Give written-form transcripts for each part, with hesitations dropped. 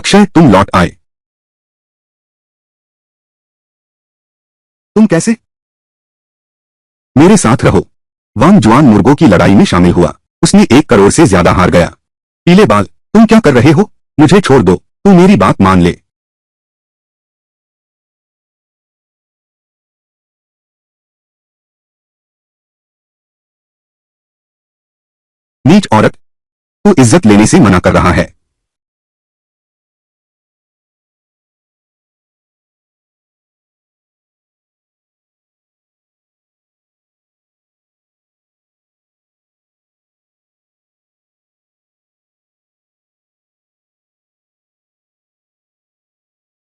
अक्षय, तुम लौट आए। तुम कैसे? मेरे साथ रहो। वांग जुआन मुर्गों की लड़ाई में शामिल हुआ। उसने 1 करोड़ से ज्यादा हार गया। पीले बाल, तुम क्या कर रहे हो? मुझे छोड़ दो, तू मेरी बात मान ले। नीच औरत, तू इज्जत लेने से मना कर रहा है।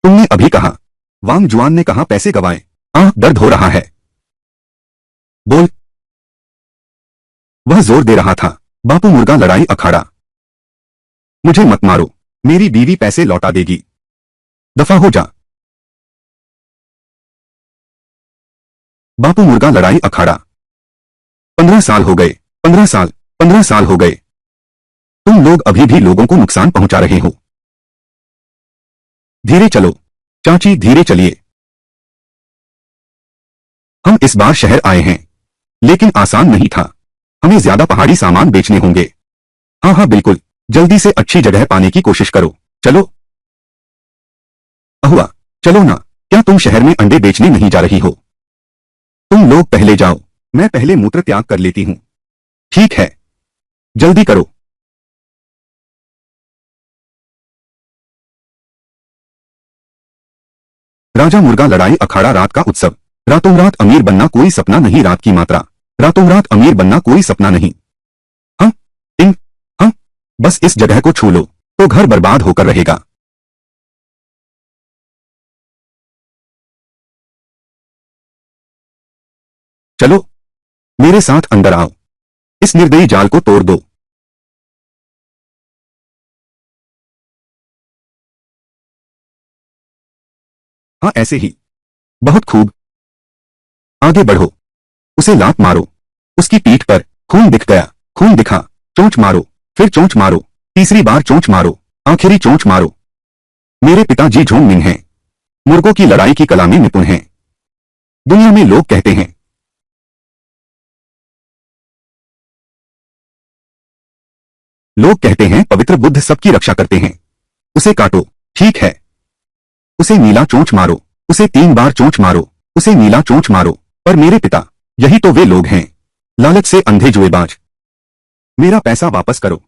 तुमने अभी कहा। वांग जुआन ने कहा, पैसे गवाए। दर्द हो रहा है। बोल। वह जोर दे रहा था। बापू मुर्गा लड़ाई अखाड़ा। मुझे मत मारो, मेरी बीवी पैसे लौटा देगी। दफा हो जा। बापू मुर्गा लड़ाई अखाड़ा। 15 साल हो गए। 15 साल। 15 साल हो गए। तुम लोग अभी भी लोगों को नुकसान पहुंचा रहे हो। धीरे चलो चाची, धीरे चलिए। हम इस बार शहर आए हैं, लेकिन आसान नहीं था। हमें ज्यादा पहाड़ी सामान बेचने होंगे। हाँ हाँ बिल्कुल, जल्दी से अच्छी जगह पाने की कोशिश करो। चलो। अहुआ, चलो ना। क्या तुम शहर में अंडे बेचने नहीं जा रही हो? तुम लोग पहले जाओ, मैं पहले मूत्र त्याग कर लेती हूँ। ठीक है, जल्दी करो। राजा मुर्गा लड़ाई अखाड़ा रात का उत्सव। रातों रात अमीर बनना कोई सपना नहीं, रात की मात्रा। रातों रात अमीर बनना कोई सपना नहीं। हाँ। इन। हाँ। बस इस जगह को छू लो तो घर बर्बाद होकर रहेगा। चलो, मेरे साथ अंदर आओ। इस निर्दयी जाल को तोड़ दो। हाँ, ऐसे ही। बहुत खूब। आगे बढ़ो। उसे लात मारो। उसकी पीठ पर खून दिख गया। खून दिखा। चोंच मारो। फिर चोंच मारो। तीसरी बार चोंच मारो। आखिरी चोंच मारो। मेरे पिताजी झोंग मिन हैं। मुर्गों की लड़ाई की कला में निपुण हैं। दुनिया में लोग कहते हैं। लोग कहते हैं पवित्र बुद्ध सबकी रक्षा करते हैं। उसे काटो। ठीक है। उसे नीला चोंच मारो। उसे 3 बार चोंच मारो। उसे नीला चोंच मारो। पर मेरे पिता, यही तो वे लोग हैं, लालच से अंधे जुएबाज। मेरा पैसा वापस करो।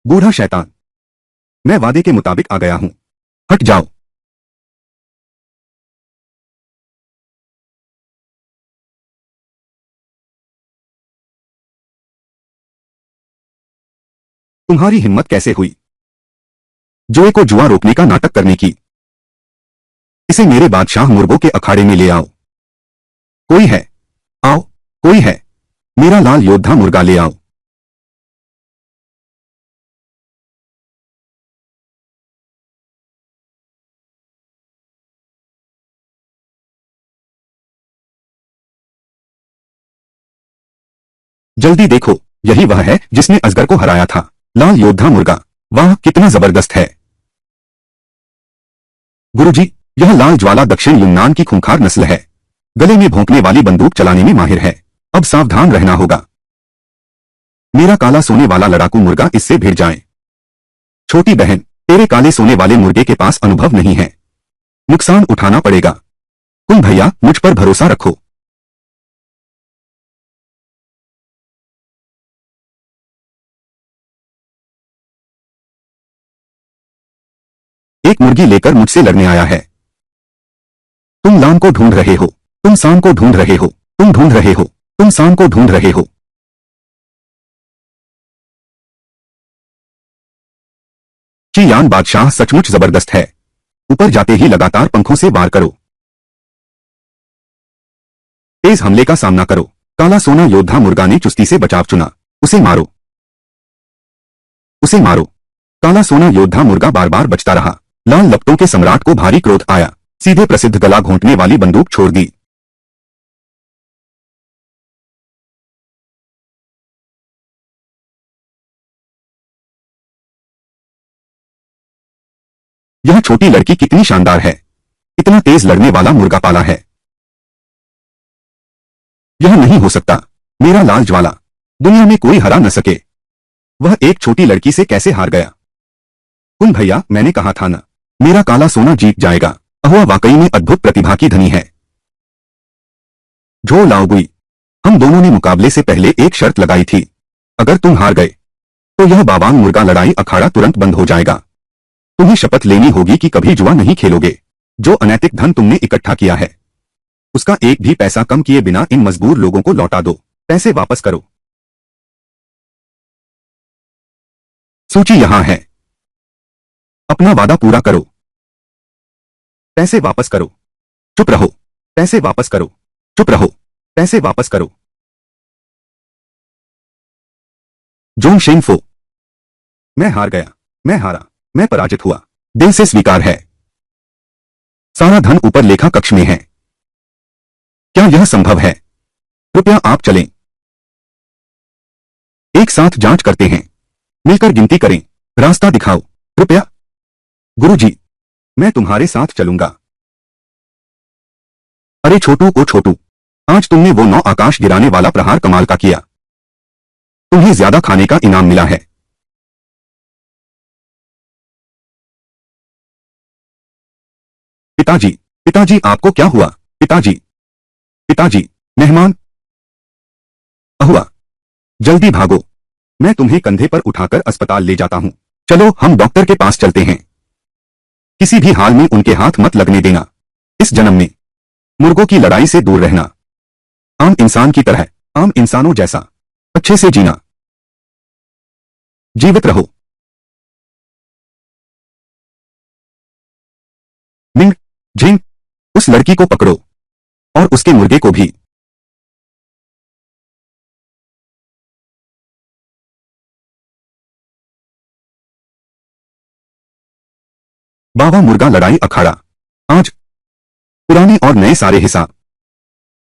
बूढ़ा शैतान, मैं वादे के मुताबिक आ गया हूं। हट जाओ। तुम्हारी हिम्मत कैसे हुई जुए को जुआ रोकने का नाटक करने की? इसे मेरे बादशाह मुर्गों के अखाड़े में ले आओ। कोई है? आओ। कोई है? मेरा लाल योद्धा मुर्गा ले आओ। जल्दी देखो, यही वह है जिसने अजगर को हराया था। लाल योद्धा मुर्गा। वाह, कितना जबरदस्त है। गुरुजी, यह लाल ज्वाला दक्षिण यूनान की खूंखार नस्ल है। गले में भोंकने वाली बंदूक चलाने में माहिर है। अब सावधान रहना होगा। मेरा काला सोने वाला लड़ाकू मुर्गा इससे भिड़ जाए। छोटी बहन, तेरे काले सोने वाले मुर्गे के पास अनुभव नहीं है। नुकसान उठाना पड़ेगा। तुम भैया, मुझ पर भरोसा रखो। एक मुर्गी लेकर मुझसे लड़ने आया है। तुम लान को ढूंढ रहे हो। तुम सांड को ढूंढ रहे हो। तुम ढूंढ रहे हो। तुम सांड को ढूंढ रहे हो। चियान बादशाह सचमुच जबरदस्त है। ऊपर जाते ही लगातार पंखों से वार करो। तेज हमले का सामना करो। काला सोना योद्धा मुर्गा ने चुस्ती से बचाव चुना। उसे मारो। उसे मारो। काला सोना योद्धा मुर्गा बार बार बचता रहा। लाल लपटों के सम्राट को भारी क्रोध आया। सीधे प्रसिद्ध गला घोंटने वाली बंदूक छोड़ दी। यह छोटी लड़की कितनी शानदार है। इतना तेज लड़ने वाला मुर्गा पाला है। यह नहीं हो सकता। मेरा लाल ज्वाला, दुनिया में कोई हरा न सके। वह एक छोटी लड़की से कैसे हार गया। कुन भैया, मैंने कहा था ना, मेरा काला सोना जीत जाएगा। अहुआ वाकई में अद्भुत प्रतिभा की धनी है। झो लाओगुई, हम दोनों ने मुकाबले से पहले एक शर्त लगाई थी। अगर तुम हार गए तो यह बावांग मुर्गा लड़ाई अखाड़ा तुरंत बंद हो जाएगा। तुम्हें शपथ लेनी होगी कि कभी जुआ नहीं खेलोगे। जो अनैतिक धन तुमने इकट्ठा किया है उसका एक भी पैसा कम किए बिना इन मजबूर लोगों को लौटा दो। पैसे वापस करो। सूची यहां है। अपना वादा पूरा करो। पैसे वापस करो। चुप रहो। पैसे वापस करो। चुप रहो। पैसे वापस करो। जोंग शेंगफो, मैं हार गया। मैं हारा। मैं पराजित हुआ। दिल से स्वीकार है। सारा धन ऊपर लेखा कक्ष में है। क्या यह संभव है? कृपया आप चलें। एक साथ जांच करते हैं। मिलकर गिनती करें। रास्ता दिखाओ कृपया। गुरुजी, मैं तुम्हारे साथ चलूंगा। अरे छोटू ओ छोटू, आज तुमने वो 9 आकाश गिराने वाला प्रहार कमाल का किया। तुम्हें ज्यादा खाने का इनाम मिला है। पिताजी, पिताजी आपको क्या हुआ? पिताजी, पिताजी, मेहमान। अहुआ, जल्दी भागो। मैं तुम्हें कंधे पर उठाकर अस्पताल ले जाता हूं। चलो हम डॉक्टर के पास चलते हैं। किसी भी हाल में उनके हाथ मत लगने देना। इस जन्म में मुर्गों की लड़ाई से दूर रहना। आम इंसान की तरह, आम इंसानों जैसा अच्छे से जीना। जीवित रहो। मिंग, झिंग, उस लड़की को पकड़ो और उसके मुर्गे को भी। बावा मुर्गा लड़ाई अखाड़ा। आज पुराने और नए सारे हिसाब।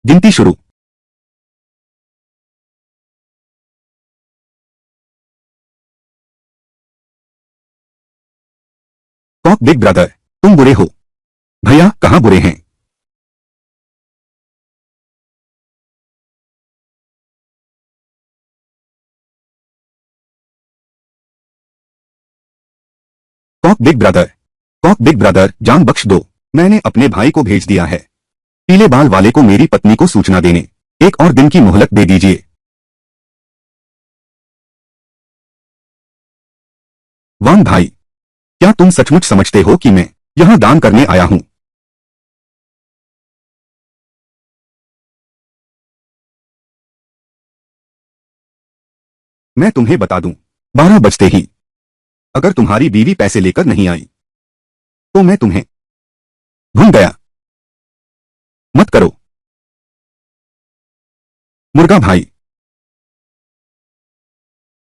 गिनती शुरू। कॉक बिग ब्रदर, तुम बुरे हो। भैया कहां बुरे हैं? कॉक बिग ब्रदर, कॉक बिग ब्रदर, जान बख्श दो। मैंने अपने भाई को भेज दिया है पीले बाल वाले को मेरी पत्नी को सूचना देने। एक और दिन की मोहलत दे दीजिए। वांग भाई, क्या तुम सचमुच समझते हो कि मैं यहां दान करने आया हूं? मैं तुम्हें बता दूं, 12 बजते ही अगर तुम्हारी बीवी पैसे लेकर नहीं आई तो मैं तुम्हें भूल गया। मत करो। मुर्गा भाई,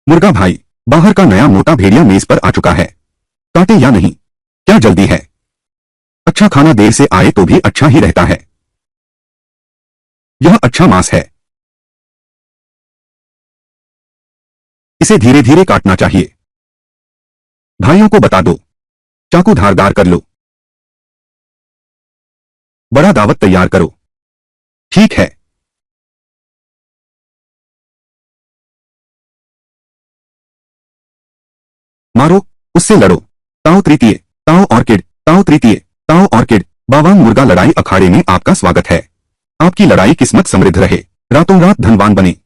मुर्गा भाई, बाहर का नया मोटा भेड़िया मेज पर आ चुका है। काटे या नहीं? क्या जल्दी है? अच्छा खाना देर से आए तो भी अच्छा ही रहता है। यह अच्छा मांस है। इसे धीरे धीरे काटना चाहिए। भाइयों को बता दो, चाकू धारदार कर लो। बड़ा दावत तैयार करो। ठीक है। मारो, उससे लड़ो। ताओ तृतीय, ताओ ऑर्किड, ताओ तृतीय, ताओ ऑर्किड। बावांग मुर्गा लड़ाई अखाड़े में आपका स्वागत है। आपकी लड़ाई किस्मत समृद्ध रहे। रातों रात धनवान बने।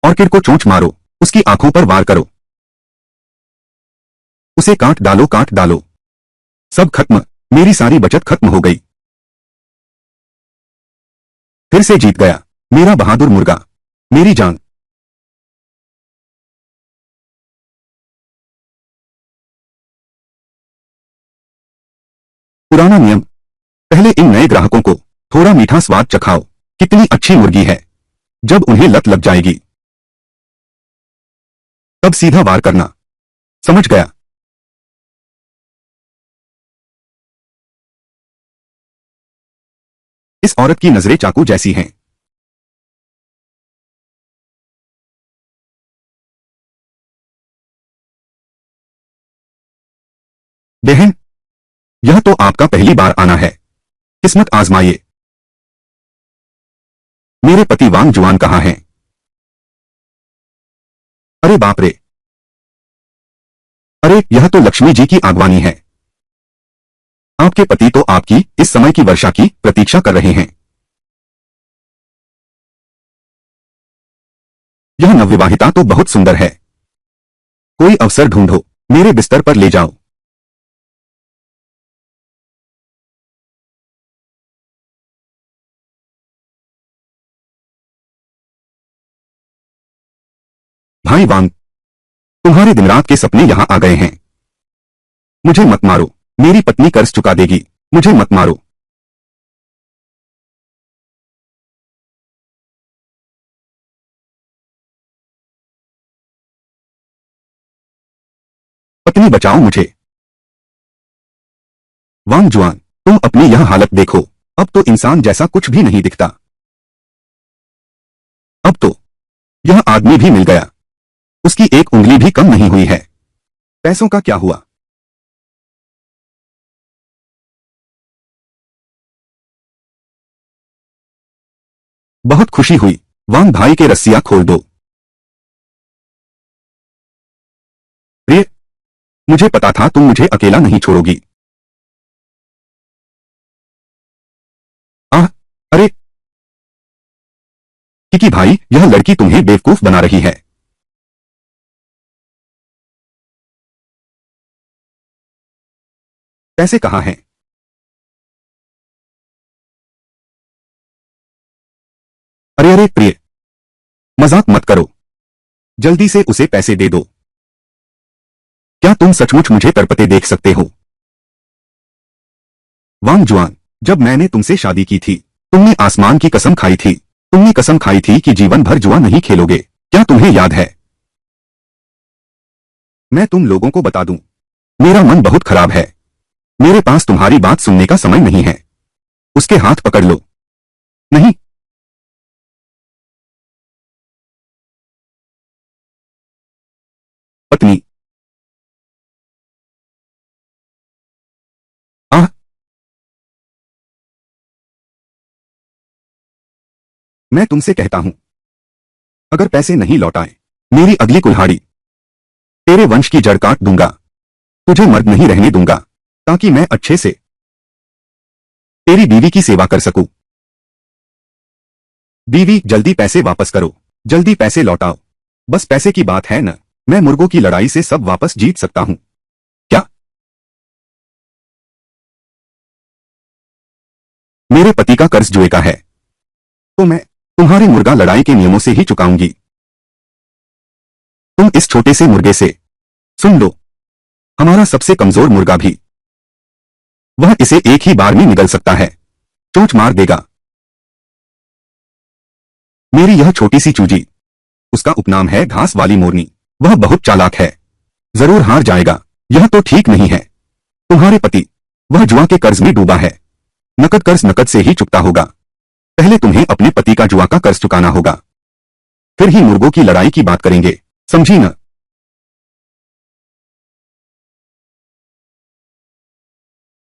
ऑर्किड को चोंच मारो। उसकी आंखों पर वार करो। उसे काट डालो, काट डालो। सब खत्म। मेरी सारी बचत खत्म हो गई। फिर से जीत गया मेरा बहादुर मुर्गा। मेरी जान। पुराना नियम। पहले इन नए ग्राहकों को थोड़ा मीठा स्वाद चखाओ। कितनी अच्छी मुर्गी है। जब उन्हें लत लग जाएगी तब सीधा वार करना। समझ गया? इस औरत की नजरें चाकू जैसी हैं। बहन, यह तो आपका पहली बार आना है। किस्मत आजमाइए। मेरे पति वांग जुआन कहाँ हैं? अरे बाप रे! अरे, यह तो लक्ष्मी जी की आगवानी है। आपके पति तो आपकी इस समय की वर्षा की प्रतीक्षा कर रहे हैं। यह नवविवाहिता तो बहुत सुंदर है। कोई अवसर ढूंढो, मेरे बिस्तर पर ले जाओ। भाई वांग, तुम्हारे दिन रात के सपने यहां आ गए हैं। मुझे मत मारो। मेरी पत्नी कर्ज चुका देगी। मुझे मत मारो। पत्नी बचाओ मुझे। वांग जुआन, तुम अपनी यह हालत देखो। अब तो इंसान जैसा कुछ भी नहीं दिखता। अब तो यह आदमी भी मिल गया। उसकी एक उंगली भी कम नहीं हुई है। पैसों का क्या हुआ? बहुत खुशी हुई। वांग भाई के रस्सियां खोल दो। प्रिय, मुझे पता था तुम मुझे अकेला नहीं छोड़ोगी। आह! अरे किकी भाई, यह लड़की तुम्हें बेवकूफ बना रही है। पैसे कहाँ हैं? अरे अरे प्रिय, मजाक मत करो। जल्दी से उसे पैसे दे दो। क्या तुम सचमुच मुझे तड़पते देख सकते हो? वांग जुआन, जब मैंने तुमसे शादी की थी, तुमने आसमान की कसम खाई थी। तुमने कसम खाई थी कि जीवन भर जुआ नहीं खेलोगे। क्या तुम्हें याद है? मैं तुम लोगों को बता दूं, मेरा मन बहुत खराब है। मेरे पास तुम्हारी बात सुनने का समय नहीं है। उसके हाथ पकड़ लो। नहीं। पत्नी। आह! मैं तुमसे कहता हूं, अगर पैसे नहीं लौटाए, मेरी अगली कुल्हाड़ी तेरे वंश की जड़ काट दूंगा। तुझे मर्द नहीं रहने दूंगा, ताकि मैं अच्छे से तेरी बीवी की सेवा कर सकूं। बीवी, जल्दी पैसे वापस करो। जल्दी पैसे लौटाओ। बस पैसे की बात है न, मैं मुर्गों की लड़ाई से सब वापस जीत सकता हूं। क्या? मेरे पति का कर्ज जुए का है, तो मैं तुम्हारी मुर्गा लड़ाई के नियमों से ही चुकाऊंगी। तुम इस छोटे से मुर्गे से सुन लो, हमारा सबसे कमजोर मुर्गा भी, वह इसे एक ही बार में निगल सकता है। चोंच मार देगा। मेरी यह छोटी सी चूजी, उसका उपनाम है घास वाली मोरनी। वह बहुत चालाक है। जरूर हार जाएगा। यह तो ठीक नहीं है। तुम्हारे पति, वह जुआ के कर्ज में डूबा है। नकद कर्ज नकद से ही चुकता होगा। पहले तुम्हें अपने पति का जुआ का कर्ज चुकाना होगा, फिर ही मुर्गों की लड़ाई की बात करेंगे। समझी न?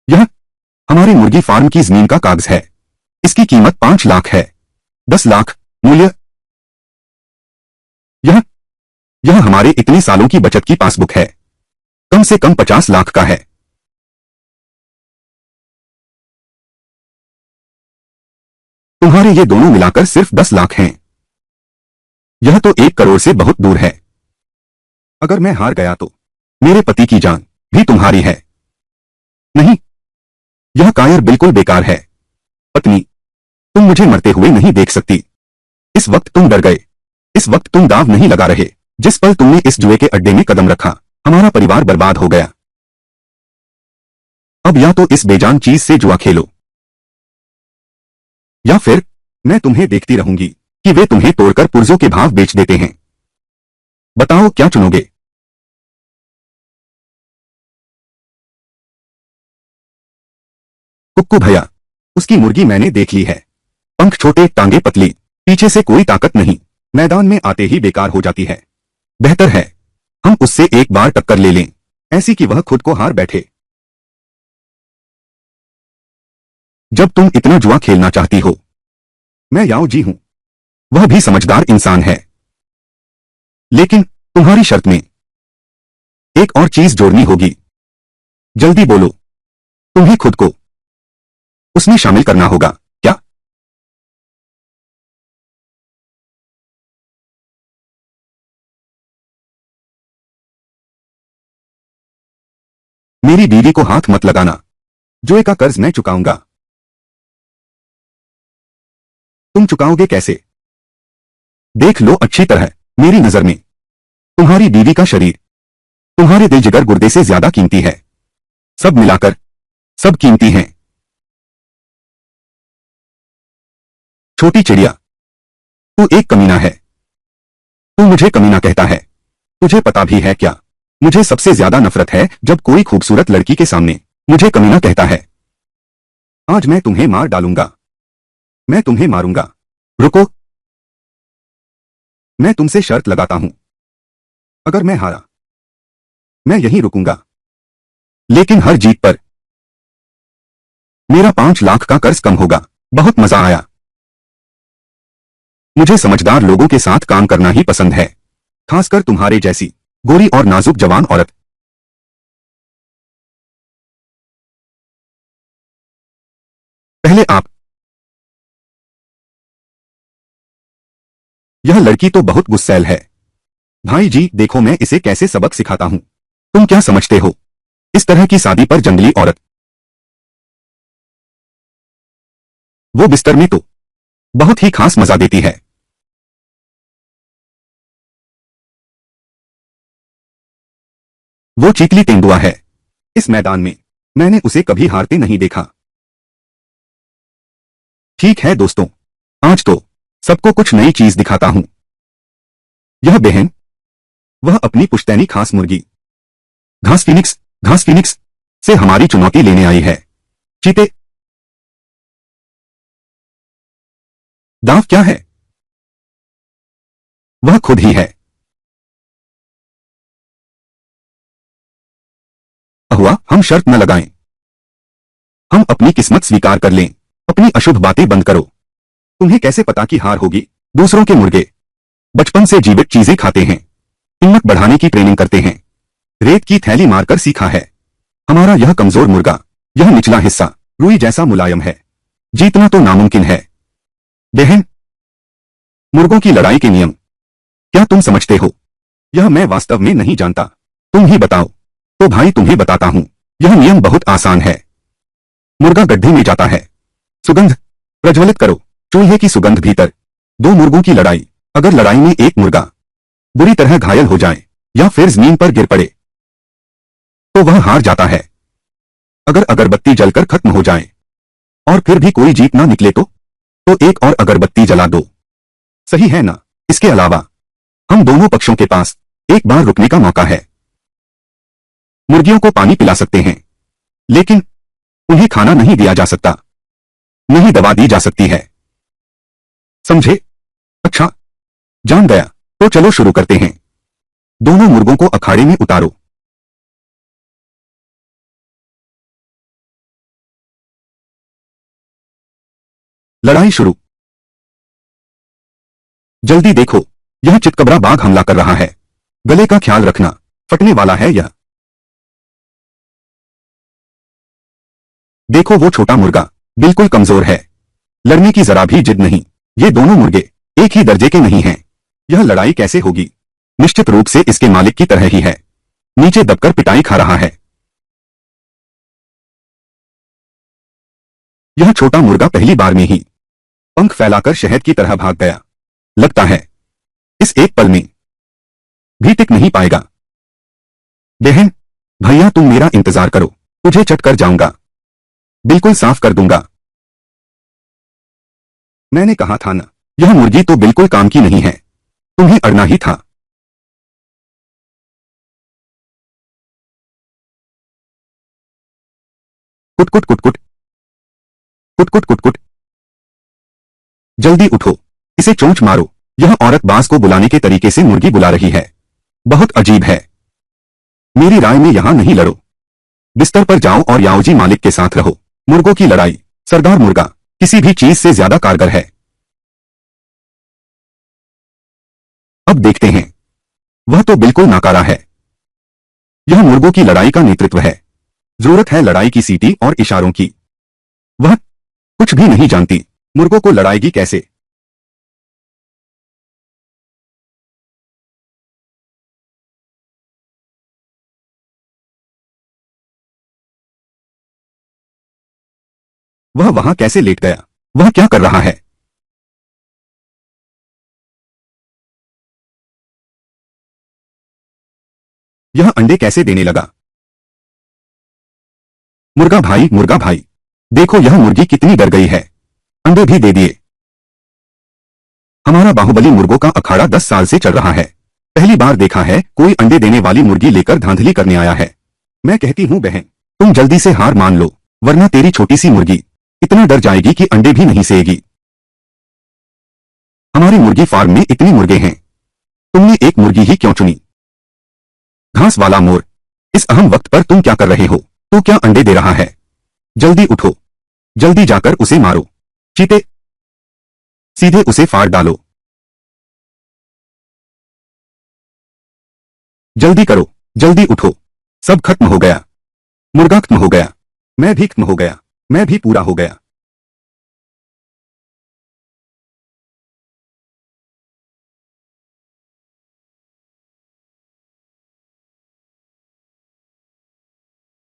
यह हमारे मुर्गी फार्म की जमीन का कागज है। इसकी कीमत 5 लाख है। 10 लाख मूल्य। यह यह हमारे इतने सालों की बचत की पासबुक है। कम से कम 50 लाख का है। तुम्हारे ये दोनों मिलाकर सिर्फ 10 लाख हैं। यह तो 1 करोड़ से बहुत दूर है। अगर मैं हार गया तो मेरे पति की जान भी तुम्हारी है। नहीं, यह कायर बिल्कुल बेकार है। पत्नी, तुम मुझे मरते हुए नहीं देख सकती। इस वक्त तुम डर गए। इस वक्त तुम दांव नहीं लगा रहे। जिस पल तुमने इस जुए के अड्डे में कदम रखा, हमारा परिवार बर्बाद हो गया। अब या तो इस बेजान चीज से जुआ खेलो, या फिर मैं तुम्हें देखती रहूंगी कि वे तुम्हें तोड़कर पुर्जों के भाव बेच देते हैं। बताओ क्या चुनोगे? कुक्कू भैया, उसकी मुर्गी मैंने देख ली है। पंख छोटे, टांगे पतली, पीछे से कोई ताकत नहीं, मैदान में आते ही बेकार हो जाती है। बेहतर है हम उससे एक बार टक्कर ले लें, ऐसी कि वह खुद को हार बैठे। जब तुम इतना जुआ खेलना चाहती हो, मैं याओ जी हूं, वह भी समझदार इंसान है। लेकिन तुम्हारी शर्त में एक और चीज जोड़नी होगी। जल्दी बोलो, तुम्हें खुद को उसमें शामिल करना होगा क्या? मेरी बीवी को हाथ मत लगाना, जुए का कर्ज मैं चुकाऊंगा। तुम चुकाओगे कैसे? देख लो अच्छी तरह, मेरी नजर में तुम्हारी बीवी का शरीर तुम्हारे दिल जिगर गुर्दे से ज्यादा कीमती है। सब मिलाकर सब कीमती हैं। छोटी चिड़िया, तू एक कमीना है। तू मुझे कमीना कहता है। तुझे पता भी है क्या, मुझे सबसे ज्यादा नफरत है जब कोई खूबसूरत लड़की के सामने मुझे कमीना कहता है। आज मैं तुम्हें मार डालूंगा, मैं तुम्हें मारूंगा। रुको, मैं तुमसे शर्त लगाता हूं, अगर मैं हारा मैं यहीं रुकूंगा, लेकिन हर जीत पर मेरा 5 लाख का कर्ज कम होगा। बहुत मजा आया। मुझे समझदार लोगों के साथ काम करना ही पसंद है, खासकर तुम्हारे जैसी गोरी और नाजुक जवान औरत। पहले आप। यह लड़की तो बहुत गुस्सैल है। भाई जी देखो मैं इसे कैसे सबक सिखाता हूं। तुम क्या समझते हो, इस तरह की शादी पर जंगली औरत, वो बिस्तर में तो बहुत ही खास मजा देती है। वो चीकली तेंदुआ है, इस मैदान में मैंने उसे कभी हारते नहीं देखा। ठीक है दोस्तों, आज तो सबको कुछ नई चीज दिखाता हूं। यह बहन, वह अपनी पुश्तैनी खास मुर्गी घास फिनिक्स से हमारी चुनौती लेने आई है। चीते, दांव क्या है? वह खुद ही है। हुआ हम शर्त न लगाएं, हम अपनी किस्मत स्वीकार कर लें। अपनी अशुभ बातें बंद करो। तुम्हें कैसे पता कि हार होगी? दूसरों के मुर्गे बचपन से जीवित चीजें खाते हैं, हिम्मत बढ़ाने की ट्रेनिंग करते हैं, रेत की थैली मारकर सीखा है। हमारा यह कमजोर मुर्गा, यह निचला हिस्सा रुई जैसा मुलायम है, जीतना तो नामुमकिन है। बहन, मुर्गों की लड़ाई के नियम क्या तुम समझते हो? यह मैं वास्तव में नहीं जानता, तुम ही बताओ। तो भाई तुम्हें बताता हूं, यह नियम बहुत आसान है। मुर्गा गड्ढे में जाता है, सुगंध प्रज्वलित करो, चूल्हे की सुगंध भीतर। दो मुर्गों की लड़ाई, अगर लड़ाई में एक मुर्गा बुरी तरह घायल हो जाए या फिर जमीन पर गिर पड़े तो वह हार जाता है। अगर अगरबत्ती जलकर खत्म हो जाए और फिर भी कोई जीत ना निकले तो एक और अगरबत्ती जला दो। सही है ना? इसके अलावा हम दोनों पक्षों के पास एक बार रुकने का मौका है। मुर्गियों को पानी पिला सकते हैं, लेकिन उन्हें खाना नहीं दिया जा सकता, नहीं दवा दी जा सकती है। समझे? अच्छा, जान गया। तो चलो शुरू करते हैं। दोनों मुर्गों को अखाड़े में उतारो। लड़ाई शुरू। जल्दी देखो, यह चितकबरा बाघ हमला कर रहा है। गले का ख्याल रखना, फटने वाला है यह। देखो वो छोटा मुर्गा बिल्कुल कमजोर है, लड़ने की जरा भी जिद नहीं। ये दोनों मुर्गे एक ही दर्जे के नहीं हैं। यह लड़ाई कैसे होगी? निश्चित रूप से इसके मालिक की तरह ही है, नीचे दबकर पिटाई खा रहा है। यह छोटा मुर्गा पहली बार में ही पंख फैलाकर शहद की तरह भाग गया। लगता है इस एक पल में भी टिक नहीं पाएगा। बहन, भैया तुम मेरा इंतजार करो, तुझे चट कर जाऊंगा, बिल्कुल साफ कर दूंगा। मैंने कहा था ना, यह मुर्गी तो बिल्कुल काम की नहीं है, तुम्हें अड़ना ही था। कुटकुट कुटकुट कुटकुट कुटकुट। जल्दी उठो, इसे चोंच मारो। यह औरत बाज को बुलाने के तरीके से मुर्गी बुला रही है। बहुत अजीब है। मेरी राय में यहां नहीं लड़ो। बिस्तर पर जाओ और याओजी मालिक के साथ रहो। मुर्गों की लड़ाई, सरदार मुर्गा, किसी भी चीज से ज्यादा कारगर है। अब देखते हैं। वह तो बिल्कुल नाकारा है। यह मुर्गों की लड़ाई का नेतृत्व है। जरूरत है लड़ाई की सीटी और इशारों की। वह कुछ भी नहीं जानती। मुर्गों को लड़ाएगी कैसे? वह वहां कैसे लेट गया? वह क्या कर रहा है? यह अंडे कैसे देने लगा? मुर्गा भाई, देखो यह मुर्गी कितनी डर गई है। अंडे भी दे दिए। हमारा बाहुबली मुर्गों का अखाड़ा 10 साल से चल रहा है। पहली बार देखा है कोई अंडे देने वाली मुर्गी लेकर धांधली करने आया है। मैं कहती हूँ बहन, तुम जल्दी से हार मान लो, वरना तेरी छोटी सी मुर्गी इतना डर जाएगी कि अंडे भी नहीं सेएगी। हमारी मुर्गी फार्म में इतनी मुर्गे हैं, तुमने एक मुर्गी ही क्यों चुनी? घास वाला मोर, इस अहम वक्त पर तुम क्या कर रहे हो? तू क्या अंडे दे रहा है? जल्दी उठो, जल्दी जाकर उसे मारो। चीते, सीधे उसे फाड़ डालो। जल्दी करो, जल्दी उठो। सब खत्म हो गया। मुर्गा खत्म हो गया। मैं भी खत्म हो गया। मैं भी पूरा हो गया।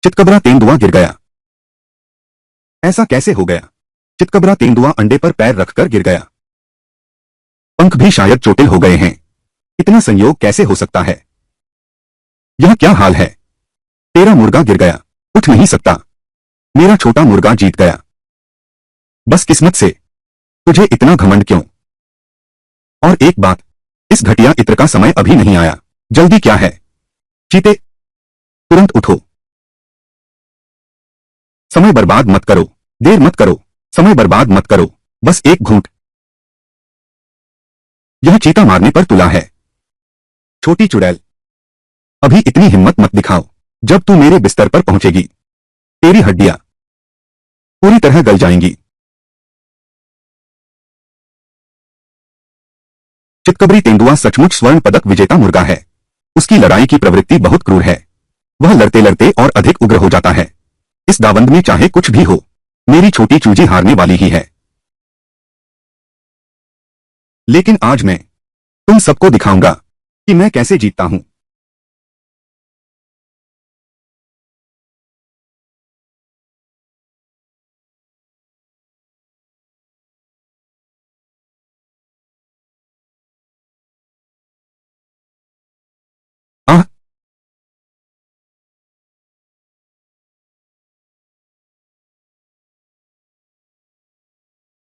चितकबरा तेंदुआ गिर गया। ऐसा कैसे हो गया? चितकबरा तेंदुआ अंडे पर पैर रखकर गिर गया। पंख भी शायद चोटिल हो गए हैं। इतना संयोग कैसे हो सकता है? यह क्या हाल है? तेरा मुर्गा गिर गया, उठ नहीं सकता। मेरा छोटा मुर्गा जीत गया। बस किस्मत से। तुझे इतना घमंड क्यों? और एक बात, इस घटिया इत्र का समय अभी नहीं आया। जल्दी क्या है? चीते, तुरंत उठो। समय बर्बाद मत करो। देर मत करो। समय बर्बाद मत करो। बस एक घूंट। यह चीता मारने पर तुला है। छोटी चुड़ैल, अभी इतनी हिम्मत मत दिखाओ। जब तू मेरे बिस्तर पर पहुंचेगी, तेरी हड्डियां पूरी तरह गल जाएंगी। चितकबरी तेंदुआ सचमुच स्वर्ण पदक विजेता मुर्गा है। उसकी लड़ाई की प्रवृत्ति बहुत क्रूर है। वह लड़ते लड़ते और अधिक उग्र हो जाता है। इस दावंद में चाहे कुछ भी हो, मेरी छोटी चूजी हारने वाली ही है। लेकिन आज मैं तुम सबको दिखाऊंगा कि मैं कैसे जीतता हूं। आह,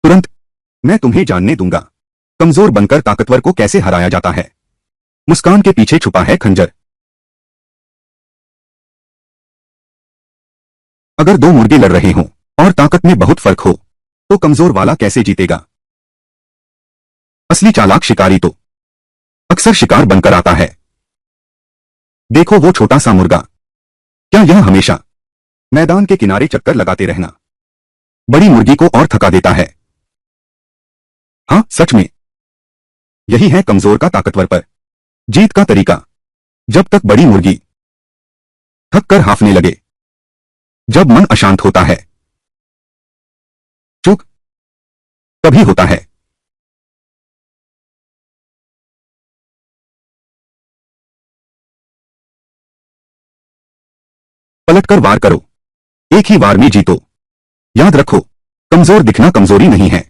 तुरंत मैं तुम्हें जानने दूंगा, कमजोर बनकर ताकतवर को कैसे हराया जाता है। मुस्कान के पीछे छुपा है खंजर। अगर दो मुर्गे लड़ रहे हों और ताकत में बहुत फर्क हो, तो कमजोर वाला कैसे जीतेगा? असली चालाक शिकारी तो अक्सर शिकार बनकर आता है। देखो वो छोटा सा मुर्गा, क्या यह हमेशा मैदान के किनारे चक्कर लगाते रहना बड़ी मुर्गी को और थका देता है? हाँ, सच में यही है कमजोर का ताकतवर पर जीत का तरीका। जब तक बड़ी मुर्गी थक कर हांफने लगे, जब मन अशांत होता है, चूक तभी होता है। पलटकर वार करो, एक ही वार में जीतो। याद रखो, कमजोर दिखना कमजोरी नहीं है।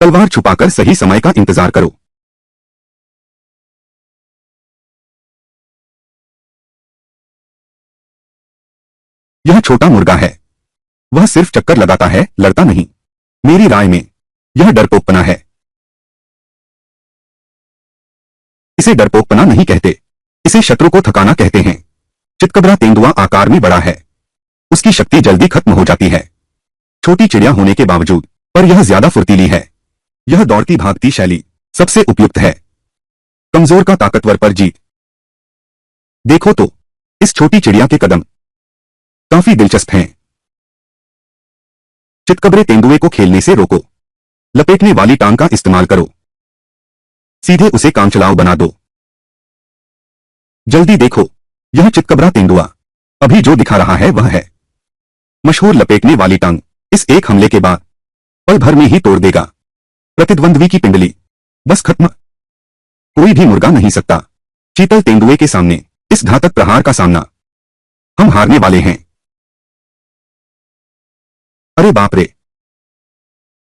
तलवार छुपाकर सही समय का इंतजार करो। यह छोटा मुर्गा है। वह सिर्फ चक्कर लगाता है, लड़ता नहीं। मेरी राय में यह डरपोकपना है। इसे डरपोकपना नहीं कहते, इसे शत्रु को थकाना कहते हैं। चितकबरा तेंदुआ आकार में बड़ा है। उसकी शक्ति जल्दी खत्म हो जाती है। छोटी चिड़िया होने के बावजूद पर यह ज्यादा फुर्तीली है। यह दौड़ती भागती शैली सबसे उपयुक्त है। कमजोर का ताकतवर पर जीत। देखो तो इस छोटी चिड़िया के कदम काफी दिलचस्प हैं। चितकबरे तेंदुए को खेलने से रोको। लपेटने वाली टांग का इस्तेमाल करो। सीधे उसे कामचलाऊ बना दो। जल्दी देखो, यह चितकबरा तेंदुआ अभी जो दिखा रहा है वह है मशहूर लपेटने वाली टांग। इस एक हमले के बाद पल भर में ही तोड़ देगा प्रतिद्वंद्वी की पिंडली। बस खत्म। कोई भी मुर्गा नहीं सकता चीतल तेंदुए के सामने इस घातक प्रहार का सामना। हम हारने वाले हैं। अरे बाप रे,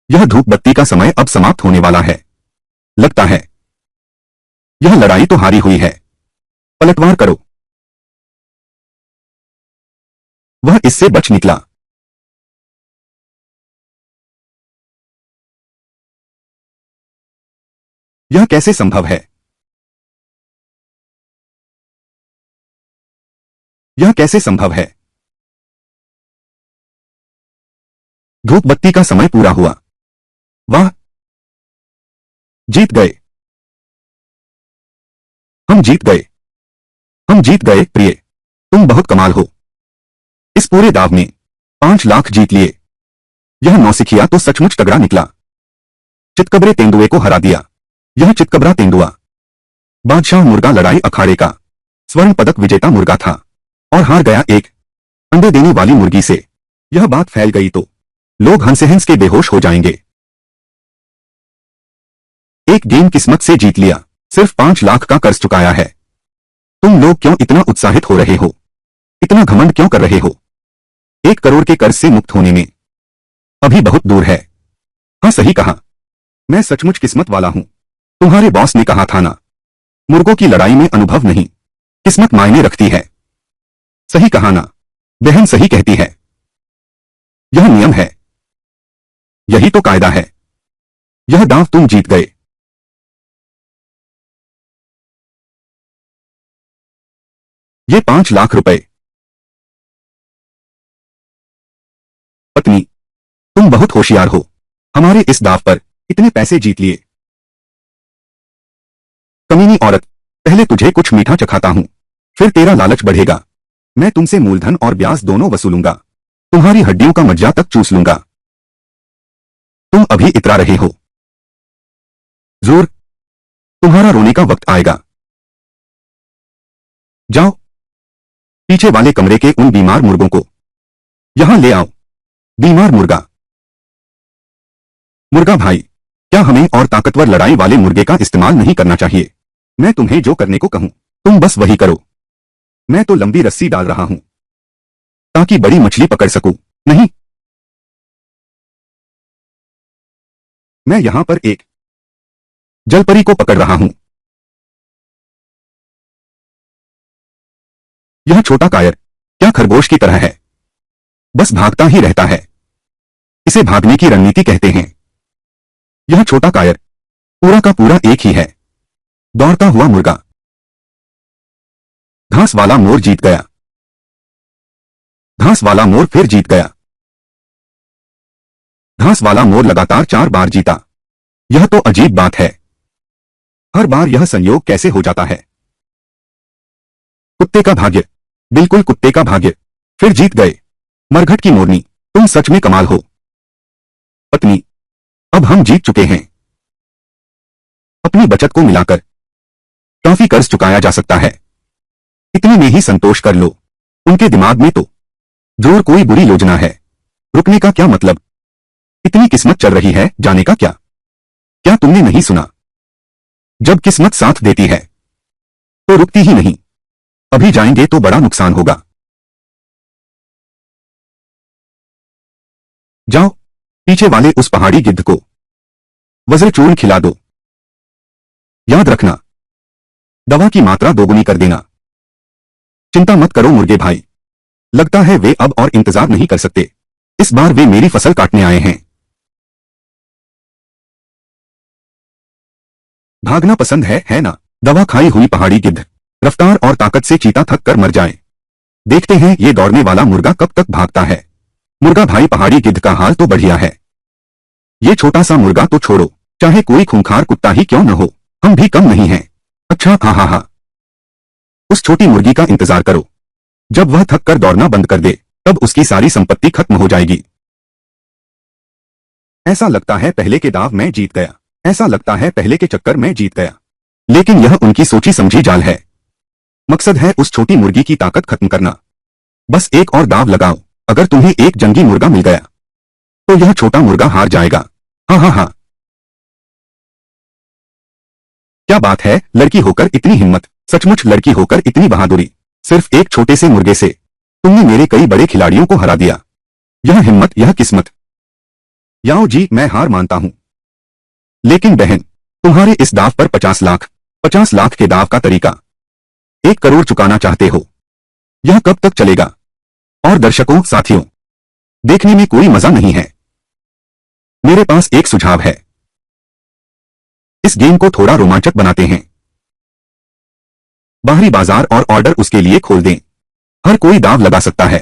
यह धूप बत्ती का समय अब समाप्त होने वाला है। लगता है यह लड़ाई तो हारी हुई है। पलटवार करो। वह इससे बच निकला। यह कैसे संभव है? यह कैसे संभव है? धूप बत्ती का समय पूरा हुआ। वाह, जीत गए। हम जीत गए। हम जीत गए प्रिय, तुम बहुत कमाल हो। इस पूरे दाव में 5 लाख जीत लिए। यह नौसिखिया तो सचमुच तगड़ा निकला। चितकबरे तेंदुए को हरा दिया। यह चितकबरा तेंदुआ बादशाह मुर्गा लड़ाई अखाड़े का स्वर्ण पदक विजेता मुर्गा था और हार गया एक अंडे देने वाली मुर्गी से। यह बात फैल गई तो लोग हंस के बेहोश हो जाएंगे। एक गेम किस्मत से जीत लिया, सिर्फ 5 लाख का कर्ज चुकाया है। तुम लोग क्यों इतना उत्साहित हो रहे हो? इतना घमंड क्यों कर रहे हो? 1 करोड़ के कर्ज से मुक्त होने में अभी बहुत दूर है। हाँ सही कहा, मैं सचमुच किस्मत वाला हूं। तुम्हारे बॉस ने कहा था ना, मुर्गों की लड़ाई में अनुभव नहीं किस्मत मायने रखती है। सही कहा ना, बहन सही कहती है। यह नियम है, यही तो कायदा है। यह दांव तुम जीत गए। ये 5 लाख रुपए। पत्नी, तुम बहुत होशियार हो। हमारे इस दाव पर इतने पैसे जीत लिए। कमीनी औरत, पहले तुझे कुछ मीठा चखाता हूं, फिर तेरा लालच बढ़ेगा। मैं तुमसे मूलधन और ब्याज दोनों वसूलूंगा। तुम्हारी हड्डियों का मज्जा तक चूस लूंगा। तुम अभी इतरा रहे हो। जरूर तुम्हारा रोने का वक्त आएगा। जाओ, पीछे वाले कमरे के उन बीमार मुर्गों को यहां ले आओ। बीमार मुर्गा। मुर्गा भाई, क्या हमें और ताकतवर लड़ाई वाले मुर्गे का इस्तेमाल नहीं करना चाहिए? मैं तुम्हें जो करने को कहूं तुम बस वही करो। मैं तो लंबी रस्सी डाल रहा हूं ताकि बड़ी मछली पकड़ सकूं। नहीं, मैं यहां पर एक जलपरी को पकड़ रहा हूं। यह छोटा कायर क्या खरगोश की तरह है, बस भागता ही रहता है। इसे भागने की रणनीति कहते हैं। यह छोटा कायर पूरा का पूरा एक ही है, दौड़ता हुआ मुर्गा। घास वाला मोर जीत गया। घास वाला मोर फिर जीत गया। घास वाला मोर लगातार 4 बार जीता। यह तो अजीब बात है, हर बार यह संयोग कैसे हो जाता है? कुत्ते का भाग्य, बिल्कुल कुत्ते का भाग्य। फिर जीत गए। मरघट की मोरनी, तुम सच में कमाल हो। पत्नी, अब हम जीत चुके हैं। अपनी बचत को मिलाकर काफी कर्ज चुकाया जा सकता है। इतने में ही संतोष कर लो। उनके दिमाग में तो जोर कोई बुरी योजना है। रुकने का क्या मतलब? इतनी किस्मत चल रही है, जाने का क्या? क्या तुमने नहीं सुना? जब किस्मत साथ देती है तो रुकती ही नहीं। अभी जाएंगे तो बड़ा नुकसान होगा। जाओ, पीछे वाले उस पहाड़ी गिद्ध को वज्रचूर्ण खिला दो। याद रखना, दवा की मात्रा दोगुनी कर देना। चिंता मत करो मुर्गे भाई, लगता है वे अब और इंतजार नहीं कर सकते। इस बार वे मेरी फसल काटने आए हैं। भागना पसंद है ना? दवा खाई हुई पहाड़ी गिद्ध रफ्तार और ताकत से चीता थक कर मर जाए। देखते हैं ये दौड़ने वाला मुर्गा कब तक भागता है। मुर्गा भाई पहाड़ी गिद्ध का हाल तो बढ़िया है। ये छोटा सा मुर्गा तो छोड़ो, चाहे कोई खूंखार कुत्ता ही क्यों न हो, हम भी कम नहीं हैं। अच्छा हा हा हा। उस छोटी मुर्गी का इंतजार करो। जब वह थक कर दौड़ना बंद कर दे तब उसकी सारी संपत्ति खत्म हो जाएगी। ऐसा लगता है पहले के दाव में जीत गया, ऐसा लगता है पहले के चक्कर में जीत गया। लेकिन यह उनकी सोची समझी जाल है। मकसद है उस छोटी मुर्गी की ताकत खत्म करना। बस एक और दाव लगाओ, अगर तुम्हें एक जंगी मुर्गा मिल गया तो यह छोटा मुर्गा हार जाएगा। हाँ हाँ हाँ। क्या बात है, लड़की होकर इतनी हिम्मत, सचमुच लड़की होकर इतनी बहादुरी। सिर्फ एक छोटे से मुर्गे से तुमने मेरे कई बड़े खिलाड़ियों को हरा दिया। यह हिम्मत, यह किस्मत। याओ जी, मैं हार मानता हूं। लेकिन बहन, तुम्हारे इस दाव पर 50 लाख के दाव का तरीका 1 करोड़ चुकाना चाहते हो। यह कब तक चलेगा? और दर्शकों, साथियों, देखने में कोई मजा नहीं है। मेरे पास एक सुझाव है। इस गेम को थोड़ा रोमांचक बनाते हैं। बाहरी बाजार और ऑर्डर उसके लिए खोल दें। हर कोई दाव लगा सकता है।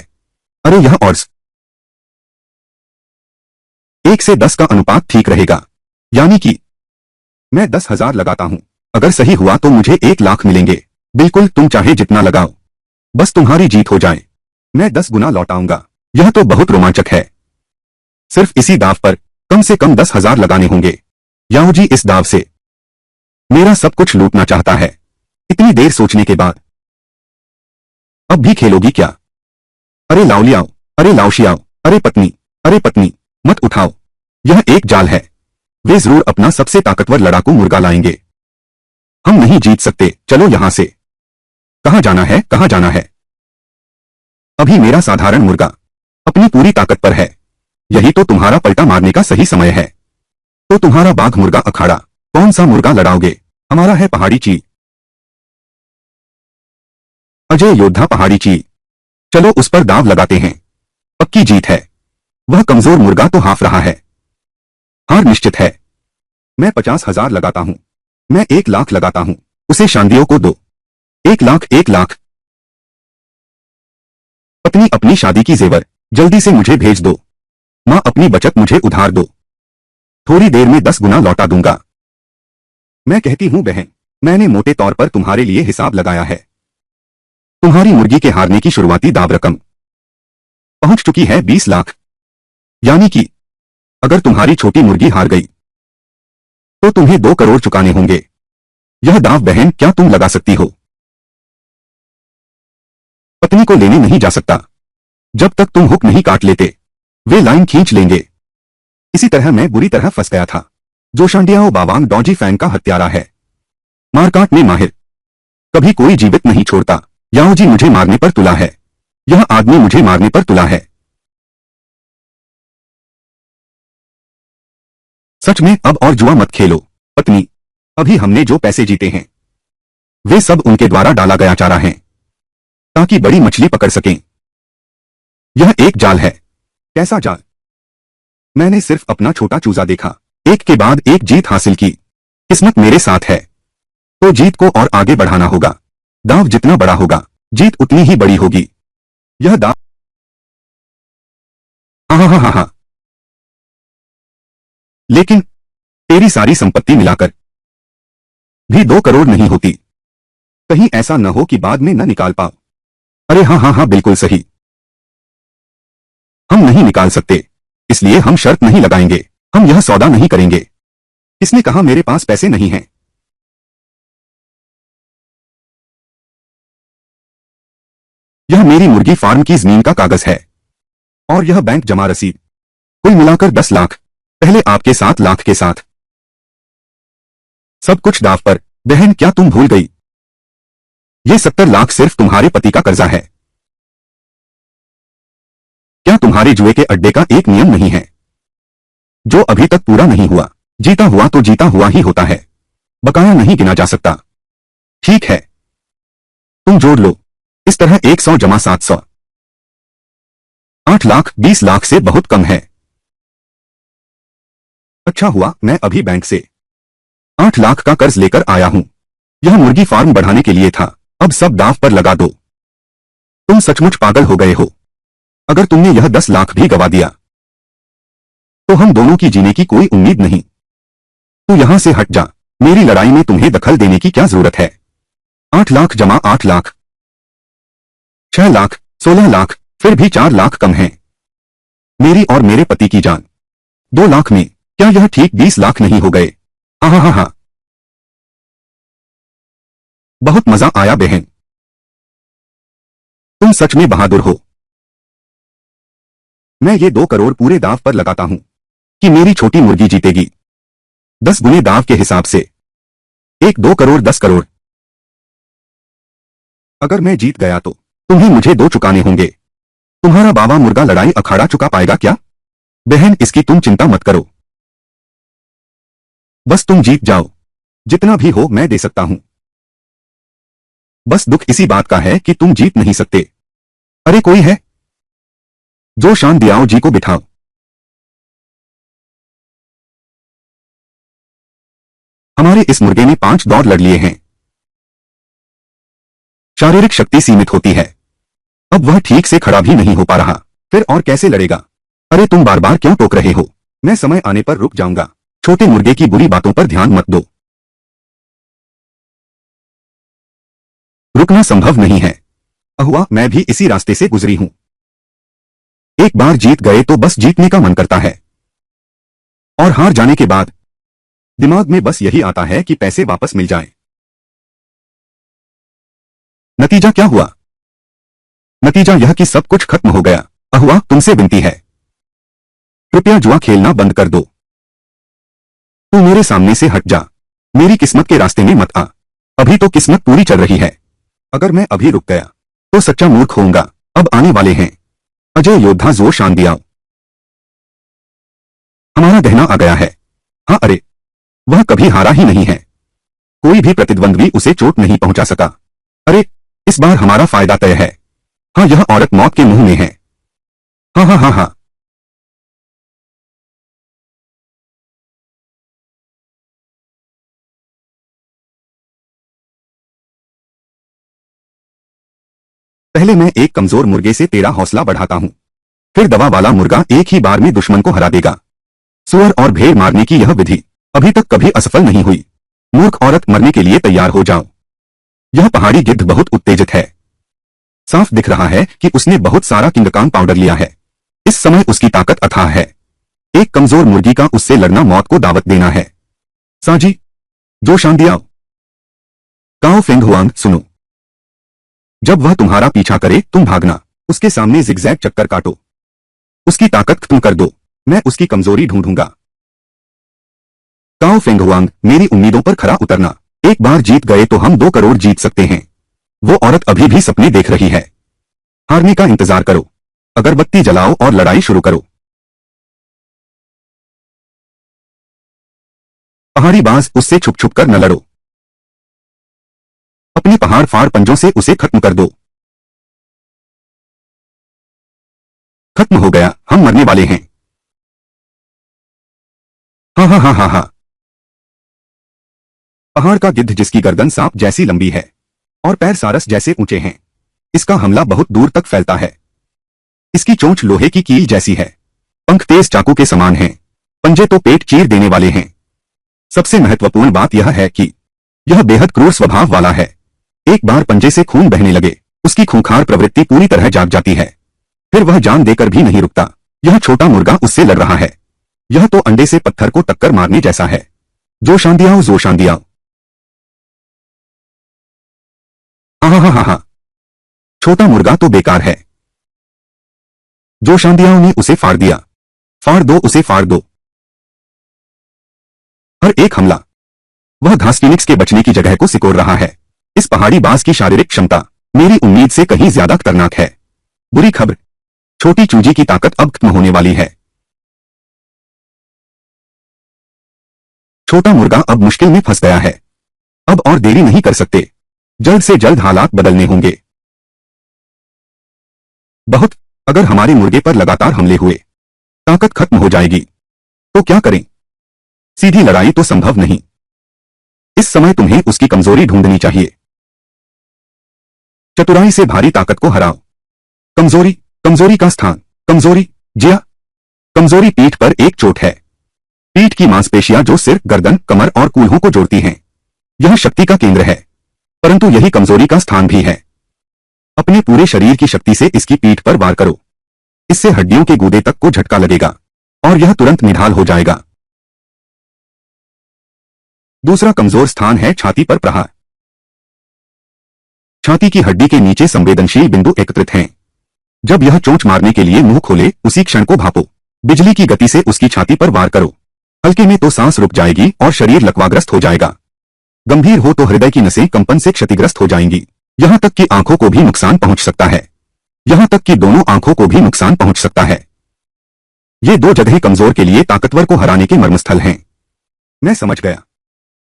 अरे यह ऑड्स 1 से 10 का अनुपात ठीक रहेगा। यानी कि मैं 10,000 लगाता हूं, अगर सही हुआ तो मुझे 1 लाख मिलेंगे। बिल्कुल, तुम चाहे जितना लगाओ, बस तुम्हारी जीत हो जाए। मैं 10 गुना लौटाऊंगा। यह तो बहुत रोमांचक है। सिर्फ इसी दाव पर कम से कम 10,000 लगाने होंगे। याओ जी, इस दाव से मेरा सब कुछ लूटना चाहता है। इतनी देर सोचने के बाद अब भी खेलोगी क्या? अरे लाओलियाओ, अरे लाओशियाओ, अरे पत्नी, मत उठाओ। यह एक जाल है। वे जरूर अपना सबसे ताकतवर लड़ाकू मुर्गा लाएंगे। हम नहीं जीत सकते, चलो यहां से। कहां जाना है, कहां जाना है? अभी मेरा साधारण मुर्गा अपनी पूरी ताकत पर है। यही तो तुम्हारा पलटा मारने का सही समय है। तो तुम्हारा बाघ मुर्गा अखाड़ा, कौन सा मुर्गा लड़ाओगे? हमारा है पहाड़ी चील, अजय योद्धा पहाड़ी चील। चलो उस पर दाव लगाते हैं, पक्की जीत है। वह कमजोर मुर्गा तो हाफ रहा है। हार निश्चित है। मैं 50,000 लगाता हूं, मैं 1 लाख लगाता हूं। उसे शांदियों को दो। 1 लाख, 1 लाख। पत्नी, अपनी शादी की जेवर जल्दी से मुझे भेज दो। मां, अपनी बचत मुझे उधार दो। थोड़ी देर में 10 गुना लौटा दूंगा। मैं कहती हूं बहन, मैंने मोटे तौर पर तुम्हारे लिए हिसाब लगाया है। तुम्हारी मुर्गी के हारने की शुरुआती दाव रकम पहुंच चुकी है 20 लाख। यानी कि अगर तुम्हारी छोटी मुर्गी हार गई तो तुम्हें 2 करोड़ चुकाने होंगे। यह दाव बहन, क्या तुम लगा सकती हो? पत्नी को लेने नहीं जा सकता। जब तक तुम हुक नहीं काट लेते वे लाइन खींच लेंगे। इसी तरह मैं बुरी तरह फंस गया था। जोशांडियाओ बावांग डॉजी फैन का हत्यारा है, मारकाट में माहिर, कभी कोई जीवित नहीं छोड़ता। याओ जी मुझे मारने पर तुला है। यह आदमी मुझे मारने पर तुला है। सच में अब और जुआ मत खेलो पत्नी। अभी हमने जो पैसे जीते हैं वे सब उनके द्वारा डाला गया चारा है, ताकि बड़ी मछली पकड़ सकें। यह एक जाल है। कैसा जाल? मैंने सिर्फ अपना छोटा चूजा देखा, एक के बाद एक जीत हासिल की। किस्मत मेरे साथ है तो जीत को और आगे बढ़ाना होगा। दाव जितना बड़ा होगा जीत उतनी ही बड़ी होगी। यह दाव हाँ हाँ हाँ हाँ। लेकिन तेरी सारी संपत्ति मिलाकर भी 2 करोड़ नहीं होती। कहीं ऐसा न हो कि बाद में न निकाल पाओ। अरे हाँ हाँ हाँ, बिल्कुल सही। हम नहीं निकाल सकते, इसलिए हम शर्त नहीं लगाएंगे। हम यह सौदा नहीं करेंगे। किसने कहा मेरे पास पैसे नहीं हैं? यह मेरी मुर्गी फार्म की जमीन का कागज है और यह बैंक जमा रसीद, कुल मिलाकर 10 लाख। पहले आपके 7 लाख के साथ सब कुछ दाव पर। बहन, क्या तुम भूल गई? ये 70 लाख सिर्फ तुम्हारे पति का कर्जा है। क्या तुम्हारे जुए के अड्डे का एक नियम नहीं है जो अभी तक पूरा नहीं हुआ? जीता हुआ तो जीता हुआ ही होता है, बकाया नहीं गिना जा सकता। ठीक है, तुम जोड़ लो। इस तरह 100 जमा 700 8 लाख 20 लाख से बहुत कम है। अच्छा हुआ मैं अभी बैंक से 8 लाख का कर्ज लेकर आया हूं। यह मुर्गी फार्म बढ़ाने के लिए था। अब सब दाव पर लगा दो। तुम सचमुच पागल हो गए हो। अगर तुमने यह 10 लाख भी गवा दिया तो हम दोनों की जीने की कोई उम्मीद नहीं। तू यहां से हट जा। मेरी लड़ाई में तुम्हें दखल देने की क्या जरूरत है। 8 लाख जमा 8 लाख, 6 लाख, 16 लाख, फिर भी 4 लाख कम है। मेरी और मेरे पति की जान। 2 लाख में क्या यह ठीक 20 लाख नहीं हो गए। हा हा हा हा। बहुत मजा आया बहन। तुम सच में बहादुर हो। मैं ये 2 करोड़ पूरे दाव पर लगाता हूं कि मेरी छोटी मुर्गी जीतेगी। 10 गुने दाव के हिसाब से 1, 2 करोड़, 10 करोड़। अगर मैं जीत गया तो तुम्हें मुझे 2 चुकाने होंगे। तुम्हारा बाबा मुर्गा लड़ाई अखाड़ा चुका पाएगा क्या। बहन इसकी तुम चिंता मत करो। बस तुम जीत जाओ। जितना भी हो मैं दे सकता हूं। बस दुख इसी बात का है कि तुम जीत नहीं सकते। अरे कोई है जो शान दियाओ जी को बिठाओ। हमारे इस मुर्गे ने 5 दौर लड़ लिए हैं। शारीरिक शक्ति सीमित होती है। अब वह ठीक से खड़ा भी नहीं हो पा रहा, फिर और कैसे लड़ेगा। अरे तुम बार बार क्यों टोक रहे हो। मैं समय आने पर रुक जाऊंगा। छोटे मुर्गे की बुरी बातों पर ध्यान मत दो। रुकना संभव नहीं है। अहुआ मैं भी इसी रास्ते से गुजरी हूं। एक बार जीत गए तो बस जीतने का मन करता है, और हार जाने के बाद दिमाग में बस यही आता है कि पैसे वापस मिल जाएं। नतीजा क्या हुआ। नतीजा यह कि सब कुछ खत्म हो गया। अहुआ तुमसे विनती है, कृपया जुआ खेलना बंद कर दो। तू मेरे सामने से हट जा। मेरी किस्मत के रास्ते में मत आ। अभी तो किस्मत पूरी चल रही है। अगर मैं अभी रुक गया तो सच्चा मूर्ख होऊंगा। अब आने वाले हैं अजय योद्धा, जोर शान दिया। हमारा गहना आ गया है। हाँ अरे वह कभी हारा ही नहीं है। कोई भी प्रतिद्वंद्वी उसे चोट नहीं पहुंचा सका। अरे इस बार हमारा फायदा तय है। हाँ यह औरत मौत के मुंह में है। हाँ हाँ हाँ हाँ। पहले मैं एक कमजोर मुर्गे से तेरा हौसला बढ़ाता हूं, फिर दवा वाला मुर्गा एक ही बार में दुश्मन को हरा देगा। सुअर और भेड़ मारने की यह विधि अभी तक कभी असफल नहीं हुई। मूर्ख औरत मरने के लिए तैयार हो जाओ। यह पहाड़ी गिद्ध बहुत उत्तेजित है। साफ दिख रहा है कि उसने बहुत सारा किंगकांग पाउडर लिया है। इस समय उसकी ताकत अथाह है। एक कमजोर मुर्गी का उससे लड़ना मौत को दावत देना है। साजी जो शान दिया। काओ फेंग हुआंग सुनो। जब वह तुम्हारा पीछा करे तुम भागना। उसके सामने जिगजैग चक्कर काटो। उसकी ताकत खत्म कर दो। मैं उसकी कमजोरी ढूंढूंगा। काओ फेंग हुआंग मेरी उम्मीदों पर खरा उतरना। एक बार जीत गए तो हम 2 करोड़ जीत सकते हैं। वो औरत अभी भी सपने देख रही है। हारने का इंतजार करो। अगरबत्ती जलाओ और लड़ाई शुरू करो। पहाड़ी बाज उससे छुप छुप कर न लड़ो। अपने पहाड़ फाड़ पंजों से उसे खत्म कर दो। खत्म हो गया, हम मरने वाले हैं। हाँ हाँ हाँ हाँ हाँ। पहाड़ का गिद्ध जिसकी गर्दन सांप जैसी लंबी है और पैर सारस जैसे ऊंचे हैं, इसका हमला बहुत दूर तक फैलता है। इसकी चोंच लोहे की कील जैसी है। पंख तेज चाकू के समान हैं। पंजे तो पेट चीर देने वाले हैं। सबसे महत्वपूर्ण बात यह है कि यह बेहद क्रूर स्वभाव वाला है। एक बार पंजे से खून बहने लगे उसकी खूंखार प्रवृत्ति पूरी तरह जाग जाती है। फिर वह जान देकर भी नहीं रुकता। यह छोटा मुर्गा उससे लड़ रहा है। यह तो अंडे से पत्थर को टक्कर मारने जैसा है। जो शान दियाओ, जो शान दियाओ। हाँ हाँ हाँ हाँ। छोटा मुर्गा तो बेकार है। जो शान दियाओ ने उसे फाड़ दिया। फाड़ दो उसे, फाड़ दो। हर एक हमला वह घास फीनिक्स के बचने की जगह को सिकोड़ रहा है। इस पहाड़ी बाज की शारीरिक क्षमता मेरी उम्मीद से कहीं ज्यादा खतरनाक है। बुरी खबर, छोटी चूजी की ताकत अब खत्म होने वाली है। छोटा मुर्गा अब मुश्किल में फंस गया है। अब और देरी नहीं कर सकते। जल्द से जल्द हालात बदलने होंगे। बहुत अगर हमारे मुर्गे पर लगातार हमले हुए ताकत खत्म हो जाएगी। तो क्या करें। सीधी लड़ाई तो संभव नहीं। इस समय तुम्हें उसकी कमजोरी ढूंढनी चाहिए। चतुराई से भारी ताकत को हराओ। कमजोरी, कमजोरी का स्थान, कमजोरी, जिया, कमजोरी पीठ पर एक चोट है। पीठ की मांसपेशियां जो सिर, गर्दन, कमर और कूल्हों को जोड़ती हैं, यह शक्ति का केंद्र है, परंतु यही कमजोरी का स्थान भी है। अपने पूरे शरीर की शक्ति से इसकी पीठ पर वार करो। इससे हड्डियों के गूदे तक को झटका लगेगा और यह तुरंत निढाल हो जाएगा। दूसरा कमजोर स्थान है छाती पर प्रहार। छाती की हड्डी के नीचे संवेदनशील बिंदु एकत्रित हैं। जब यह चोंच मारने के लिए मुंह खोले, उसी क्षण को भापो। बिजली की गति से उसकी छाती पर वार करो। हल्के में तो सांस रुक जाएगी और शरीर लकवाग्रस्त हो जाएगा। गंभीर हो तो हृदय की नसें कंपन से क्षतिग्रस्त हो जाएंगी। यहां तक कि आंखों को भी नुकसान पहुंच सकता है। यहां तक कि दोनों आंखों को भी नुकसान पहुंच सकता है। ये दो जगहें कमजोर के लिए ताकतवर को हराने के मर्मस्थल हैं। मैं समझ गया।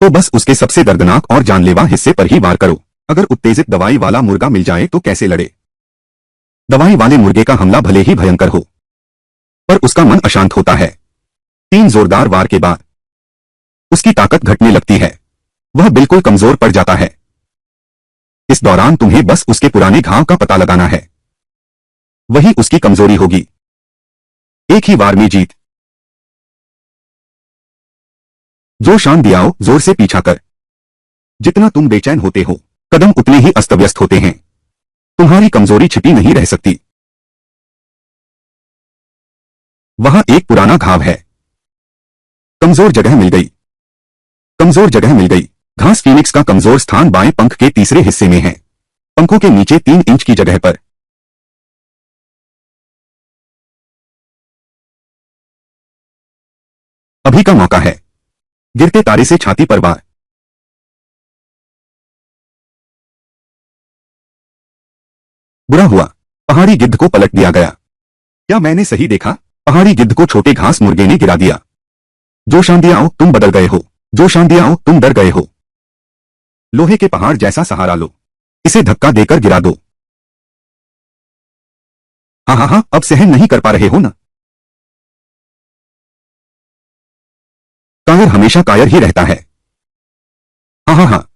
तो बस उसके सबसे दर्दनाक और जानलेवा हिस्से पर ही वार करो। अगर उत्तेजित दवाई वाला मुर्गा मिल जाए तो कैसे लड़े? दवाई वाले मुर्गे का हमला भले ही भयंकर हो, पर उसका मन अशांत होता है। 3 जोरदार वार के बाद उसकी ताकत घटने लगती है। वह बिल्कुल कमजोर पड़ जाता है। इस दौरान तुम्हें बस उसके पुराने घाव का पता लगाना है। वही उसकी कमजोरी होगी। एक ही वार में जीत। जो शान दियाओ, जोर से पीछा कर। जितना तुम बेचैन होते हो, कदम उतने ही अस्त व्यस्त होते हैं। तुम्हारी कमजोरी छिपी नहीं रह सकती। वहां एक पुराना घाव है। कमजोर जगह मिल गई। कमजोर जगह मिल गई। घास फीनिक्स का कमजोर स्थान बाएं पंख के तीसरे हिस्से में है। पंखों के नीचे 3 इंच की जगह पर। अभी का मौका है। गिरते तारे से छाती पर वार। बुरा हुआ, पहाड़ी गिद्ध को पलट दिया गया। क्या मैंने सही देखा? पहाड़ी गिद्ध को छोटे घास मुर्गे ने गिरा दिया। जो शांदियाओ, तुम बदल गए हो। जो शांदियाओ, तुम डर गए हो। लोहे के पहाड़ जैसा सहारा लो। इसे धक्का देकर गिरा दो। हाँ हाँ हाँ, अब सहन नहीं कर पा रहे हो ना? कायर हमेशा कायर ही रहता है। हाँ हाँ हाँ।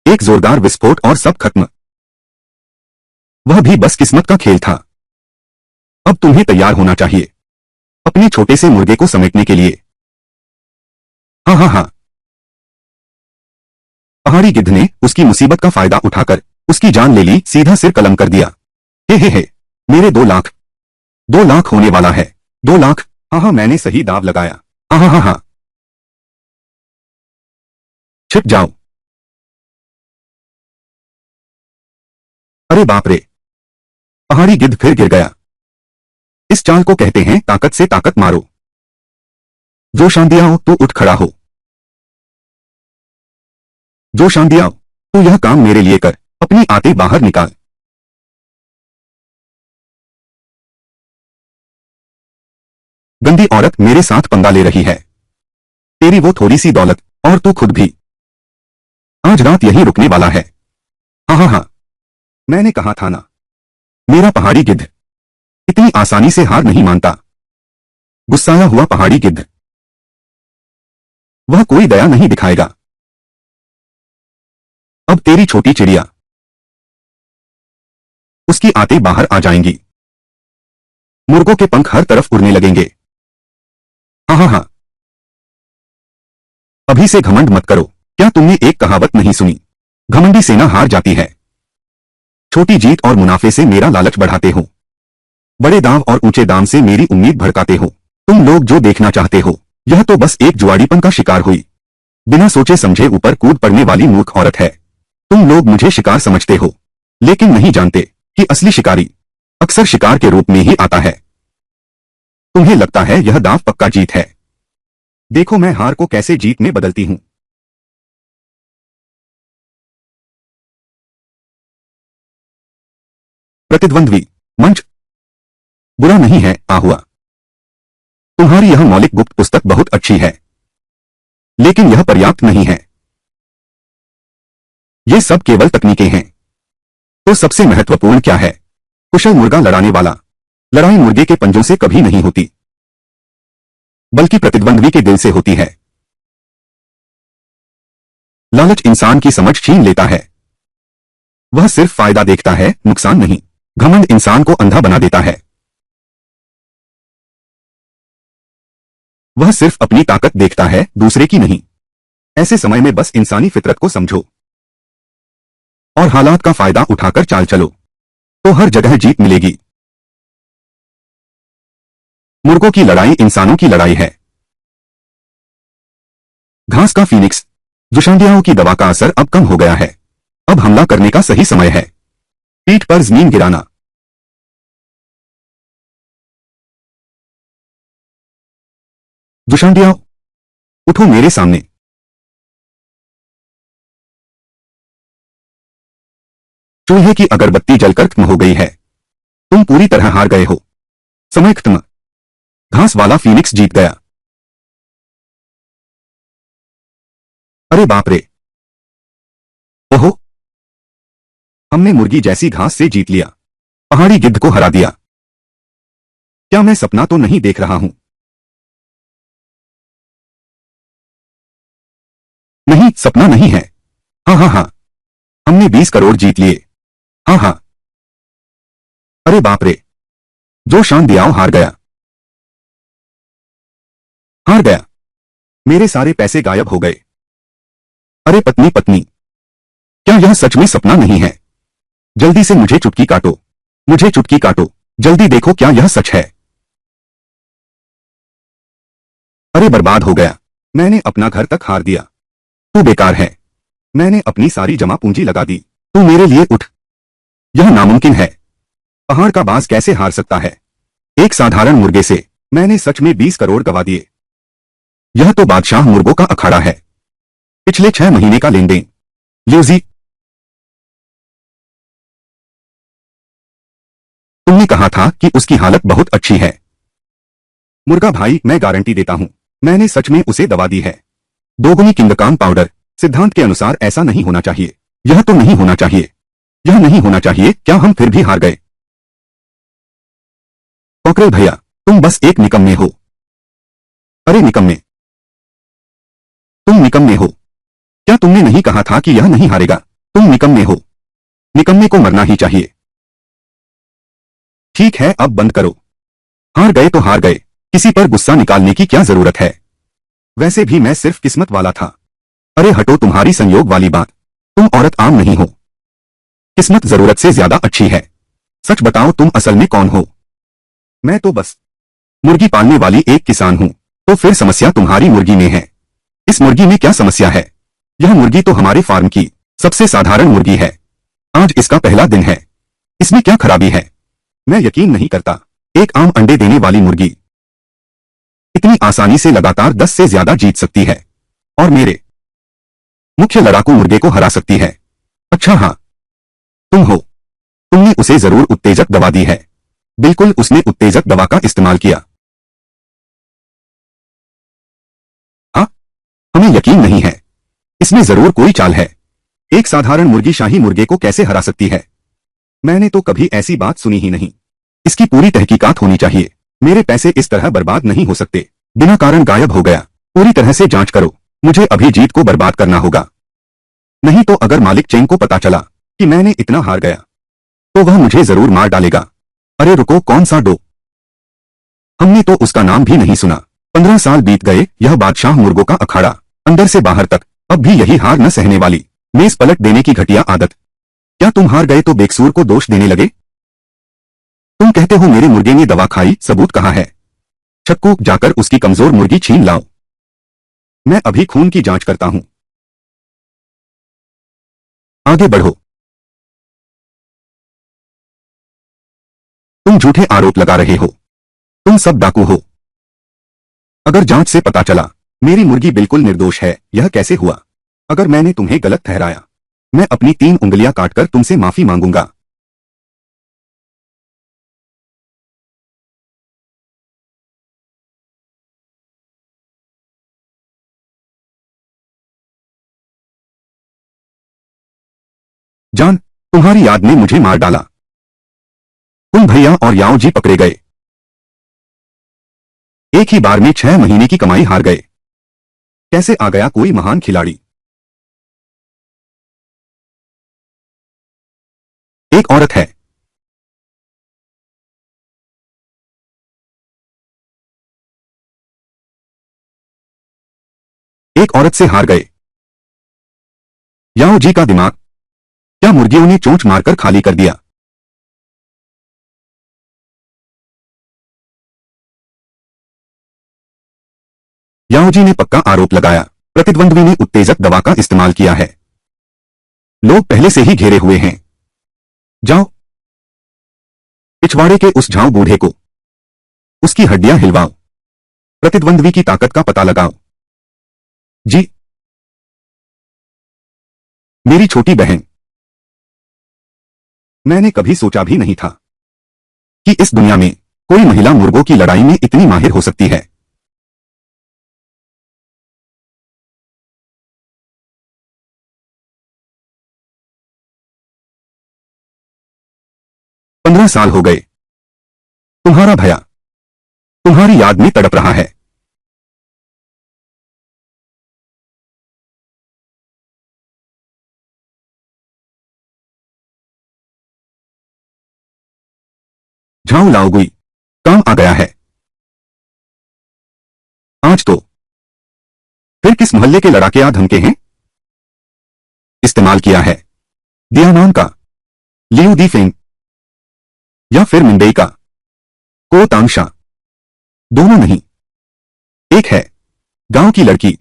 एक जोरदार विस्फोट और सब खत्म। वह भी बस किस्मत का खेल था। अब तुम्हें तैयार होना चाहिए अपने छोटे से मुर्गे को समेटने के लिए। हाँ हाँ हाँ। पहाड़ी गिद्ध ने उसकी मुसीबत का फायदा उठाकर उसकी जान ले ली, सीधा सिर कलम कर दिया। हे, मेरे 2 लाख। 2 लाख होने वाला है। 2 लाख। हाँ हाँ, मैंने सही दाव लगाया। हाँ हाँ हाँ हाँ। छिप जाओ। अरे बाप रे! पहाड़ी गिद्ध फिर गिर गया। इस चाल को कहते हैं ताकत से ताकत मारो। जो शांदियाओ, तू उठ खड़ा हो। जो शांदियाओ, तू यह काम मेरे लिए कर। अपनी आते बाहर निकाल। गंदी औरत मेरे साथ पंगा ले रही है। तेरी वो थोड़ी सी दौलत और तू खुद भी आज रात यहीं रुकने वाला है। हाँ हाँ हाँ, मैंने कहा था ना। मेरा पहाड़ी गिद्ध इतनी आसानी से हार नहीं मानता। गुस्साया हुआ पहाड़ी गिद्ध। वह कोई दया नहीं दिखाएगा। अब तेरी छोटी चिड़िया, उसकी आते बाहर आ जाएंगी। मुर्गों के पंख हर तरफ उड़ने लगेंगे। हाँ हाँ हाँ। अभी से घमंड मत करो। क्या तुमने एक कहावत नहीं सुनी? घमंडी सेना हार जाती है। छोटी जीत और मुनाफे से मेरा लालच बढ़ाते हो। बड़े दाव और ऊंचे दाम से मेरी उम्मीद भड़काते हो। तुम लोग जो देखना चाहते हो, यह तो बस एक जुआड़ीपन का शिकार हुई। बिना सोचे समझे ऊपर कूद पड़ने वाली मूर्ख औरत है। तुम लोग मुझे शिकार समझते हो, लेकिन नहीं जानते कि असली शिकारी अक्सर शिकार के रूप में ही आता है। तुम्हें लगता है यह दांव पक्का जीत है। देखो मैं हार को कैसे जीत में बदलती हूं। प्रतिद्वंद्वी मंच। बुरा नहीं है, आहुआ। तुम्हारी यह मौलिक गुप्त पुस्तक बहुत अच्छी है, लेकिन यह पर्याप्त नहीं है। ये सब केवल तकनीकें हैं। तो सबसे महत्वपूर्ण क्या है? कुशल मुर्गा लड़ाने वाला। लड़ाई मुर्गे के पंजों से कभी नहीं होती, बल्कि प्रतिद्वंद्वी के दिल से होती है। लालच इंसान की समझ छीन लेता है। वह सिर्फ फायदा देखता है, नुकसान नहीं। घमंड इंसान को अंधा बना देता है। वह सिर्फ अपनी ताकत देखता है, दूसरे की नहीं। ऐसे समय में बस इंसानी फितरत को समझो और हालात का फायदा उठाकर चाल चलो, तो हर जगह जीत मिलेगी। मुर्गों की लड़ाई इंसानों की लड़ाई है। घास का फीनिक्स, जुशांडियाओं की दवा का असर अब कम हो गया है। अब हमला करने का सही समय है। पीठ पर जमीन गिराना। जुशांडियाओं, उठो मेरे सामने। चूल्हे की अगरबत्ती जलकर खत्म हो गई है। तुम पूरी तरह हार गए हो। समय खत्म। घास वाला फीनिक्स जीत गया। अरे बाप रे! ओहो, हमने मुर्गी जैसी घास से जीत लिया। पहाड़ी गिद्ध को हरा दिया। क्या मैं सपना तो नहीं देख रहा हूं? नहीं, सपना नहीं है। हाँ हाँ हाँ, हमने 20 करोड़ जीत लिए। हाँ हाँ। अरे बाप रे! जो शान दियाओ हार गया। हार गया। मेरे सारे पैसे गायब हो गए। अरे पत्नी पत्नी, क्या यह सच में सपना नहीं है? जल्दी से मुझे चुटकी काटो। मुझे चुटकी काटो। जल्दी देखो क्या यह सच है। अरे बर्बाद हो गया। मैंने अपना घर तक हार दिया। तू बेकार है। मैंने अपनी सारी जमा पूंजी लगा दी। तू मेरे लिए उठ। यह नामुमकिन है। पहाड़ का बाज कैसे हार सकता है एक साधारण मुर्गे से? मैंने सच में 20 करोड़ गवा दिए। यह तो बादशाह मुर्गों का अखाड़ा है। पिछले 6 महीने का लेन देन। ल्यूजी, तुमने कहा था कि उसकी हालत बहुत अच्छी है। मुर्गा भाई, मैं गारंटी देता हूं, मैंने सच में उसे दवा दी है। दोगुनी किंगकाम पाउडर। सिद्धांत के अनुसार ऐसा नहीं होना चाहिए। यह तो नहीं होना चाहिए। यह नहीं होना चाहिए। क्या हम फिर भी हार गए? कॉकरेल भैया, तुम बस एक निकम्मे हो। अरे निकम्मे, तुम निकम्मे हो। क्या तुमने नहीं कहा था कि यह नहीं हारेगा? तुम निकम्मे हो। निकम्मे को मरना ही चाहिए। ठीक है, अब बंद करो। हार गए तो हार गए। किसी पर गुस्सा निकालने की क्या जरूरत है? वैसे भी मैं सिर्फ किस्मत वाला था। अरे हटो तुम्हारी संयोग वाली बात। तुम औरत आम नहीं हो। किस्मत जरूरत से ज्यादा अच्छी है। सच बताओ, तुम असल में कौन हो? मैं तो बस मुर्गी पालने वाली एक किसान हूं। तो फिर समस्या तुम्हारी मुर्गी में है। इस मुर्गी में क्या समस्या है? यह मुर्गी तो हमारे फार्म की सबसे साधारण मुर्गी है। आज इसका पहला दिन है। इसमें क्या खराबी है? मैं यकीन नहीं करता। एक आम अंडे देने वाली मुर्गी इतनी आसानी से लगातार 10 से ज्यादा जीत सकती है और मेरे मुख्य लड़ाकू मुर्गे को हरा सकती है। अच्छा हाँ, तुम हो। तुमने उसे जरूर उत्तेजक दवा दी है। बिल्कुल, उसने उत्तेजक दवा का इस्तेमाल किया। हाँ, हमें यकीन नहीं है। इसमें जरूर कोई चाल है। एक साधारण मुर्गी शाही मुर्गे को कैसे हरा सकती है? मैंने तो कभी ऐसी बात सुनी ही नहीं। इसकी पूरी तहकीकात होनी चाहिए। मेरे पैसे इस तरह बर्बाद नहीं हो सकते। बिना कारण गायब हो गया। पूरी तरह से जांच करो। मुझे अभी जीत को बर्बाद करना होगा। नहीं तो अगर मालिक चेंग को पता चला कि मैंने इतना हार गया, तो वह मुझे जरूर मार डालेगा। अरे रुको, कौन सा डो? हमने तो उसका नाम भी नहीं सुना। 15 साल बीत गए। यह बादशाह मुर्गों का अखाड़ा, अंदर से बाहर तक, अब भी यही हार न सहने वाली मेज पलट देने की घटिया आदत। क्या तुम हार गए तो बेकसूर को दोष देने लगे? तुम कहते हो मेरे मुर्गे ने दवा खाई, सबूत कहाँ है? छक्कू, जाकर उसकी कमजोर मुर्गी छीन लाओ। मैं अभी खून की जांच करता हूं। आगे बढ़ो। तुम झूठे आरोप लगा रहे हो। तुम सब डाकू हो। अगर जांच से पता चला मेरी मुर्गी बिल्कुल निर्दोष है, यह कैसे हुआ? अगर मैंने तुम्हें गलत ठहराया, मैं अपनी 3 उंगलियां काटकर तुमसे माफी मांगूंगा। जान, तुम्हारी याद ने मुझे मार डाला। तुम भैया और याओ जी पकड़े गए। एक ही बार में 6 महीने की कमाई हार गए। कैसे आ गया कोई महान खिलाड़ी? एक औरत है। एक औरत से हार गए। याओ जी का दिमाग क्या मुर्गियों ने चोंच मारकर खाली कर दिया। याओ जी ने पक्का आरोप लगाया, प्रतिद्वंद्वी ने उत्तेजक दवा का इस्तेमाल किया है। लोग पहले से ही घेरे हुए हैं। जाओ, पिछवाड़े के उस झाऊ बूढ़े को उसकी हड्डियां हिलवाओ, प्रतिद्वंद्वी की ताकत का पता लगाओ। जी, मेरी छोटी बहन, मैंने कभी सोचा भी नहीं था कि इस दुनिया में कोई महिला मुर्गों की लड़ाई में इतनी माहिर हो सकती है। 15 साल हो गए। तुम्हारा भैया तुम्हारी याद में तड़प रहा है। झाऊ लाओगुई, काम आ गया है। आज तो फिर किस मोहल्ले के लड़ाके आ धमके हैं? इस्तेमाल किया है दियानान का, लियू दी फेंग या फिर मुंबई का को तांगशा। दोनों नहीं, एक है। गांव की लड़की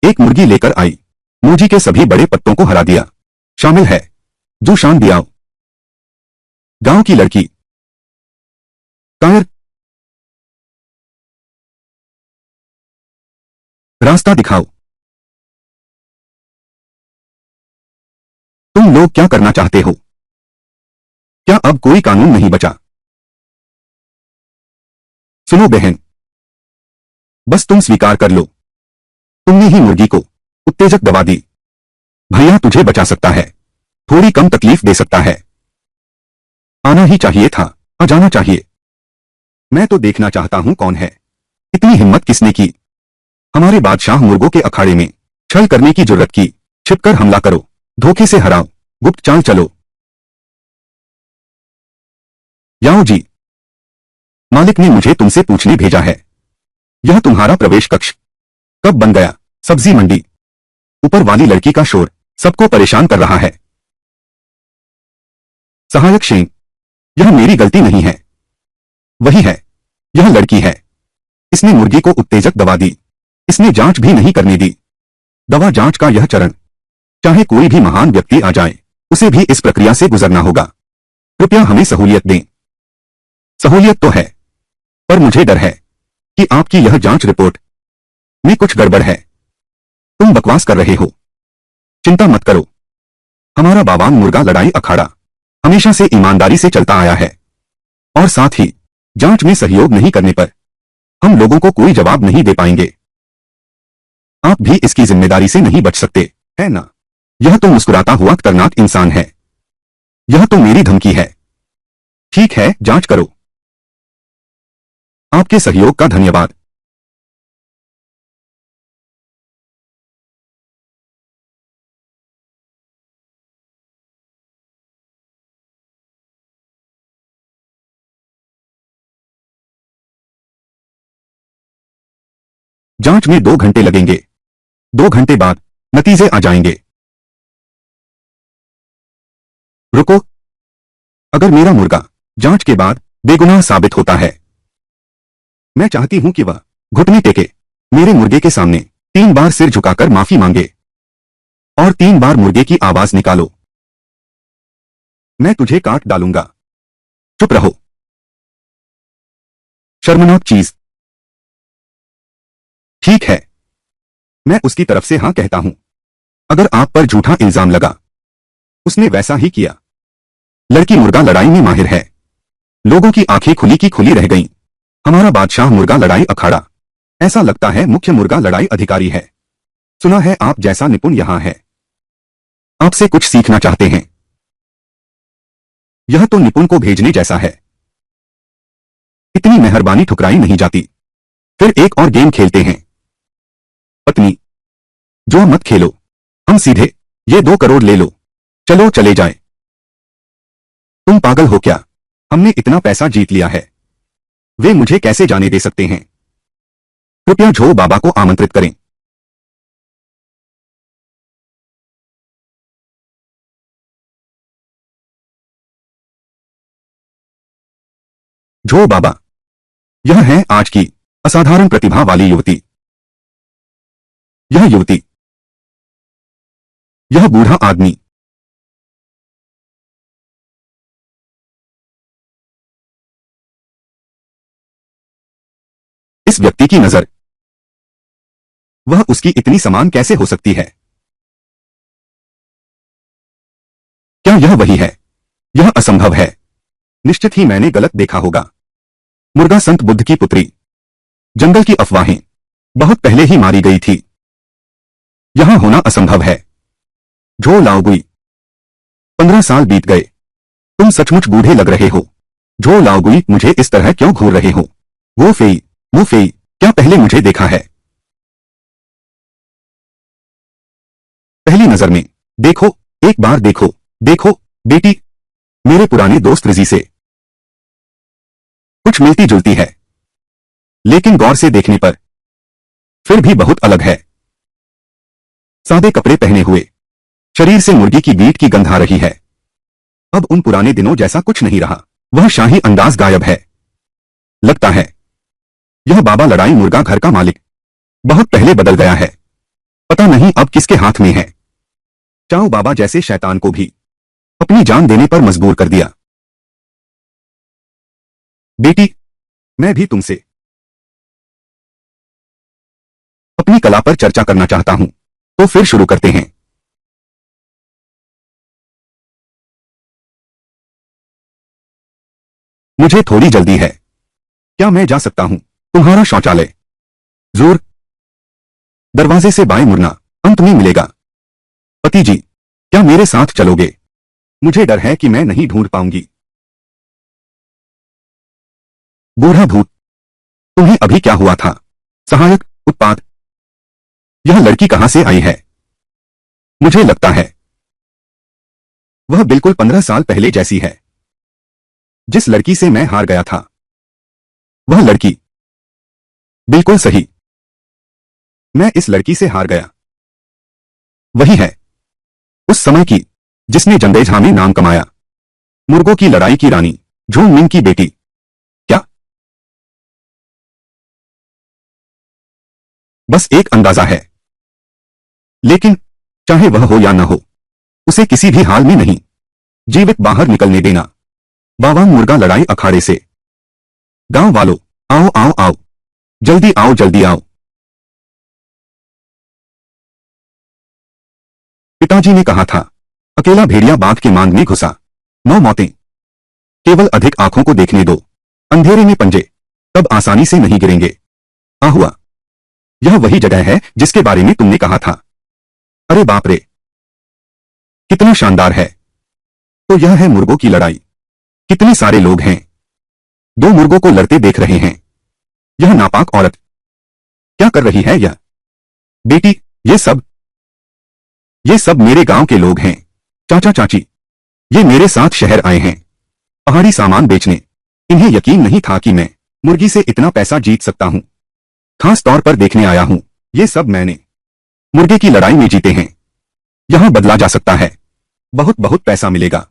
एक मुर्गी लेकर आई, मोजी के सभी बड़े पत्तों को हरा दिया। शामिल है जो शान दियाओ। गांव की लड़की कायर, रास्ता दिखाओ। तुम लोग क्या करना चाहते हो? क्या अब कोई कानून नहीं बचा? सुनो बहन, बस तुम स्वीकार कर लो, तुमने ही मुर्गी को उत्तेजक दवा दी। भैया तुझे बचा सकता है, थोड़ी कम तकलीफ दे सकता है। आना ही चाहिए था, आ जाना चाहिए। मैं तो देखना चाहता हूं कौन है। इतनी हिम्मत किसने की? हमारे बादशाह मुर्गों के अखाड़े में छल करने की जुर्रत की। छिपकर हमला करो, धोखे से हराओ, गुप्त चाल चलो। याओ जी, मालिक ने मुझे तुमसे पूछने भेजा है। यह तुम्हारा प्रवेश कक्ष कब बन गया? सब्जी मंडी, ऊपर वाली लड़की का शोर सबको परेशान कर रहा है। सहायक शेन, यह मेरी गलती नहीं है। वही है, यह लड़की है। इसने मुर्गी को उत्तेजक दवा दी। इसने जांच भी नहीं करने दी। दवा जांच का यह चरण, चाहे कोई भी महान व्यक्ति आ जाए, उसे भी इस प्रक्रिया से गुजरना होगा। कृपया हमें सहूलियत दें। सहूलियत तो है, पर मुझे डर है कि आपकी यह जांच रिपोर्ट में कुछ गड़बड़ है। तुम बकवास कर रहे हो। चिंता मत करो, हमारा बावांग मुर्गा लड़ाई अखाड़ा हमेशा से ईमानदारी से चलता आया है, और साथ ही जांच में सहयोग नहीं करने पर हम लोगों को कोई जवाब नहीं दे पाएंगे। आप भी इसकी जिम्मेदारी से नहीं बच सकते, है ना? यह तो मुस्कुराता हुआ खतरनाक इंसान है। यह तो मेरी धमकी है। ठीक है, जांच करो। आपके सहयोग का धन्यवाद। जांच में 2 घंटे लगेंगे। 2 घंटे बाद नतीजे आ जाएंगे। रुको, अगर मेरा मुर्गा जांच के बाद बेगुनाह साबित होता है, मैं चाहती हूं कि वह घुटने टेके मेरे मुर्गे के सामने 3 बार सिर झुकाकर माफी मांगे और 3 बार मुर्गे की आवाज निकालो। मैं तुझे काट डालूंगा। चुप रहो, शर्मनाक चीज। ठीक है, मैं उसकी तरफ से हां कहता हूं। अगर आप पर झूठा इल्जाम लगा, उसने वैसा ही किया। लड़की मुर्गा लड़ाई में माहिर है। लोगों की आंखें खुली की खुली रह गईं। हमारा बादशाह मुर्गा लड़ाई अखाड़ा, ऐसा लगता है मुख्य मुर्गा लड़ाई अधिकारी है। सुना है आप जैसा निपुण यहां है। आपसे कुछ सीखना चाहते हैं। यह तो निपुण को भेजने जैसा है। इतनी मेहरबानी ठुकराई नहीं जाती। फिर एक और गेम खेलते हैं। पत्नी, जो मत खेलो, हम सीधे ये 2 करोड़ ले लो। चलो चले जाए। तुम पागल हो क्या? हमने इतना पैसा जीत लिया है, वे मुझे कैसे जाने दे सकते हैं? कृपया झो बाबा को आमंत्रित करें। जो बाबा, यह है आज की असाधारण प्रतिभा वाली युवती। यह युवती, यह बूढ़ा आदमी। इस व्यक्ति की नजर, वह उसकी इतनी समान कैसे हो सकती है? क्या यह वही है? यह असंभव है। निश्चित ही मैंने गलत देखा होगा। मुर्गा संत बुद्ध की पुत्री। जंगल की अफवाहें बहुत पहले ही मारी गई थी। यहां होना असंभव है। झो लाओगुई। 15 साल बीत गए। तुम सचमुच बूढ़े लग रहे हो। झो लाओगुई, मुझे इस तरह क्यों घूर रहे हो? वो फेई, वो फेई, क्या पहले मुझे देखा है? पहली नजर में। देखो, एक बार देखो, देखो, बेटी, मेरे पुराने दोस्त रिजी से कुछ मिलती जुलती है, लेकिन गौर से देखने पर फिर भी बहुत अलग है। सादे कपड़े पहने हुए, शरीर से मुर्गी की बीट की गंध आ रही है। अब उन पुराने दिनों जैसा कुछ नहीं रहा। वह शाही अंदाज गायब है। लगता है यह बाबा लड़ाई मुर्गा घर का मालिक बहुत पहले बदल गया है। पता नहीं अब किसके हाथ में है। चाओ बाबा जैसे शैतान को भी अपनी जान देने पर मजबूर कर दिया। बेटी, मैं भी तुमसे अपनी कला पर चर्चा करना चाहता हूं। तो फिर शुरू करते हैं। मुझे थोड़ी जल्दी है। क्या मैं जा सकता हूं? तुम्हारा शौचालय जरूर। दरवाजे से बाएं मुड़ना अंत में मिलेगा। पति जी, क्या मेरे साथ चलोगे? मुझे डर है कि मैं नहीं ढूंढ पाऊंगी। बूढ़ा भूत, तुम्हें अभी क्या हुआ था? सहायक, उत्पाद। यह लड़की कहां से आई है? मुझे लगता है वह बिल्कुल 15 साल पहले जैसी है। जिस लड़की से मैं हार गया था, वह लड़की। बिल्कुल सही। मैं इस लड़की से हार गया। वही है, उस समय की जिसने जंदेझा में नाम कमाया। मुर्गों की लड़ाई की रानी, झूम मिंग की बेटी। क्या? बस एक अंदाजा है। लेकिन चाहे वह हो या न हो, उसे किसी भी हाल में नहीं जीवित बाहर निकलने देना। बावांग मुर्गा लड़ाई अखाड़े से। गांव वालों, आओ आओ आओ, जल्दी आओ जल्दी आओ। पिताजी ने कहा था, अकेला भेड़िया बाघ के मांग में घुसा। 9 मौतें। केवल अधिक आंखों को देखने दो। अंधेरे में पंजे तब आसानी से नहीं गिरेंगे। हुआ, यह वही जगह है जिसके बारे में तुमने कहा था। अरे बाप रे, कितना शानदार है। तो यह है मुर्गों की लड़ाई। कितने सारे लोग हैं। 2 मुर्गों को लड़ते देख रहे हैं। यह नापाक औरत क्या कर रही है? यह बेटी, ये सब मेरे गांव के लोग हैं। चाचा चाची, ये मेरे साथ शहर आए हैं पहाड़ी सामान बेचने। इन्हें यकीन नहीं था कि मैं मुर्गी से इतना पैसा जीत सकता हूं। खास तौर पर देखने आया हूं। ये सब मैंने मुर्गे की लड़ाई में जीते हैं। यहां बदला जा सकता है। बहुत बहुत पैसा मिलेगा।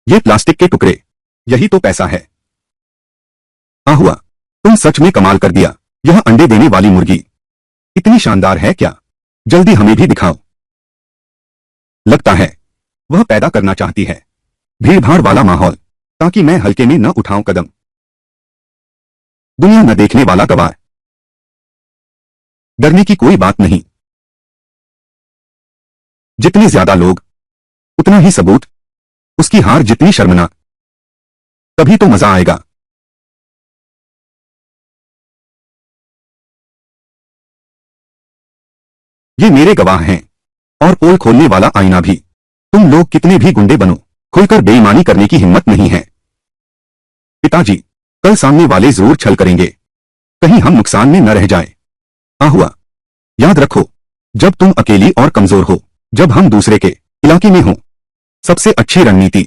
ये प्लास्टिक के टुकड़े, यही तो पैसा है। हुआ, तुम सच में कमाल कर दिया। यह अंडे देने वाली मुर्गी इतनी शानदार है क्या? जल्दी हमें भी दिखाओ। लगता है वह पैदा करना चाहती है भीड़भाड़ वाला माहौल, ताकि मैं हल्के में न उठाऊं कदम। दुनिया न देखने वाला गवार। डरने की कोई बात नहीं। जितने ज्यादा लोग, उतना ही सबूत। उसकी हार जितनी शर्मनाक, तभी तो मजा आएगा। ये मेरे गवाह हैं, और पोल खोलने वाला आईना भी। तुम लोग कितने भी गुंडे बनो, खुलकर बेईमानी करने की हिम्मत नहीं है। पिताजी, कल सामने वाले जरूर छल करेंगे, कहीं हम नुकसान में न रह जाए। हुआ, याद रखो, जब तुम अकेली और कमजोर हो, जब हम दूसरे के इलाके में हो, सबसे अच्छी रणनीति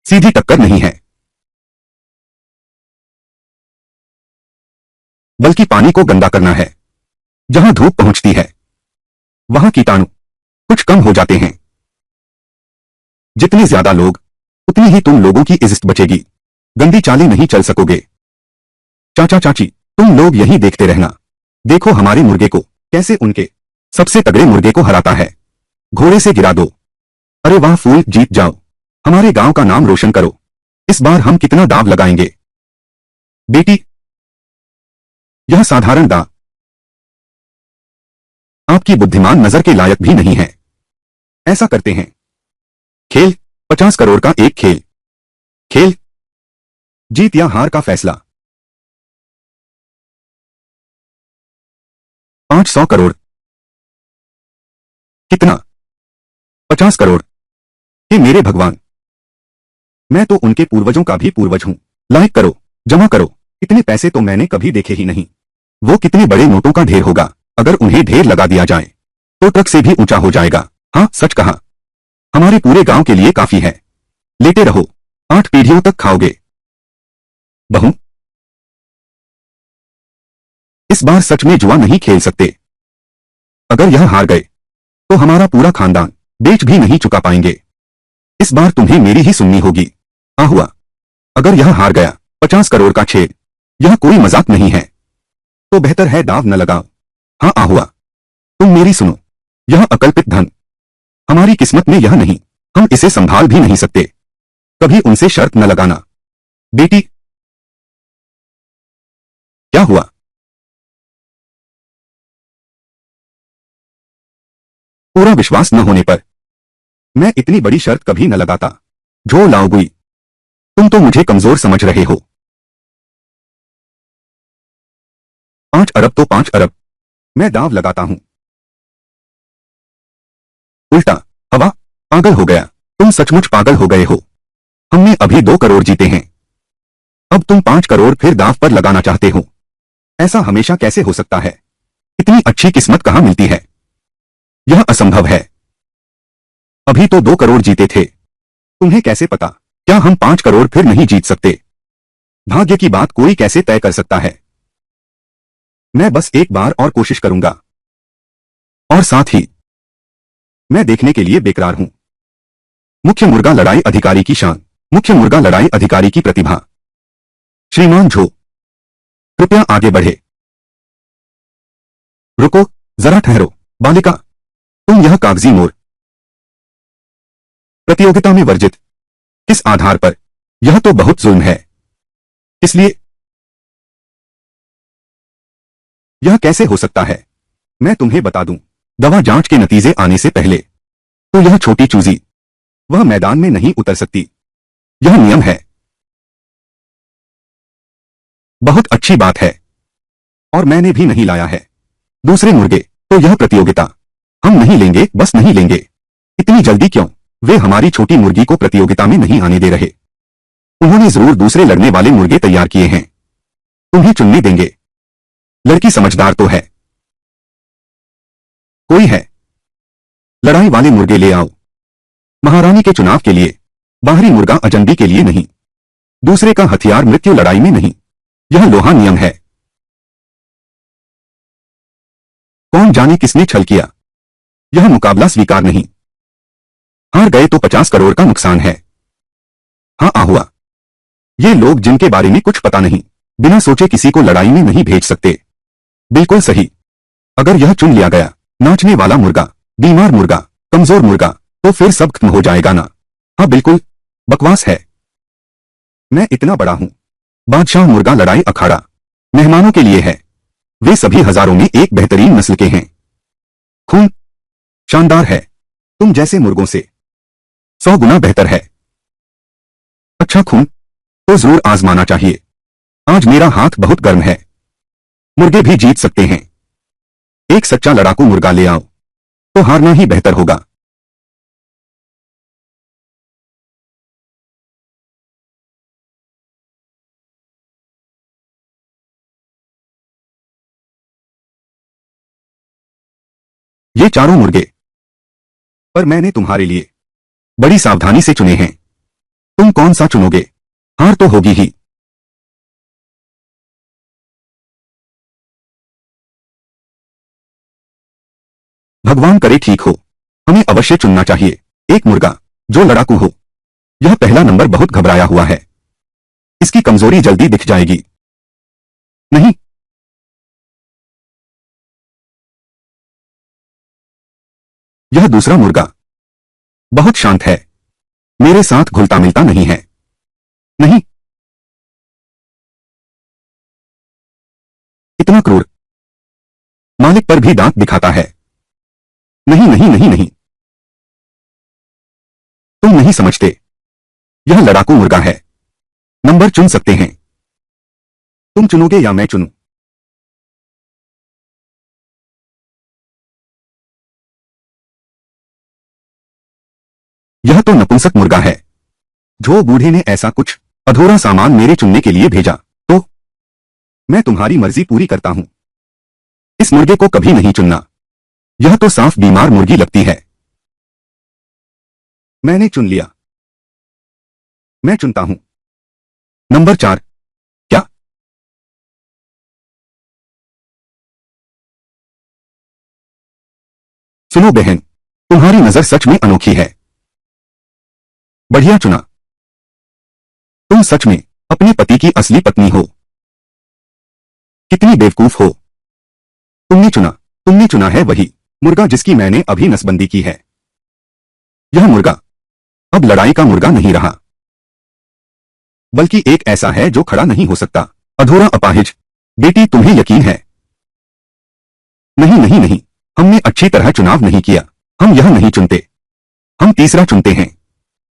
सीधी टक्कर नहीं है, बल्कि पानी को गंदा करना है। जहां धूप पहुंचती है, वहां कीटाणु कुछ कम हो जाते हैं। जितने ज्यादा लोग, उतनी ही तुम लोगों की इज्जत बचेगी। गंदी चालें नहीं चल सकोगे। चाचा चाची, तुम लोग यही देखते रहना। देखो हमारे मुर्गे को, कैसे उनके सबसे तगड़े मुर्गे को हराता है। घोड़े से गिरा दो। अरे वाह फूल, जीत जाओ। हमारे गांव का नाम रोशन करो। इस बार हम कितना दाव लगाएंगे? बेटी, यह साधारण दाव आपकी बुद्धिमान नजर के लायक भी नहीं है। ऐसा करते हैं। खेल 50 करोड़ का एक खेल। खेल जीत या हार का फैसला। 500 करोड़। कितना? 50 करोड़। हे मेरे भगवान, मैं तो उनके पूर्वजों का भी पूर्वज हूं। लाइक करो, जमा करो। इतने पैसे तो मैंने कभी देखे ही नहीं। वो कितने बड़े नोटों का ढेर होगा। अगर उन्हें ढेर लगा दिया जाए तो ट्रक से भी ऊंचा हो जाएगा। हाँ, सच कहा। हमारे पूरे गांव के लिए काफी है। लेटे रहो, 8 पीढ़ियों तक खाओगे। बहू, इस बार सच में जुआ नहीं खेल सकते। अगर यह हार गए तो हमारा पूरा खानदान बेच भी नहीं चुका पाएंगे। इस बार तुम्हें मेरी ही सुननी होगी। हाँ हुआ। अगर यह हार गया 50 करोड़ का छेद, यह कोई मजाक नहीं है। तो बेहतर है दाव न लगाओ। हाँ आ हुआ। तुम मेरी सुनो। यह अकल्पित धन हमारी किस्मत में यह नहीं। हम इसे संभाल भी नहीं सकते। कभी उनसे शर्त न लगाना। बेटी, क्या हुआ? पूरा विश्वास न होने पर मैं इतनी बड़ी शर्त कभी न लगाता। झो लाओगुई, तुम तो मुझे कमजोर समझ रहे हो। 5 अरब तो 5 अरब। मैं दाव लगाता हूं। उल्टा, हवा, पागल हो गया। तुम सचमुच पागल हो गए हो। हमने अभी 2 करोड़ जीते हैं। अब तुम 5 करोड़ फिर दाव पर लगाना चाहते हो। ऐसा हमेशा कैसे हो सकता है? इतनी अच्छी किस्मत कहां मिलती है? यह असंभव है। अभी तो 2 करोड़ जीते थे। तुम्हें कैसे पता? क्या हम 5 करोड़ फिर नहीं जीत सकते? भाग्य की बात कोई कैसे तय कर सकता है? मैं बस एक बार और कोशिश करूंगा। और साथ ही मैं देखने के लिए बेकरार हूं। मुख्य मुर्गा लड़ाई अधिकारी की शान, मुख्य मुर्गा लड़ाई अधिकारी की प्रतिभा। श्रीमान झो, कृपया आगे बढ़े। रुको, जरा ठहरो। बालिका, तुम यह कागजी मोर प्रतियोगिता में वर्जित किस आधार पर? यह तो बहुत जुल्म है। इसलिए यह कैसे हो सकता है? मैं तुम्हें बता दूं, दवा जांच के नतीजे आने से पहले तो यह छोटी चूजी वह मैदान में नहीं उतर सकती। यह नियम है। बहुत अच्छी बात है। और मैंने भी नहीं लाया है दूसरे मुर्गे। तो यह प्रतियोगिता हम नहीं लेंगे, बस नहीं लेंगे। इतनी जल्दी क्यों? वे हमारी छोटी मुर्गी को प्रतियोगिता में नहीं आने दे रहे। उन्होंने जरूर दूसरे लड़ने वाले मुर्गे तैयार किए हैं। तुम्हें चुनने देंगे। लड़की समझदार तो है। कोई है? लड़ाई वाले मुर्गे ले आओ। महारानी के चुनाव के लिए। बाहरी मुर्गा अजनबी के लिए नहीं। दूसरे का हथियार मृत्यु लड़ाई में नहीं। यह लोहा नियम है। कौन जाने किसने छल किया। यह मुकाबला स्वीकार नहीं। हार गए तो 50 करोड़ का नुकसान है। हाँ आ हुआ। ये लोग जिनके बारे में कुछ पता नहीं, बिना सोचे किसी को लड़ाई में नहीं भेज सकते। बिल्कुल सही। अगर यह चुन लिया गया, नाचने वाला मुर्गा, बीमार मुर्गा, कमजोर मुर्गा, तो फिर सब खत्म हो जाएगा ना? हाँ बिल्कुल, बकवास है। मैं इतना बड़ा हूं। बादशाह मुर्गा लड़ाई अखाड़ा मेहमानों के लिए है। वे सभी हजारों में एक बेहतरीन नस्ल के हैं। खून शानदार है। तुम जैसे मुर्गों से 100 गुना बेहतर है। अच्छा खून तो जरूर आजमाना चाहिए। आज मेरा हाथ बहुत गर्म है। मुर्गे भी जीत सकते हैं। एक सच्चा लड़ाकू मुर्गा ले आओ, तो हारना ही बेहतर होगा। ये चारों मुर्गे पर मैंने तुम्हारे लिए बड़ी सावधानी से चुने हैं। तुम कौन सा चुनोगे? हार तो होगी ही। भगवान करे ठीक हो। हमें अवश्य चुनना चाहिए एक मुर्गा जो लड़ाकू हो। यह पहला नंबर बहुत घबराया हुआ है। इसकी कमजोरी जल्दी दिख जाएगी। नहीं, यह दूसरा मुर्गा बहुत शांत है, मेरे साथ घुलता मिलता नहीं है। नहीं, इतना क्रूर, मालिक पर भी दांत दिखाता है। नहीं नहीं नहीं नहीं, तुम नहीं समझते, यह लड़ाकू मुर्गा है। नंबर चुन सकते हैं, तुम चुनोगे या मैं चुनूं? यह तो नपुंसक मुर्गा है। जो बूढ़े ने ऐसा कुछ अधूरा सामान मेरे चुनने के लिए भेजा, तो मैं तुम्हारी मर्जी पूरी करता हूं। इस मुर्गे को कभी नहीं चुनना, यह तो साफ बीमार मुर्गी लगती है। मैंने चुन लिया, मैं चुनता हूं। नंबर 4। क्या? सुनो बहन, तुम्हारी नजर सच में अनोखी है। बढ़िया चुना, तुम सच में अपने पति की असली पत्नी हो। कितनी बेवकूफ हो, तुमने चुना है वही मुर्गा जिसकी मैंने अभी नसबंदी की है। यह मुर्गा अब लड़ाई का मुर्गा नहीं रहा, बल्कि एक ऐसा है जो खड़ा नहीं हो सकता, अधूरा अपाहिज। बेटी, तुम्हें यकीन है? नहीं नहीं नहीं, हमने अच्छी तरह चुनाव नहीं किया। हम यह नहीं चुनते, हम तीसरा चुनते हैं।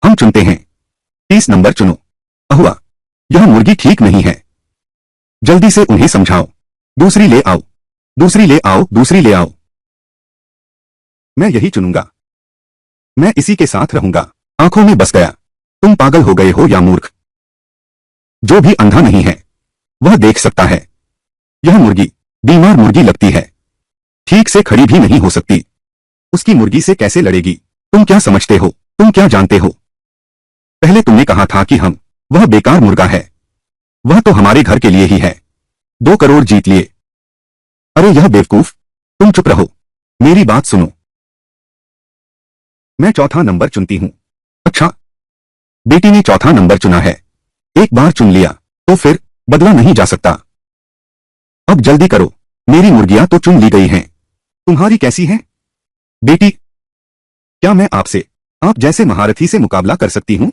हम चुनते हैं 30 नंबर चुनो। अहुआ, यह मुर्गी ठीक नहीं है, जल्दी से उन्हें समझाओ। दूसरी ले आओ, दूसरी ले आओ, दूसरी ले आओ। मैं यही चुनूंगा, मैं इसी के साथ रहूंगा। आंखों में बस गया। तुम पागल हो गए हो या मूर्ख? जो भी अंधा नहीं है वह देख सकता है। यह मुर्गी बीमार मुर्गी लगती है, ठीक से खड़ी भी नहीं हो सकती। उसकी मुर्गी से कैसे लड़ेगी? तुम क्या समझते हो, तुम क्या जानते हो? पहले तुमने कहा था कि वह बेकार मुर्गा है। वह तो हमारे घर के लिए ही है। 2 करोड़ जीत लिए। अरे यह बेवकूफ, तुम चुप रहो, मेरी बात सुनो। मैं चौथा नंबर चुनती हूं। अच्छा, बेटी ने चौथा नंबर चुना है। एक बार चुन लिया तो फिर बदला नहीं जा सकता। अब जल्दी करो, मेरी मुर्गियां तो चुन ली गई हैं। तुम्हारी कैसी हैं? बेटी, क्या मैं आपसे आप जैसे महारथी से मुकाबला कर सकती हूं?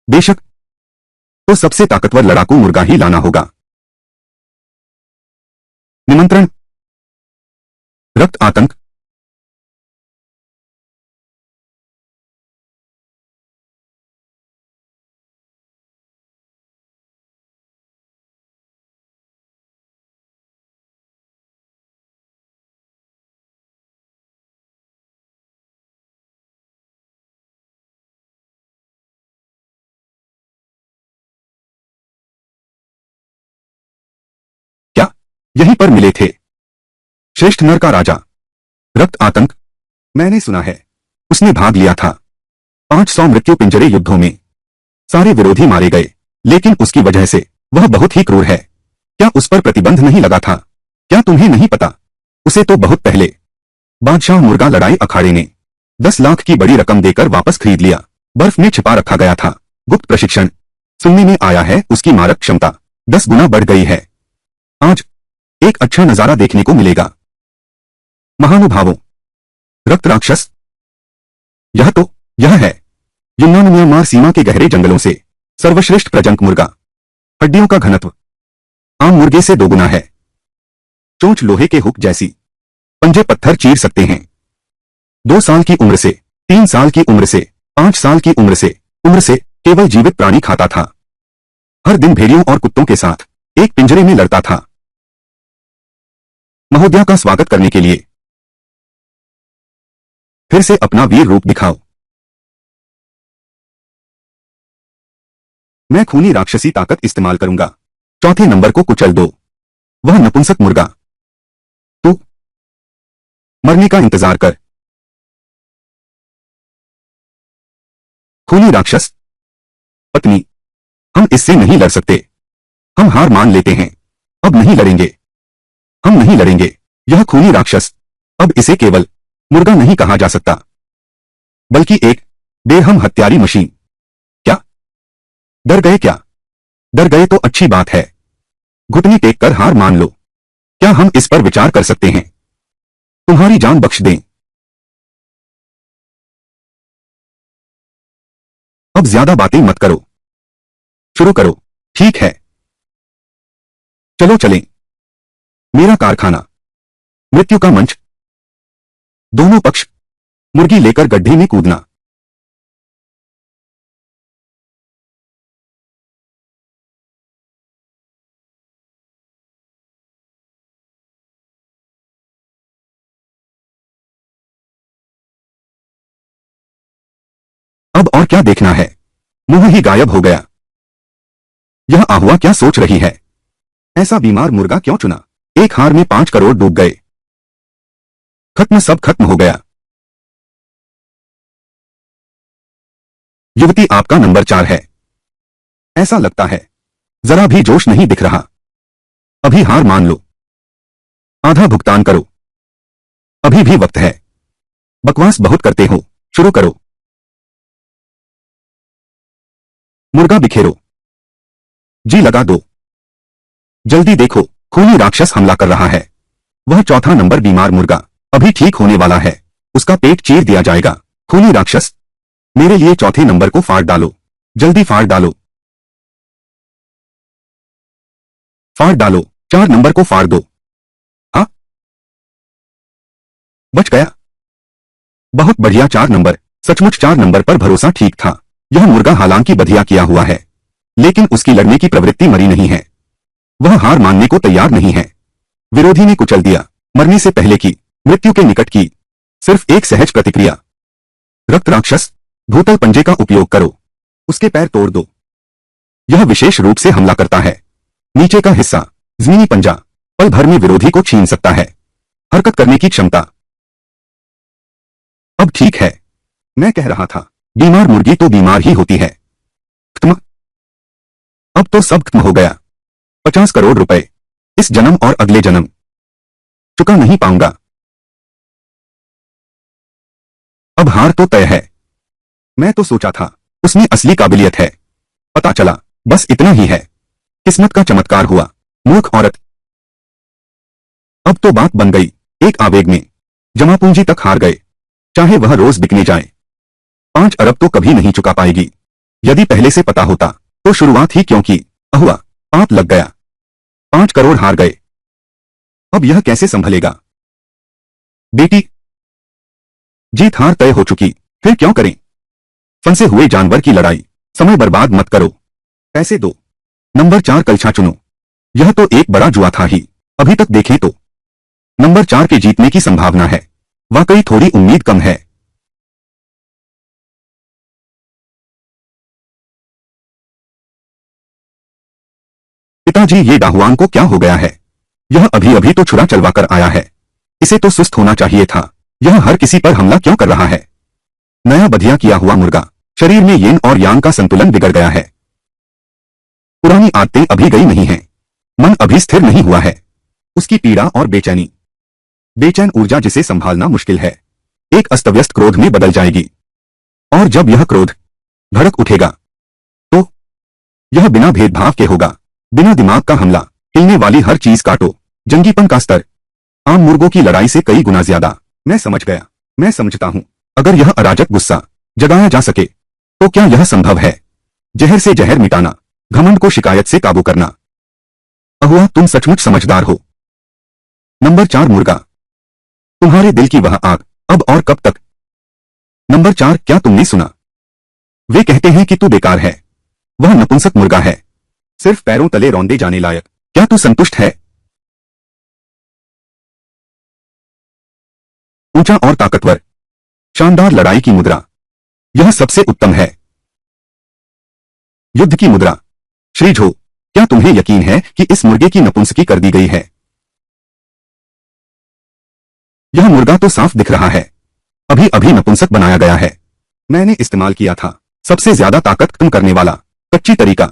बेशक, तो सबसे ताकतवर लड़ाकू मुर्गा ही लाना होगा। निमंत्रण, रक्त आतंक। क्या यहीं पर मिले थे? श्रेष्ठ नर का राजा रक्त आतंक, मैंने सुना है उसने भाग लिया था। 500 मृत्यु पिंजरे युद्धों में सारे विरोधी मारे गए, लेकिन उसकी वजह से वह बहुत ही क्रूर है। क्या उस पर प्रतिबंध नहीं लगा था? क्या तुम्हें नहीं पता? उसे तो बहुत पहले बादशाह मुर्गा लड़ाई अखाड़े ने 10 लाख की बड़ी रकम देकर वापस खरीद लिया। बर्फ में छिपा रखा गया था। गुप्त प्रशिक्षण। सुनने में आया है उसकी मारक क्षमता 10 गुना बढ़ गई है। आज एक अच्छा नजारा देखने को मिलेगा। महानुभावों, रक्त राक्षस, यह है यूनान म्यांमार सीमा के गहरे जंगलों से सर्वश्रेष्ठ प्रजनक मुर्गा। हड्डियों का घनत्व आम मुर्गे से 2 गुना है। चोंच लोहे के हुक जैसी, पंजे पत्थर चीर सकते हैं। 2 साल की उम्र से, 3 साल की उम्र से, 5 साल की उम्र से केवल जीवित प्राणी खाता था। हर दिन भेड़ियों और कुत्तों के साथ एक पिंजरे में लड़ता था। महोदया का स्वागत करने के लिए फिर से अपना वीर रूप दिखाओ। मैं खूनी राक्षसी ताकत इस्तेमाल करूंगा। चौथे नंबर को कुचल दो। वह नपुंसक मुर्गा, तू मरने का इंतजार कर। खूनी राक्षस, पत्नी, हम इससे नहीं लड़ सकते। हम हार मान लेते हैं। अब नहीं लड़ेंगे, हम नहीं लड़ेंगे। यह खूनी राक्षस, अब इसे केवल मुर्गा नहीं कहा जा सकता, बल्कि एक बेरहम हत्यारी मशीन। क्या डर गए क्या? डर गए तो अच्छी बात है। घुटने टेक कर हार मान लो। क्या हम इस पर विचार कर सकते हैं? तुम्हारी जान बख्श दें। अब ज्यादा बातें मत करो, शुरू करो। ठीक है, चलो चलें। मेरा कारखाना, मृत्यु का मंच। दोनों पक्ष, मुर्गी लेकर गड्ढे में कूदना। अब और क्या देखना है? मुंह ही गायब हो गया। यह आहुआ क्या सोच रही है? ऐसा बीमार मुर्गा क्यों चुना? एक हार में 5 करोड़ डूब गए। खत्म, सब खत्म हो गया। युवती, आपका नंबर 4 है। ऐसा लगता है जरा भी जोश नहीं दिख रहा। अभी हार मान लो, आधा भुगतान करो। अभी भी वक्त है। बकवास बहुत करते हो, शुरू करो। मुर्गा बिखेरो, जी लगा दो। जल्दी देखो, खूनी राक्षस हमला कर रहा है। वह चौथा नंबर बीमार मुर्गा अभी ठीक होने वाला है। उसका पेट चीर दिया जाएगा। खूनी राक्षस, मेरे लिए चौथे नंबर को फाड़ डालो। जल्दी फाड़ डालो, फाड़ डालो। 4 नंबर को फाड़ दो। हाँ, बच गया। बहुत बढ़िया। 4 नंबर, सचमुच 4 नंबर पर भरोसा ठीक था। यह मुर्गा हालांकि बधिया किया हुआ है, लेकिन उसकी लड़ने की प्रवृत्ति मरी नहीं है। वह हार मानने को तैयार नहीं है। विरोधी ने कुचल दिया। मरने से पहले की, मृत्यु के निकट की, सिर्फ एक सहज प्रतिक्रिया। रक्त राक्षस, भूतल पंजे का उपयोग करो। उसके पैर तोड़ दो। यह विशेष रूप से हमला करता है। नीचे का हिस्सा, जमीनी पंजा, पल भर में विरोधी को छीन सकता है। हरकत करने की क्षमता। अब ठीक है। मैं कह रहा था, बीमार मुर्गी तो बीमार ही होती है। खत्म। अब तो सब खत्म हो गया। 50 करोड़ रुपए, इस जन्म और अगले जन्म चुका नहीं पाऊंगा। अब हार तो तय है। मैं तो सोचा था उसमें असली काबिलियत है। पता चला बस इतना ही है। किस्मत का चमत्कार हुआ। मूर्ख औरत। अब तो बात बन गई। एक आवेग में जमा पूंजी तक हार गए। चाहे वह रोज बिकने जाए, 5 अरब तो कभी नहीं चुका पाएगी। यदि पहले से पता होता तो शुरुआत ही क्यों की? अहुआ, पाप लग गया। 5 करोड़ हार गए। अब यह कैसे संभलेगा? बेटी, जीत हार तय हो चुकी, फिर क्यों करें फंसे हुए जानवर की लड़ाई? समय बर्बाद मत करो, पैसे दो। नंबर 4 कलछा चुनो। यह तो एक बड़ा जुआ था ही। अभी तक देखें तो नंबर 4 के जीतने की संभावना है। वाकई थोड़ी उम्मीद कम है। पिताजी, ये डाहुआन को क्या हो गया है? यह अभी अभी तो छुरा चलवा कर आया है। इसे तो सुस्त होना चाहिए था। यह हर किसी पर हमला क्यों कर रहा है? नया बधिया किया हुआ मुर्गा। शरीर में येन और यांग का संतुलन बिगड़ गया है। पुरानी आदतें अभी गई नहीं हैं। मन अभी स्थिर नहीं हुआ है। उसकी पीड़ा और बेचैनी, बेचैन ऊर्जा जिसे संभालना मुश्किल है, एक अस्तव्यस्त क्रोध में बदल जाएगी। और जब यह क्रोध भड़क उठेगा तो यह बिना भेदभाव के होगा। बिना दिमाग का हमला, हिलने वाली हर चीज काटो। जंगीपन का स्तर आम मुर्गों की लड़ाई से कई गुना ज्यादा। मैं समझ गया। मैं समझता हूं, अगर यह अराजक गुस्सा जगाया जा सके तो क्या यह संभव है? जहर से जहर मिटाना, घमंड को शिकायत से काबू करना। अहुआ, तुम सचमुच समझदार हो। नंबर 4 मुर्गा, तुम्हारे दिल की वह आग अब और कब तक? नंबर 4, क्या तुमने सुना? वे कहते हैं कि तू बेकार है। वह नपुंसक मुर्गा है, सिर्फ पैरों तले रौंदे जाने लायक। क्या तू संतुष्ट है? ऊंचा और ताकतवर, शानदार लड़ाई की मुद्रा। यह सबसे उत्तम है। युद्ध की मुद्रा। श्रीजो, क्या तुम्हें यकीन है कि इस मुर्गे की नपुंसकी कर दी गई है? यह मुर्गा तो साफ दिख रहा है, अभी अभी नपुंसक बनाया गया है। मैंने इस्तेमाल किया था सबसे ज्यादा ताकत कम करने वाला कच्ची तरीका।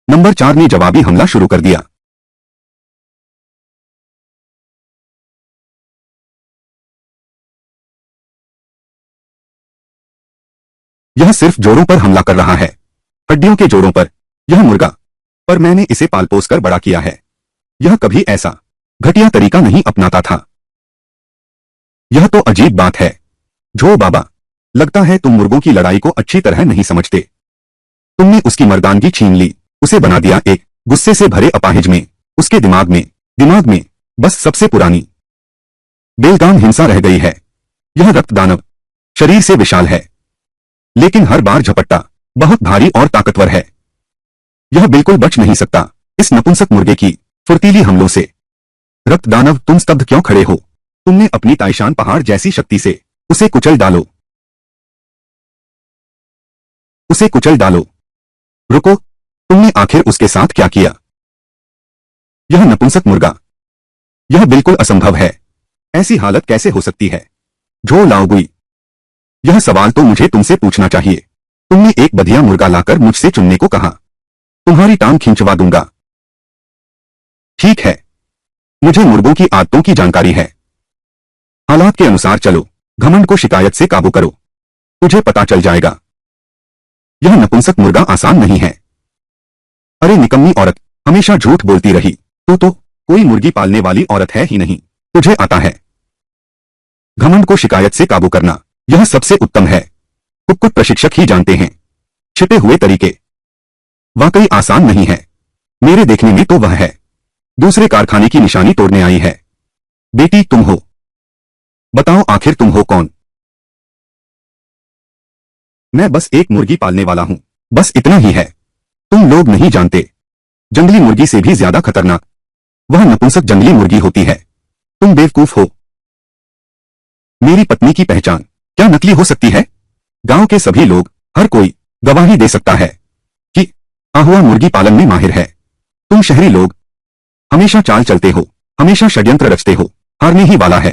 नंबर 4 ने जवाबी हमला शुरू कर दिया। यह सिर्फ जोड़ों पर हमला कर रहा है, हड्डियों के जोड़ों पर। यह मुर्गा, पर मैंने इसे पाल पोस कर बड़ा किया है। यह कभी ऐसा घटिया तरीका नहीं अपनाता था। यह तो अजीब बात है। जो बाबा, लगता है तुम मुर्गों की लड़ाई को अच्छी तरह नहीं समझते। तुमने उसकी मर्दानगी छीन ली, उसे बना दिया एक गुस्से से भरे अपाहिज में। उसके दिमाग में बस सबसे पुरानी बेलगाम हिंसा रह गई है। यह रक्त दानव शरीर से विशाल है, लेकिन हर बार झपट्टा बहुत भारी और ताकतवर है। यह बिल्कुल बच नहीं सकता इस नपुंसक मुर्गे की फुर्तीली हमलों से। रक्त दानव, तुम स्तब्ध क्यों खड़े हो? तुमने अपनी ताइशान पहाड़ जैसी शक्ति से उसे कुचल डालो। उसे कुचल डालो। रुको, तुमने आखिर उसके साथ क्या किया? यह नपुंसक मुर्गा, यह बिल्कुल असंभव है। ऐसी हालत कैसे हो सकती है? झो लाओगुई, यह सवाल तो मुझे तुमसे पूछना चाहिए। तुमने एक बधिया मुर्गा लाकर मुझसे चुनने को कहा। तुम्हारी टांग खींचवा दूंगा। ठीक है, मुझे मुर्गों की आदतों की जानकारी है। हालात के अनुसार चलो, घमंड को शिकायत से काबू करो, तुझे पता चल जाएगा। यह नपुंसक मुर्गा आसान नहीं है। अरे निकम्मी औरत, हमेशा झूठ बोलती रही। तू तो कोई मुर्गी पालने वाली औरत है ही नहीं। तुझे आता है घमंड को शिकायत से काबू करना, यह सबसे उत्तम है। कुक्कुट प्रशिक्षक ही जानते हैं। छिपे हुए तरीके वाकई आसान नहीं है। मेरे देखने में तो वह है दूसरे कारखाने की निशानी तोड़ने आई है। बेटी तुम हो, बताओ आखिर तुम हो कौन? मैं बस एक मुर्गी पालने वाला हूं, बस इतना ही है। तुम लोग नहीं जानते, जंगली मुर्गी से भी ज्यादा खतरनाक वह नपुंसक जंगली मुर्गी होती है। तुम बेवकूफ हो। मेरी पत्नी की पहचान क्या नकली हो सकती है? गांव के सभी लोग, हर कोई गवाही दे सकता है कि आहुआ मुर्गी पालन में माहिर है। तुम शहरी लोग हमेशा चाल चलते हो, हमेशा षड्यंत्र रचते हो। हारने ही वाला है,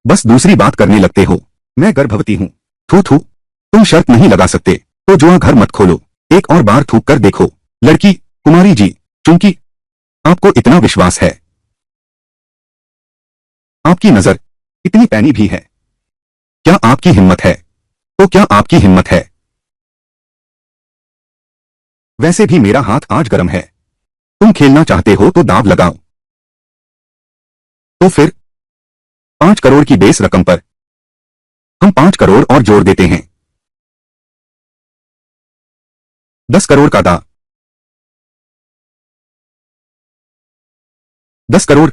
बस दूसरी बात करने लगते हो। मैं गर्भवती हूं। थू थू, तुम शर्त नहीं लगा सकते तो जुआ घर मत खोलो। एक और बार थूक कर देखो। लड़की, कुमारी जी, चूंकि आपको इतना विश्वास है, आपकी नजर इतनी पैनी भी है, क्या आपकी हिम्मत है? तो क्या आपकी हिम्मत है? वैसे भी मेरा हाथ आज गर्म है। तुम खेलना चाहते हो तो दाव लगाओ। तो फिर 5 करोड़ की बेस रकम पर हम 5 करोड़ और जोड़ देते हैं। 10 करोड़ का दाव। 10 करोड़,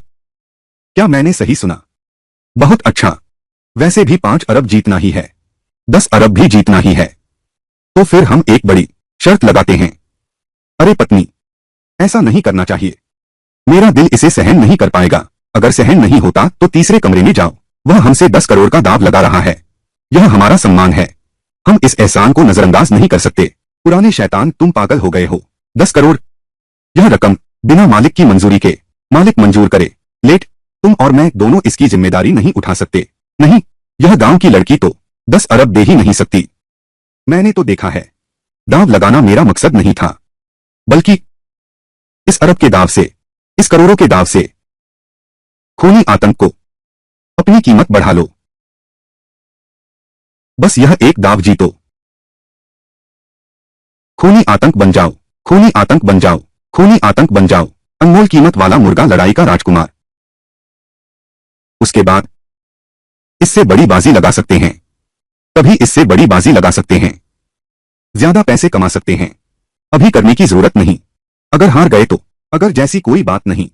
क्या मैंने सही सुना? बहुत अच्छा। वैसे भी 5 अरब जीतना ही है, 10 अरब भी जीतना ही है। तो फिर हम एक बड़ी शर्त लगाते हैं। अरे पत्नी, ऐसा नहीं करना चाहिए। मेरा दिल इसे सहन नहीं कर पाएगा। अगर सहन नहीं होता तो तीसरे कमरे में जाओ। वह हमसे 10 करोड़ का दाव लगा रहा है। यह हमारा सम्मान है। हम इस एहसान को नजरअंदाज नहीं कर सकते। पुराने शैतान, तुम पागल हो गए हो। 10 करोड़, यह रकम बिना मालिक की मंजूरी के मालिक मंजूर करे। लेट, तुम और मैं दोनों इसकी जिम्मेदारी नहीं उठा सकते। नहीं, यह गांव की लड़की तो 10 अरब दे ही नहीं सकती। मैंने तो देखा है, दाव लगाना मेरा मकसद नहीं था, बल्कि इस अरब के दाव से, इस करोड़ों के दाव से खूनी आतंक को अपनी कीमत बढ़ा लो। बस यह एक दाव जीतो। खूनी आतंक बन जाओ, खूनी आतंक बन जाओ, खूनी आतंक बन जाओ। अनमोल कीमत वाला मुर्गा, लड़ाई का राजकुमार। उसके बाद इससे बड़ी बाजी लगा सकते हैं। तभी इससे बड़ी बाजी लगा सकते हैं, ज्यादा पैसे कमा सकते हैं। अभी करने की जरूरत नहीं। अगर हार गए तो अगर जैसी कोई बात नहीं।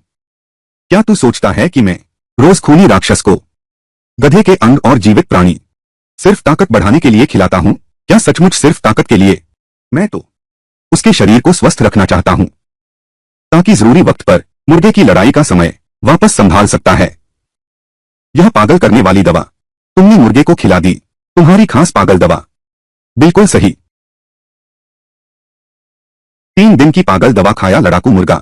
क्या तू सोचता है कि मैं रोज खूनी राक्षस को गधे के अंग और जीवित प्राणी सिर्फ ताकत बढ़ाने के लिए खिलाता हूं? क्या सचमुच सिर्फ ताकत के लिए? मैं तो उसके शरीर को स्वस्थ रखना चाहता हूं, ताकि जरूरी वक्त पर मुर्गे की लड़ाई का समय वापस संभाल सकता है। यह पागल करने वाली दवा तुमने मुर्गे को खिला दी, तुम्हारी खास पागल दवा। बिल्कुल सही। 3 दिन की पागल दवा खाया लड़ाकू मुर्गा।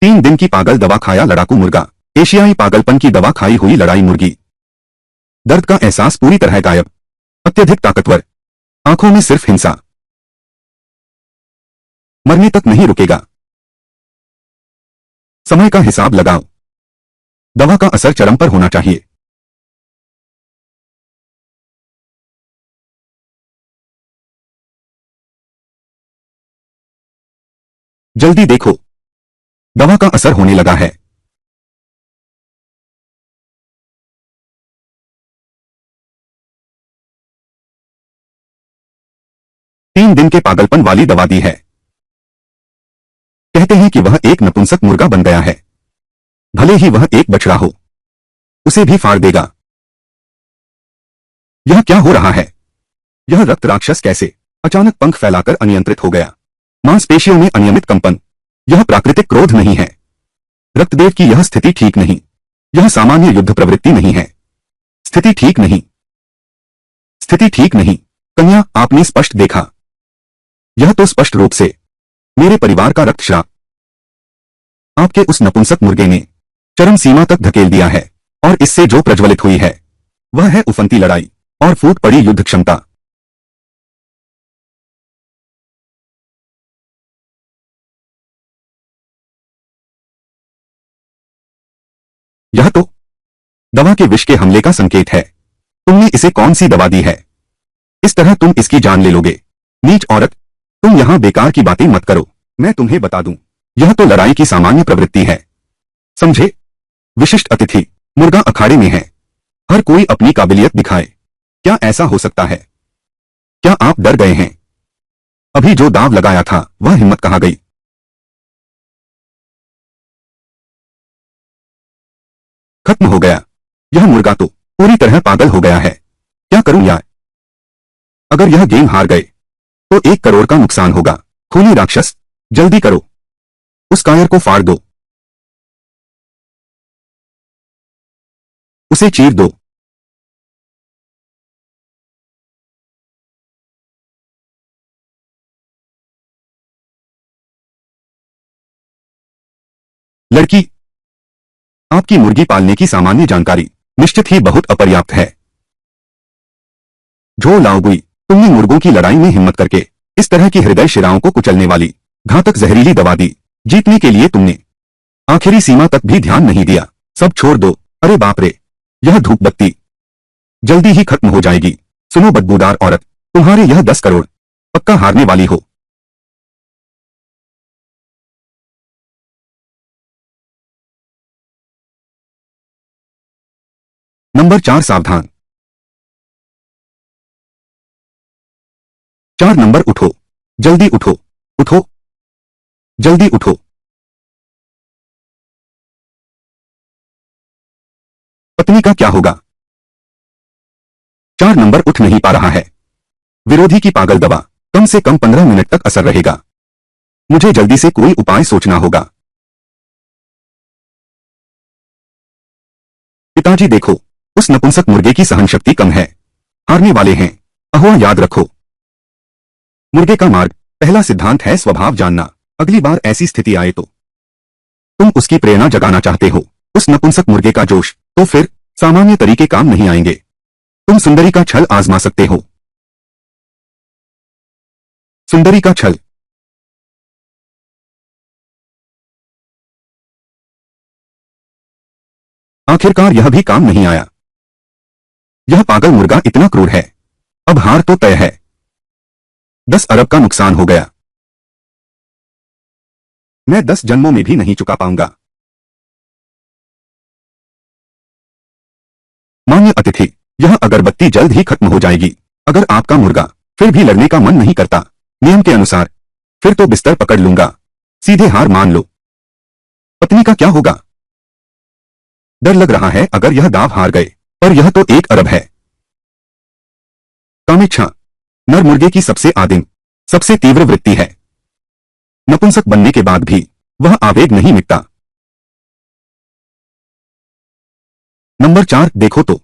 3 दिन की पागल दवा खाया लड़ाकू मुर्गा। एशियाई पागलपन की दवा खाई हुई लड़ाई मुर्गी। दर्द का एहसास पूरी तरह गायब। अत्यधिक ताकतवर, आंखों में सिर्फ हिंसा। मरने तक नहीं रुकेगा। समय का हिसाब लगाओ। दवा का असर चरम पर होना चाहिए। जल्दी देखो, दवा का असर होने लगा है। 3 दिन के पागलपन वाली दवा दी है। कहते हैं कि वह एक नपुंसक मुर्गा बन गया है। भले ही वह एक बछड़ा हो, उसे भी फाड़ देगा। यह क्या हो रहा है? यह रक्त राक्षस कैसे अचानक पंख फैलाकर अनियंत्रित हो गया? मांसपेशियों में अनियमित कंपन। यह प्राकृतिक क्रोध नहीं है। रक्तदेव की यह स्थिति ठीक नहीं। यह सामान्य युद्ध प्रवृत्ति नहीं है। स्थिति ठीक नहीं। स्थिति ठीक नहीं। कन्या, आपने स्पष्ट देखा। यह तो स्पष्ट रूप से मेरे परिवार का रक्तश्राप आपके उस नपुंसक मुर्गे ने चरम सीमा तक धकेल दिया है। और इससे जो प्रज्वलित हुई है वह है उफनती लड़ाई और फूट पड़ी युद्ध क्षमता। यह तो दवा के विष के हमले का संकेत है। तुमने इसे कौन सी दवा दी है? इस तरह तुम इसकी जान ले लोगे। नीच औरत, तुम यहां बेकार की बातें मत करो। मैं तुम्हें बता दूं, यह तो लड़ाई की सामान्य प्रवृत्ति है, समझे? विशिष्ट अतिथि मुर्गा अखाड़े में है। हर कोई अपनी काबिलियत दिखाए। क्या ऐसा हो सकता है? क्या आप डर गए हैं? अभी जो दांव लगाया था वह हिम्मत कहां गई? खत्म हो गया। यह मुर्गा तो पूरी तरह पागल हो गया है। क्या करूं यार? अगर यह गेम हार गए तो 1 करोड़ का नुकसान होगा। खूनी राक्षस, जल्दी करो, उस कायर को फाड़ दो, उसे चीर दो। लड़की, आपकी मुर्गी पालने की सामान्य जानकारी निश्चित ही बहुत अपर्याप्त है। झोल लाओगुई, तुमने मुर्गों की लड़ाई में हिम्मत करके इस तरह की हृदय शिराओं को कुचलने वाली घातक जहरीली दवा दी। जीतने के लिए तुमने आखिरी सीमा तक भी ध्यान नहीं दिया। सब छोड़ दो। अरे बाप रे, यह धूप बत्ती जल्दी ही खत्म हो जाएगी। सुनो बदबूदार औरत, तुम्हारे यह 10 करोड़ पक्का हारने वाली हो। नंबर 4, सावधान। 4 नंबर, उठो, जल्दी उठो, उठो, जल्दी उठो। पत्नी का क्या होगा? 4 नंबर उठ नहीं पा रहा है। विरोधी की पागल दवा कम से कम 15 मिनट तक असर रहेगा। मुझे जल्दी से कोई उपाय सोचना होगा। पिताजी देखो, उस नपुंसक मुर्गे की सहनशक्ति कम है। हारने वाले हैं। अहुआ याद रखो, मुर्गे का मार्ग पहला सिद्धांत है स्वभाव जानना। अगली बार ऐसी स्थिति आए तो तुम उसकी प्रेरणा जगाना चाहते हो, उस नपुंसक मुर्गे का जोश, तो फिर सामान्य तरीके काम नहीं आएंगे। तुम सुंदरी का छल आजमा सकते हो। सुंदरी का छल। आखिरकार यह भी काम नहीं आया। यह पागल मुर्गा इतना क्रूर है। अब हार तो तय है। 10 अरब का नुकसान हो गया। मैं 10 जन्मों में भी नहीं चुका पाऊंगा। मान्य अतिथि, यह अगरबत्ती जल्द ही खत्म हो जाएगी। अगर आपका मुर्गा फिर भी लड़ने का मन नहीं करता नियम के अनुसार, फिर तो बिस्तर पकड़ लूंगा। सीधे हार मान लो। पत्नी का क्या होगा? डर लग रहा है अगर यह दाव हार गए, पर यह तो 1 अरब है। कामेच्छा नर मुर्गे की सबसे आदिम, सबसे तीव्र वृत्ति है। नपुंसक बनने के बाद भी वह आवेग नहीं मिटता। नंबर 4, देखो तो,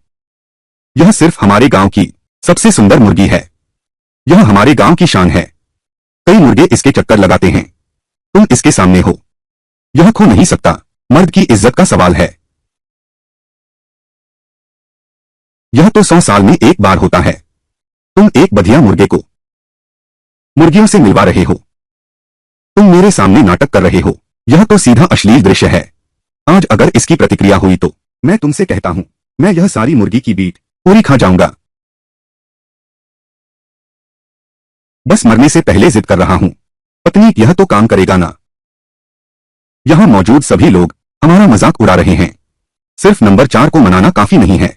यह सिर्फ हमारे गांव की सबसे सुंदर मुर्गी है। यह हमारे गांव की शान है। कई मुर्गे इसके चक्कर लगाते हैं। तुम इसके सामने हो। यह खो नहीं सकता। मर्द की इज्जत का सवाल है। यह तो 100 साल में एक बार होता है। तुम एक बधिया मुर्गे को मुर्गियों से मिलवा रहे हो। तुम मेरे सामने नाटक कर रहे हो। यह तो सीधा अश्लील दृश्य है। आज अगर इसकी प्रतिक्रिया हुई तो मैं तुमसे कहता हूं, मैं यह सारी मुर्गी की बीट पूरी खा जाऊंगा। बस मरने से पहले जिद कर रहा हूं। पत्नी, यह तो काम करेगा ना? यहाँ मौजूद सभी लोग हमारा मजाक उड़ा रहे हैं। सिर्फ नंबर 4 को मनाना काफी नहीं है,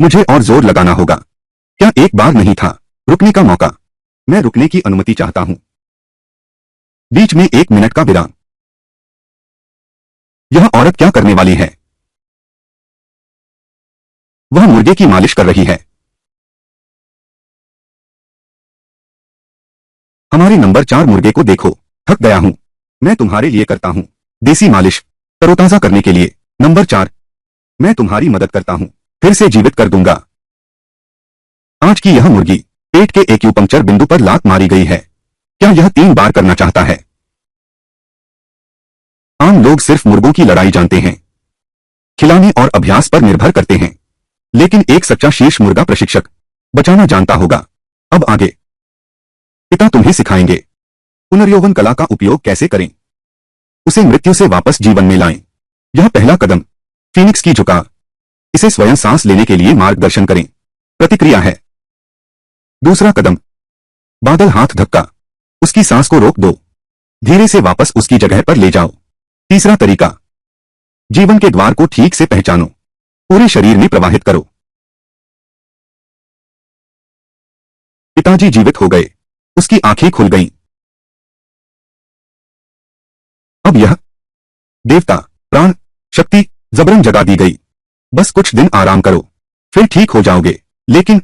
मुझे और जोर लगाना होगा। क्या एक बार नहीं था रुकने का मौका? मैं रुकने की अनुमति चाहता हूं। बीच में 1 मिनट का विराम। यह औरत क्या करने वाली है? वह मुर्गे की मालिश कर रही है। हमारे नंबर 4 मुर्गे को देखो, थक गया हूं, मैं तुम्हारे लिए करता हूं देसी मालिश, तरोताजा करने के लिए। नंबर 4, मैं तुम्हारी मदद करता हूं, फिर से जीवित कर दूंगा। आज की यह मुर्गी पेट के एक्यूपंक्चर बिंदु पर लात मारी गई है। क्या यह 3 बार करना चाहता है? आम लोग सिर्फ मुर्गों की लड़ाई जानते हैं, खिलाने और अभ्यास पर निर्भर करते हैं, लेकिन एक सच्चा शीर्ष मुर्गा प्रशिक्षक बचाना जानता होगा। अब आगे पिता तुम्हें सिखाएंगे पुनर्यौवन कला का उपयोग कैसे करें, उसे मृत्यु से वापस जीवन में लाएं। यह पहला कदम फीनिक्स की झुका, इसे स्वयं सांस लेने के लिए मार्गदर्शन करें। प्रतिक्रिया है। दूसरा कदम बादल हाथ धक्का, उसकी सांस को रोक दो, धीरे से वापस उसकी जगह पर ले जाओ। तीसरा तरीका जीवन के द्वार को ठीक से पहचानो, पूरे शरीर में प्रवाहित करो। पिताजी जीवित हो गए, उसकी आंखें खुल गईं। अब यह देवता प्राण शक्ति जबरन जगा दी गई। बस कुछ दिन आराम करो, फिर ठीक हो जाओगे। लेकिन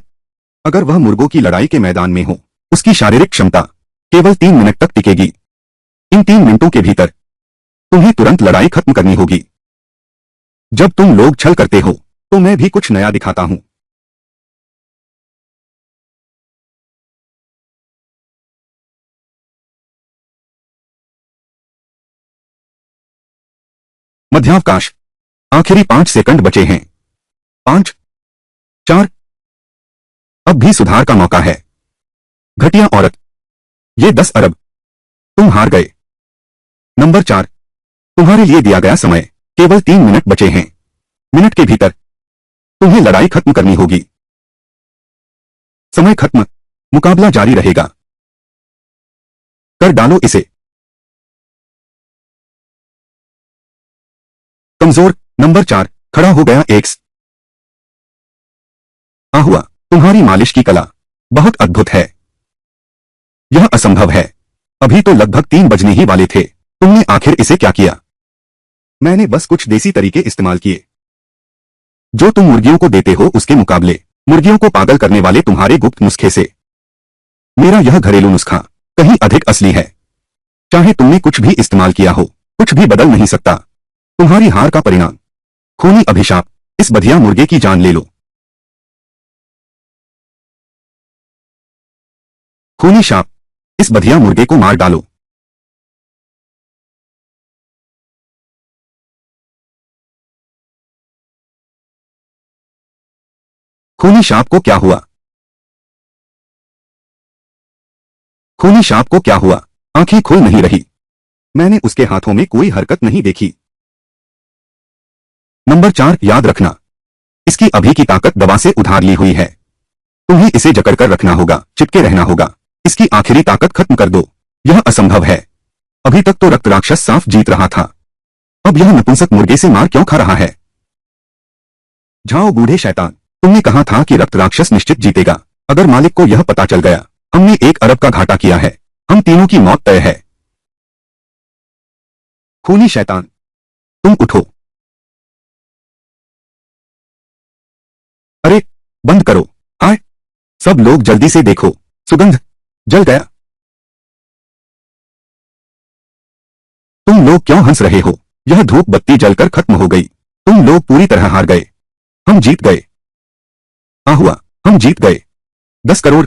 अगर वह मुर्गों की लड़ाई के मैदान में हो, उसकी शारीरिक क्षमता केवल 3 मिनट तक टिकेगी। इन 3 मिनटों के भीतर तुम्हें तुरंत लड़ाई खत्म करनी होगी। जब तुम लोग छल करते हो तो मैं भी कुछ नया दिखाता हूं। मध्यावकाश, आखिरी 5 सेकंड बचे हैं। 5, 4, अब भी सुधार का मौका है। घटिया औरत, ये 10 अरब, तुम हार गए। नंबर 4, तुम्हारे लिए दिया गया समय केवल 3 मिनट बचे हैं। मिनट के भीतर तुम्हें लड़ाई खत्म करनी होगी। समय खत्म, मुकाबला जारी रहेगा। कर डालो इसे। कमजोर नंबर 4 खड़ा हो गया। एक्स हुआ, तुम्हारी मालिश की कला बहुत अद्भुत है। यह असंभव है, अभी तो लगभग 3 बजने ही वाले थे, तुमने आखिर इसे क्या किया? मैंने बस कुछ देसी तरीके इस्तेमाल किए जो तुम मुर्गियों को देते हो उसके मुकाबले मुर्गियों को पागल करने वाले तुम्हारे गुप्त नुस्खे से। मेरा यह घरेलू नुस्खा कहीं अधिक असली है। चाहे तुमने कुछ भी इस्तेमाल किया हो, कुछ भी बदल नहीं सकता तुम्हारी हार का परिणाम। खूनी अभिशाप, इस बढ़िया मुर्गे की जान ले लो। खूनी शाप, इस बढ़िया मुर्गे को मार डालो। खूनी शाप को क्या हुआ? खूनी शाप को क्या हुआ? आंखें खुल नहीं रही। मैंने उसके हाथों में कोई हरकत नहीं देखी। नंबर 4 याद रखना, इसकी अभी की ताकत दवा से उधार ली हुई है। तुम्हें इसे जकड़कर रखना होगा, चिपके रहना होगा। इसकी आखिरी ताकत खत्म कर दो। यह असंभव है। अभी तक तो रक्त राक्षस साफ जीत रहा था, अब यह नपुंसक मुर्गे से मार क्यों खा रहा है? जाओ बूढ़े शैतान, तुमने कहा था कि रक्त राक्षस निश्चित जीतेगा। अगर मालिक को यह पता चल गया, हमने 1 अरब का घाटा किया है। हम तीनों की मौत तय है। खूनी शैतान, तुम उठो। अरे बंद करो। हाय, सब लोग जल्दी से देखो, सुगंध जल गया। तुम लोग क्यों हंस रहे हो? यह धूप बत्ती जलकर खत्म हो गई। तुम लोग पूरी तरह हार गए। हम जीत गए। हुआ, हम जीत गए। 10 करोड़।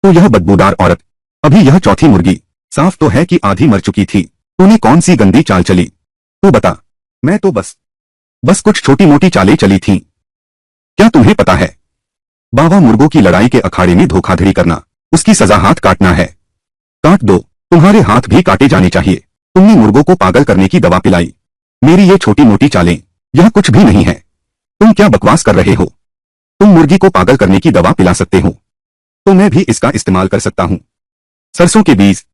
तो यह बदबूदार औरत, अभी यह चौथी मुर्गी, साफ तो है कि आधी मर चुकी थी। तूने कौन सी गंदी चाल चली? तू बता। मैं तो बस कुछ छोटी मोटी चालें चली थीं। क्या तुम्हें पता है, बाबा मुर्गों की लड़ाई के अखाड़े में धोखाधड़ी करना, उसकी सजा हाथ काटना है। काट दो, तुम्हारे हाथ भी काटे जाने चाहिए। तुमने मुर्गों को पागल करने की दवा पिलाई। मेरी ये छोटी मोटी चालें, यह कुछ भी नहीं है। तुम क्या बकवास कर रहे हो? तुम मुर्गी को पागल करने की दवा पिला सकते हो, तो मैं भी इसका इस्तेमाल कर सकता हूं। सरसों के बीज।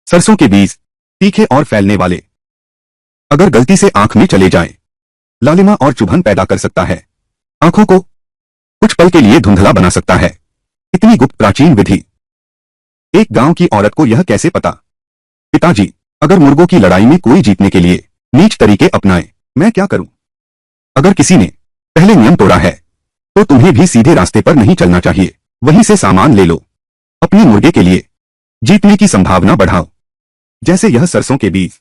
सरसों के बीज तीखे और फैलने वाले, अगर गलती से आंख में चले जाएं, लालिमा और चुभन पैदा कर सकता है। आंखों को कुछ पल के लिए धुंधला बना सकता है। इतनी गुप्त प्राचीन विधि। एक गांव की औरत को यह कैसे पता? पिताजी, अगर मुर्गों की लड़ाई में कोई जीतने के लिए नीच तरीके अपनाए, मैं क्या करूं? अगर किसी ने पहले नियम तोड़ा है, तो तुम्हें भी सीधे रास्ते पर नहीं चलना चाहिए। वहीं से सामान ले लो। अपने मुर्गे के लिए जीतने की संभावना बढ़ाओ। जैसे यह सरसों के बीज।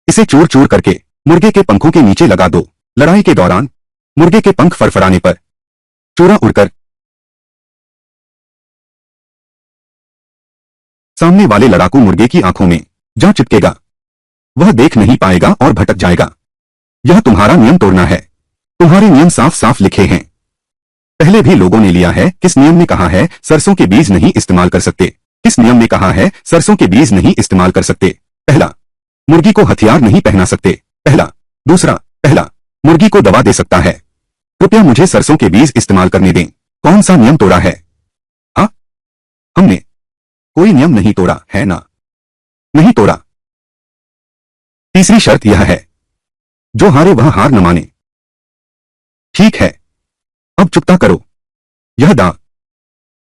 इसे चूर चूर करके मुर्गे के पंखों के नीचे लगा दो। लड़ाई के दौरान मुर्गे के पंख फड़फड़ाने पर चूरा उड़कर सामने वाले लड़ाकू मुर्गे की आंखों में जा चिपकेगा। वह देख नहीं पाएगा और भटक जाएगा। यह तुम्हारा नियम तोड़ना है। तुम्हारे नियम साफ साफ लिखे हैं। पहले भी लोगों ने लिया है। किस नियम ने कहा है सरसों के बीज नहीं इस्तेमाल कर सकते? किस नियम ने कहा है सरसों के बीज नहीं इस्तेमाल कर सकते? पहला, मुर्गी को हथियार नहीं पहना सकते। पहला। दूसरा, पहला, मुर्गी को दवा दे सकता है। कृपया मुझे सरसों के बीज इस्तेमाल करने दें। कौन सा नियम तोड़ा है? हाँ, हमने कोई नियम नहीं तोड़ा है ना? नहीं तोड़ा। तीसरी शर्त यह है, जो हारे वह हार न माने। ठीक है, अब चुकता करो। यह दांव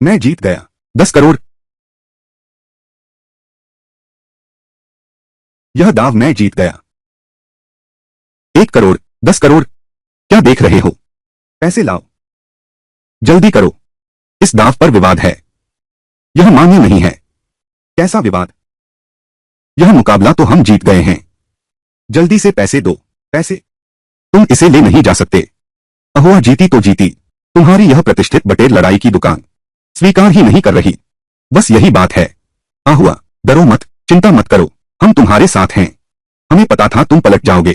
मैं जीत गया। 10 करोड़। यह दाव मैं जीत गया। 1 करोड़, 10 करोड़। क्या देख रहे हो? पैसे लाओ। जल्दी करो। इस दाव पर विवाद है। यह मान्य नहीं है। कैसा विवाद? यह मुकाबला तो हम जीत गए हैं। जल्दी से पैसे दो। पैसे? तुम इसे ले नहीं जा सकते। अहुआ जीती तो जीती। तुम्हारी यह प्रतिष्ठित बटेर लड़ाई की दुकान स्वीकार ही नहीं कर रही। बस यही बात है। अहुआ, डरो मत, चिंता मत करो। हम तुम्हारे साथ हैं। हमें पता था तुम पलट जाओगे।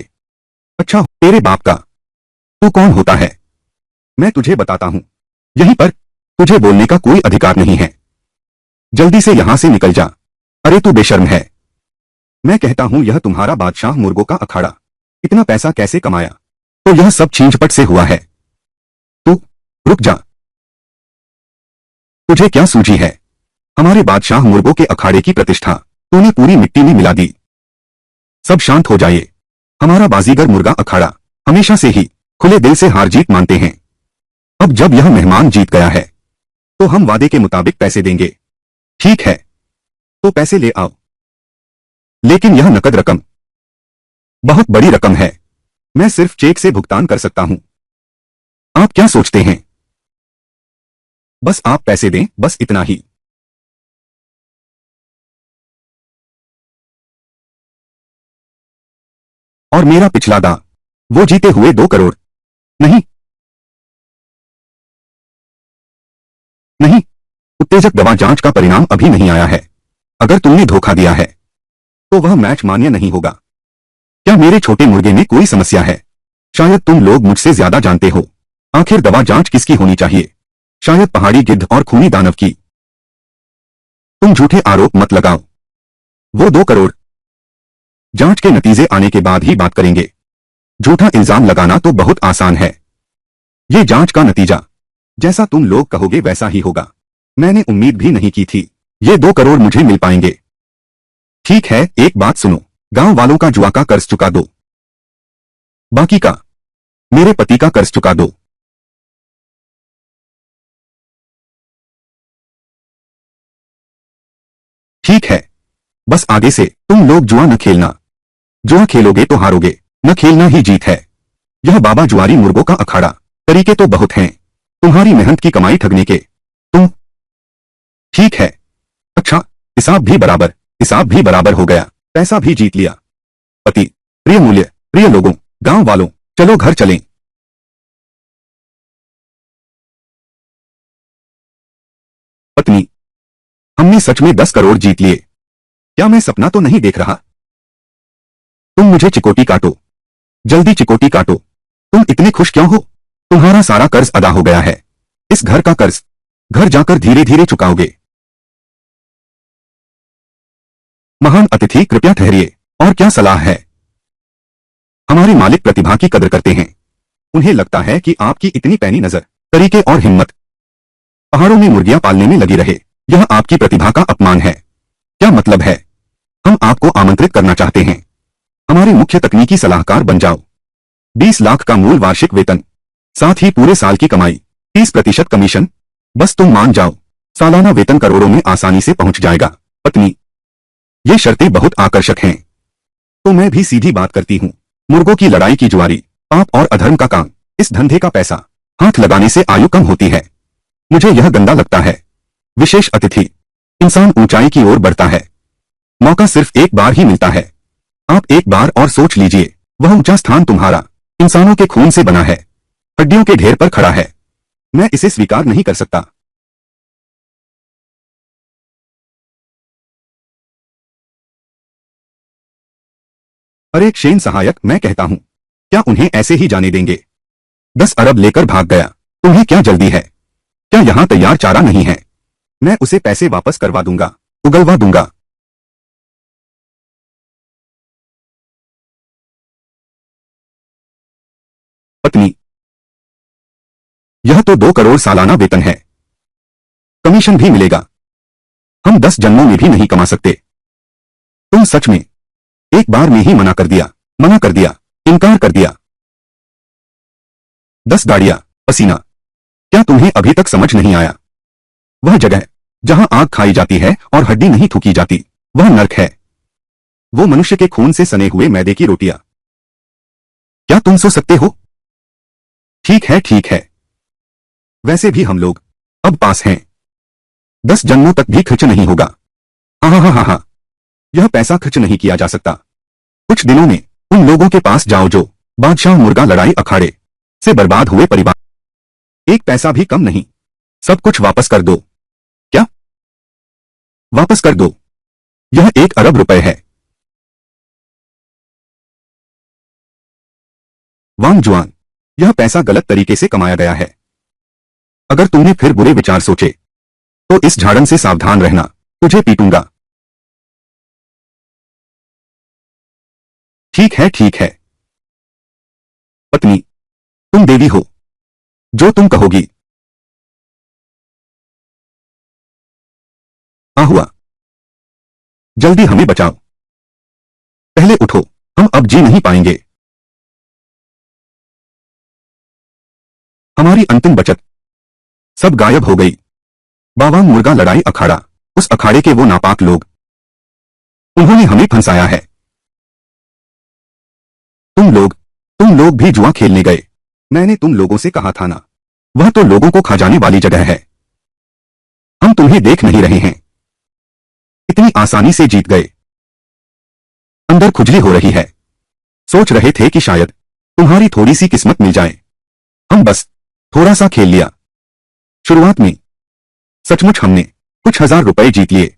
अच्छा, तेरे बाप का तू कौन होता है? मैं तुझे बताता हूं। यहीं पर तुझे बोलने का कोई अधिकार नहीं है। जल्दी से यहां से निकल जा। अरे तू बेशर्म है। मैं कहता हूं यह तुम्हारा बादशाह मुर्गों का अखाड़ा इतना पैसा कैसे कमाया? तो यह सब छींझपट से हुआ है। तू रुक जा। तुझे क्या सूझी है? हमारे बादशाह मुर्गों के अखाड़े की प्रतिष्ठा तूने पूरी मिट्टी में मिला दी। सब शांत हो जाइए। हमारा बाजीगर मुर्गा अखाड़ा हमेशा से ही खुले दिल से हार जीत मानते हैं। अब जब यह मेहमान जीत गया है, तो हम वादे के मुताबिक पैसे देंगे। ठीक है, तो पैसे ले आओ। लेकिन यह नकद रकम बहुत बड़ी रकम है। मैं सिर्फ चेक से भुगतान कर सकता हूं। आप क्या सोचते हैं? बस आप पैसे दें, बस इतना ही। और मेरा पिछला दांव, वो जीते हुए 2 करोड़। नहीं, नहीं, उत्तेजक दवा जांच का परिणाम अभी नहीं आया है। अगर तुमने धोखा दिया है, तो वह मैच मान्य नहीं होगा। क्या मेरे छोटे मुर्गे में कोई समस्या है? शायद तुम लोग मुझसे ज्यादा जानते हो। आखिर दवा जांच किसकी होनी चाहिए? शायद पहाड़ी गिद्ध और खूनी दानव की। तुम झूठे आरोप मत लगाओ। वो 2 करोड़ जांच के नतीजे आने के बाद ही बात करेंगे। झूठा इल्जाम लगाना तो बहुत आसान है। ये जांच का नतीजा जैसा तुम लोग कहोगे वैसा ही होगा। मैंने उम्मीद भी नहीं की थी ये 2 करोड़ मुझे मिल पाएंगे। ठीक है, एक बात सुनो। गांव वालों का जुआ का कर्ज चुका दो। बाकी का मेरे पति का कर्ज चुका दो। ठीक है, बस आगे से तुम लोग जुआ न खेलना। जुआ खेलोगे तो हारोगे, न खेलना ही जीत है। यह बाबा जुआरी मुर्गों का अखाड़ा। तरीके तो बहुत हैं तुम्हारी मेहनत की कमाई ठगने के। तुम ठीक है। अच्छा, हिसाब भी बराबर हो गया। पैसा भी जीत लिया। पति, प्रिय मूल्य, प्रिय लोगों, गांव वालों, चलो घर चलें। पत्नी, हमने सच में 10 करोड़ जीत लिए। क्या मैं सपना तो नहीं देख रहा? तुम मुझे चिकोटी काटो। जल्दी चिकोटी काटो। तुम इतने खुश क्यों हो? तुम्हारा सारा कर्ज अदा हो गया है। इस घर का कर्ज घर जाकर धीरे धीरे चुकाओगे। महान अतिथि, कृपया ठहरिए। और क्या सलाह है? हमारे मालिक प्रतिभा की कदर करते हैं। उन्हें लगता है कि आपकी इतनी पैनी नजर, तरीके और हिम्मत पहाड़ों में मुर्गियां पालने में लगी रहे। यह आपकी प्रतिभा का अपमान है। क्या मतलब है? हम आपको आमंत्रित करना चाहते हैं। हमारे मुख्य तकनीकी सलाहकार बन जाओ। 20 लाख का मूल वार्षिक वेतन, साथ ही पूरे साल की कमाई, 30% कमीशन। बस तुम मान जाओ, सालाना वेतन करोड़ों में आसानी से पहुंच जाएगा। पत्नी, ये शर्तें बहुत आकर्षक हैं। तो मैं भी सीधी बात करती हूँ। मुर्गों की लड़ाई की जुआरी, पाप और अधर्म का काम, इस धंधे का पैसा हाथ लगाने से आयु कम होती है। मुझे यह गंदा लगता है। विशेष अतिथि, इंसान ऊंचाई की ओर बढ़ता है। मौका सिर्फ एक बार ही मिलता है। आप एक बार और सोच लीजिए, वह ऊंचा स्थान तुम्हारा इंसानों के खून से बना है, हड्डियों के ढेर पर खड़ा है। मैं इसे स्वीकार नहीं कर सकता। अरे शेन सहायक, मैं कहता हूं, क्या उन्हें ऐसे ही जाने देंगे? 10 अरब लेकर भाग गया। तुम्हें क्या जल्दी है? क्या यहां तैयार चारा नहीं है? मैं उसे पैसे वापस करवा दूंगा, उगलवा दूंगा। पत्नी, यह तो 2 करोड़ सालाना वेतन है। कमीशन भी मिलेगा। हम 10 जन्मों में भी नहीं कमा सकते। तुम सच में एक बार में ही मना कर दिया, इनकार कर दिया। 10 गाड़ियां, पसीना। क्या तुम्हें अभी तक समझ नहीं आया? वह जगह जहां आग खाई जाती है और हड्डी नहीं थूकी जाती, वह नर्क है। वो मनुष्य के खून से सने हुए मैदे की रोटियां। क्या तुम सो सकते हो? ठीक है, ठीक है। वैसे भी हम लोग अब पास हैं। 10 जन्मों तक भी खर्च नहीं होगा। हाँ हाँ हाँ हाँ हाँ। यह पैसा खर्च नहीं किया जा सकता। कुछ दिनों में उन लोगों के पास जाओ जो बादशाह मुर्गा लड़ाई अखाड़े से बर्बाद हुए परिवार। एक पैसा भी कम नहीं। सब कुछ वापस कर दो। क्या? वापस कर दो। यह 1 अरब रुपए है। वांग जुआन, यह पैसा गलत तरीके से कमाया गया है। अगर तुमने फिर बुरे विचार सोचे तो इस झाड़न से सावधान रहना। तुझे पीटूंगा। ठीक है, ठीक है। पत्नी, तुम देवी हो। जो तुम कहोगी। हाँ हुआ। जल्दी हमें बचाओ। पहले उठो, हम अब जी नहीं पाएंगे। हमारी अंतिम बचत सब गायब हो गई। बावांग मुर्गा लड़ाई अखाड़ा, उस अखाड़े के वो नापाक लोग, उन्होंने हमें फंसाया है। तुम लोग भी जुआ खेलने गए। मैंने तुम लोगों से कहा था ना, वह तो लोगों को खा जाने वाली जगह है। हम तुम्हें देख नहीं रहे हैं। इतनी आसानी से जीत गए। अंदर खुजली हो रही है। सोच रहे थे कि शायद तुम्हारी थोड़ी सी किस्मत मिल जाए। हम बस थोड़ा सा खेल लिया। शुरुआत में सचमुच हमने कुछ हजार रुपए जीत लिए।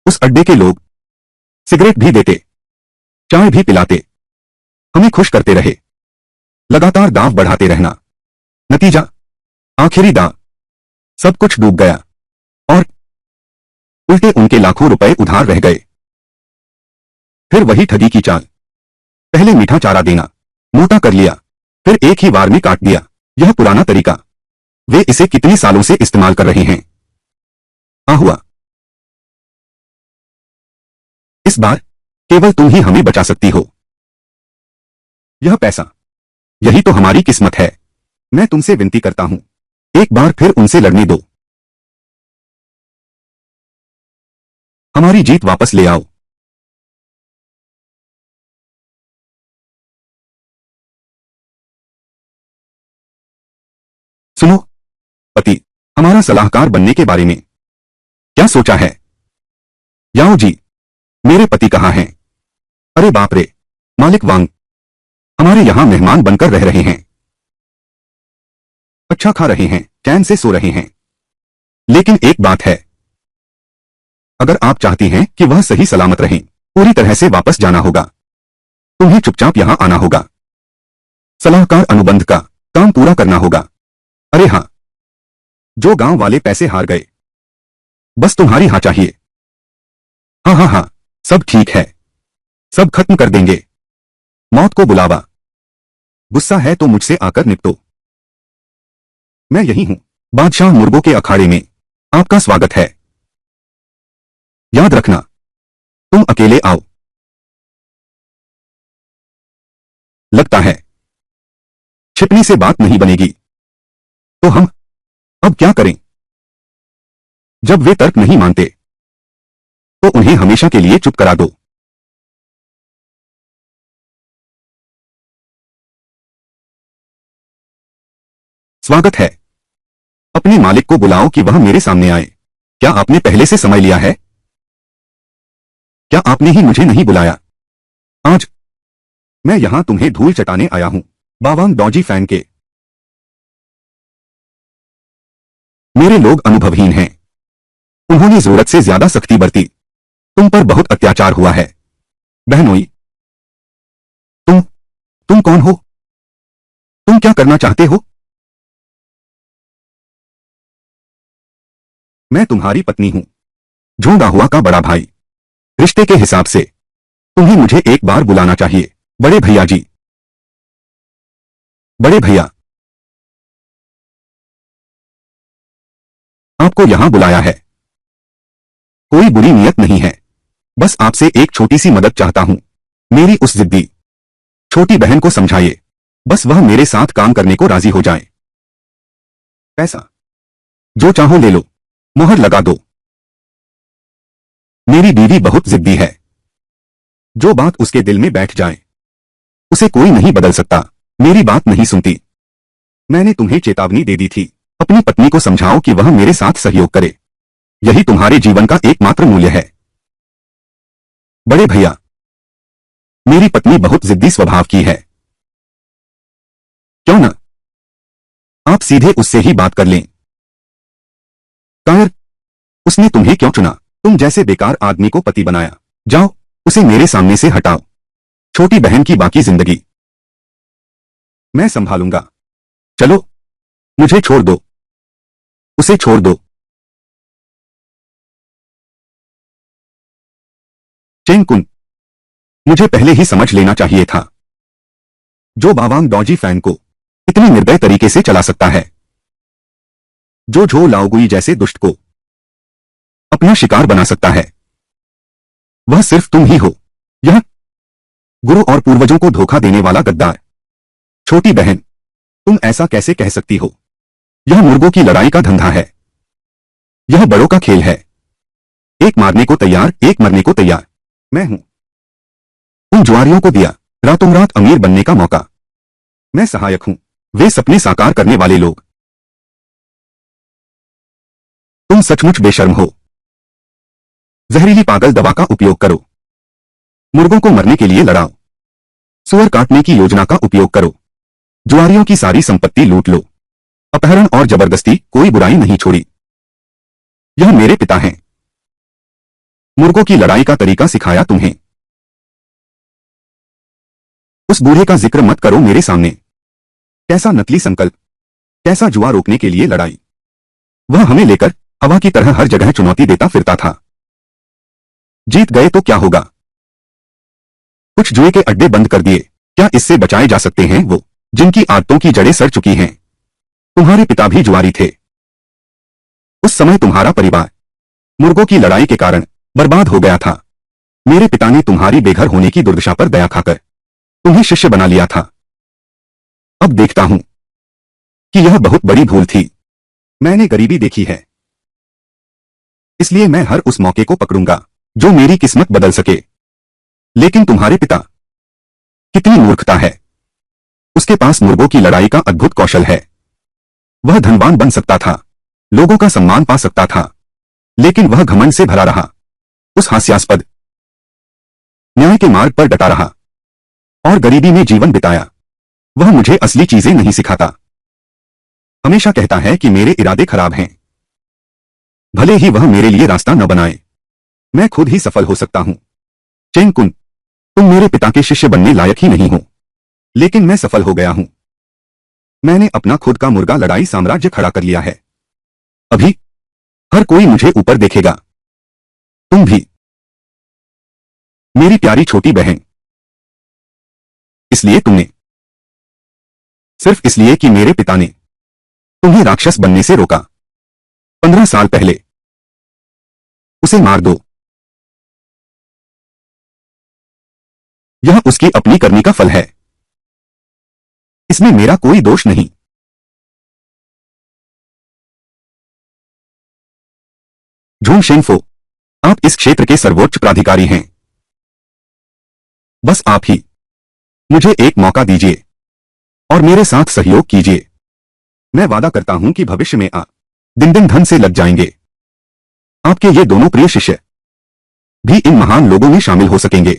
उस अड्डे के लोग सिगरेट भी देते, चाय भी पिलाते, हमें खुश करते रहे। लगातार दांव बढ़ाते रहना। नतीजा, आखिरी दांव, सब कुछ डूब गया। और उल्टे उनके लाखों रुपए उधार रह गए। फिर वही ठगी की चाल। पहले मीठा चारा देना, मोटा कर लिया, फिर एक ही बार में काट दिया। यह पुराना तरीका। वे इसे कितने सालों से इस्तेमाल कर रहे हैं। आ हुआ। इस बार केवल तुम ही हमें बचा सकती हो। यह पैसा, यही तो हमारी किस्मत है। मैं तुमसे विनती करता हूं, एक बार फिर उनसे लड़ने दो। हमारी जीत वापस ले आओ। सुनो पति, हमारा सलाहकार बनने के बारे में क्या सोचा है? याओ जी, मेरे पति कहाँ हैं? अरे बाप रे, मालिक वांग हमारे यहां मेहमान बनकर रह रहे हैं। अच्छा खा रहे हैं, चैन से सो रहे हैं। लेकिन एक बात है, अगर आप चाहती हैं कि वह सही सलामत रहें, पूरी तरह से वापस जाना होगा। तुम्हें चुपचाप यहां आना होगा। सलाहकार अनुबंध का काम पूरा करना होगा। अरे हां, जो गांव वाले पैसे हार गए, बस तुम्हारी हाँ चाहिए। हाँ हाँ हाँ, सब ठीक है। सब खत्म कर देंगे। मौत को बुलावा। गुस्सा है तो मुझसे आकर निपटो। मैं यही हूं। बादशाह मुर्गों के अखाड़े में आपका स्वागत है। याद रखना, तुम अकेले आओ। लगता है छिपने से बात नहीं बनेगी, तो हम अब क्या करें? जब वे तर्क नहीं मानते तो उन्हें हमेशा के लिए चुप करा दो। स्वागत है। अपने मालिक को बुलाओ कि वह मेरे सामने आए। क्या आपने पहले से समय लिया है? क्या आपने ही मुझे नहीं बुलाया? आज मैं यहां तुम्हें धूल चटाने आया हूं, बावांग डॉजी फैन के। मेरे लोग अनुभवहीन हैं। उन्होंने जरूरत से ज्यादा सख्ती बरती। तुम पर बहुत अत्याचार हुआ है। बहनोई, तुम कौन हो? तुम क्या करना चाहते हो? मैं तुम्हारी पत्नी हूं, झोंगा हुआ का बड़ा भाई। रिश्ते के हिसाब से तुम्हें मुझे एक बार बुलाना चाहिए। बड़े भैया जी। बड़े भैया, आपको यहां बुलाया है। कोई बुरी नियत नहीं है, बस आपसे एक छोटी सी मदद चाहता हूं। मेरी उस जिद्दी छोटी बहन को समझाइए, बस वह मेरे साथ काम करने को राजी हो जाए। पैसा जो चाहो ले लो, मोहर लगा दो। मेरी बीवी बहुत जिद्दी है। जो बात उसके दिल में बैठ जाए उसे कोई नहीं बदल सकता। मेरी बात नहीं सुनती। मैंने तुम्हें चेतावनी दे दी थी। अपनी पत्नी को समझाओ कि वह मेरे साथ सहयोग करे। यही तुम्हारे जीवन का एकमात्र मूल्य है। बड़े भैया, मेरी पत्नी बहुत जिद्दी स्वभाव की है। क्यों न आप सीधे उससे ही बात कर लें। कायर, उसने तुम्हें क्यों चुना? तुम जैसे बेकार आदमी को पति बनाया। जाओ, उसे मेरे सामने से हटाओ। छोटी बहन की बाकी जिंदगी मैं संभालूंगा। चलो, मुझे छोड़ दो। उसे छोड़ दो। चेंग कुन, मुझे पहले ही समझ लेना चाहिए था। जो बावांग डॉजी फैन को इतने निर्दय तरीके से चला सकता है, जो झो लाओगुई जैसे दुष्ट को अपना शिकार बना सकता है, वह सिर्फ तुम ही हो। यह गुरु और पूर्वजों को धोखा देने वाला गद्दार। छोटी बहन, तुम ऐसा कैसे कह सकती हो? यह मुर्गों की लड़ाई का धंधा है। यह बड़ों का खेल है। एक मारने को तैयार, एक मरने को तैयार। मैं हूं। उन जुआरियों को दिया रातों रात अमीर बनने का मौका। मैं सहायक हूं, वे सपने साकार करने वाले लोग। तुम सचमुच बेशर्म हो। जहरीली पागल दवा का उपयोग करो। मुर्गों को मरने के लिए लड़ाओ। सुअर काटने की योजना का उपयोग करो। जुआरियों की सारी संपत्ति लूट लो। अपहरण और जबरदस्ती कोई बुराई नहीं छोड़ी। यह मेरे पिता हैं। मुर्गों की लड़ाई का तरीका सिखाया तुम्हें। उस बूढ़े का जिक्र मत करो मेरे सामने। कैसा नकली संकल्प, कैसा जुआ रोकने के लिए लड़ाई। वह हमें लेकर हवा की तरह हर जगह चुनौती देता फिरता था। जीत गए तो क्या होगा? कुछ जुए के अड्डे बंद कर दिए। क्या इससे बचाए जा सकते हैं वो जिनकी आदतों की जड़ें सड़ चुकी हैं? तुम्हारे पिता भी जुआरी थे। उस समय तुम्हारा परिवार मुर्गों की लड़ाई के कारण बर्बाद हो गया था। मेरे पिता ने तुम्हारी बेघर होने की दुर्दशा पर दया खाकर तुम्हें शिष्य बना लिया था। अब देखता हूं कि यह बहुत बड़ी भूल थी। मैंने गरीबी देखी है, इसलिए मैं हर उस मौके को पकड़ूंगा जो मेरी किस्मत बदल सके। लेकिन तुम्हारे पिता, कितनी मूर्खता है। उसके पास मुर्गों की लड़ाई का अद्भुत कौशल है। वह धनवान बन सकता था, लोगों का सम्मान पा सकता था, लेकिन वह घमंड से भरा रहा। उस हास्यास्पद न्याय के मार्ग पर डटा रहा और गरीबी में जीवन बिताया। वह मुझे असली चीजें नहीं सिखाता। हमेशा कहता है कि मेरे इरादे खराब हैं, भले ही वह मेरे लिए रास्ता न बनाए। मैं खुद ही सफल हो सकता हूं। चेंग कुन, तुम मेरे पिता के शिष्य बनने लायक ही नहीं हो, लेकिन मैं सफल हो गया हूं। मैंने अपना खुद का मुर्गा लड़ाई साम्राज्य खड़ा कर लिया है। अभी हर कोई मुझे ऊपर देखेगा। तुम भी, मेरी प्यारी छोटी बहन। इसलिए तुमने, सिर्फ इसलिए कि मेरे पिता ने तुम्हें राक्षस बनने से रोका। 15 साल पहले। उसे मार दो। यह उसकी अपनी करनी का फल है। इसमें मेरा कोई दोष नहीं। झूम शेंगफो, आप इस क्षेत्र के सर्वोच्च प्राधिकारी हैं। बस आप ही। मुझे एक मौका दीजिए और मेरे साथ सहयोग कीजिए। मैं वादा करता हूं कि भविष्य में दिन दिन धन से लग जाएंगे। आपके ये दोनों प्रिय शिष्य भी इन महान लोगों में शामिल हो सकेंगे।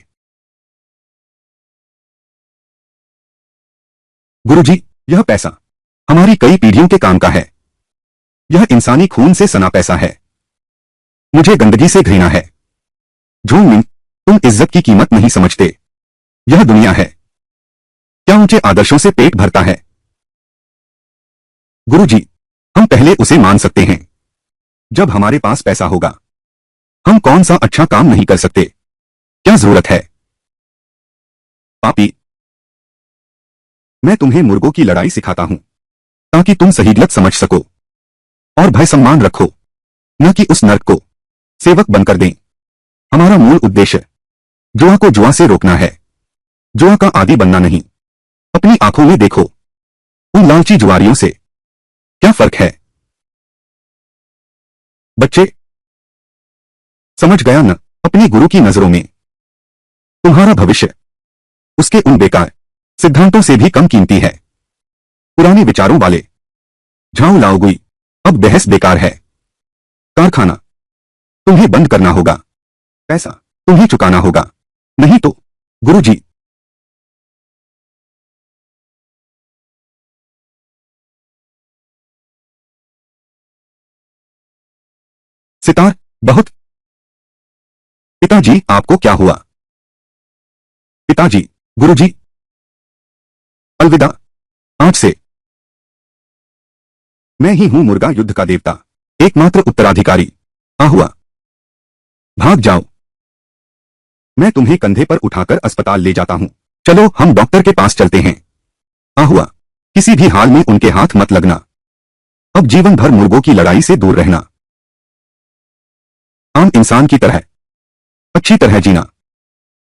गुरुजी, यह पैसा हमारी कई पीढ़ियों के काम का है। यह इंसानी खून से सना पैसा है। मुझे गंदगी से घृणा है। झूम मिंग, तुम इज्जत की कीमत नहीं समझते। यह दुनिया है। क्या ऊंचे आदर्शों से पेट भरता है? गुरुजी, हम पहले उसे मान सकते हैं जब हमारे पास पैसा होगा। हम कौन सा अच्छा काम नहीं कर सकते? क्या जरूरत है? पापी, मैं तुम्हें मुर्गों की लड़ाई सिखाता हूं ताकि तुम सही गलत समझ सको और भय सम्मान रखो, न कि उस नर्क को सेवक बनकर दें। हमारा मूल उद्देश्य जुआ को जुआ से रोकना है, जुआ का आदी बनना नहीं। अपनी आंखों में देखो, उन लालची जुआरियों से क्या फर्क है? बच्चे, समझ गया न? अपने गुरु की नजरों में तुम्हारा भविष्य उसके उन बेकार सिद्धांतों से भी कम कीमती है। पुराने विचारों वाले झाऊ लाओगुई, अब बहस बेकार है। कारखाना तुम्हें बंद करना होगा। पैसा तुम्हें चुकाना होगा, नहीं तो। गुरुजी, सितार, बहुत। पिताजी, आपको क्या हुआ? पिताजी, गुरुजी, अलविदा। आज से मैं ही हूं मुर्गा युद्ध का देवता, एकमात्र उत्तराधिकारी। आहुआ, भाग जाओ। मैं तुम्हें कंधे पर उठाकर अस्पताल ले जाता हूं। चलो हम डॉक्टर के पास चलते हैं। आहुआ, किसी भी हाल में उनके हाथ मत लगना। अब जीवन भर मुर्गों की लड़ाई से दूर रहना। आम इंसान की तरह अच्छी तरह जीना,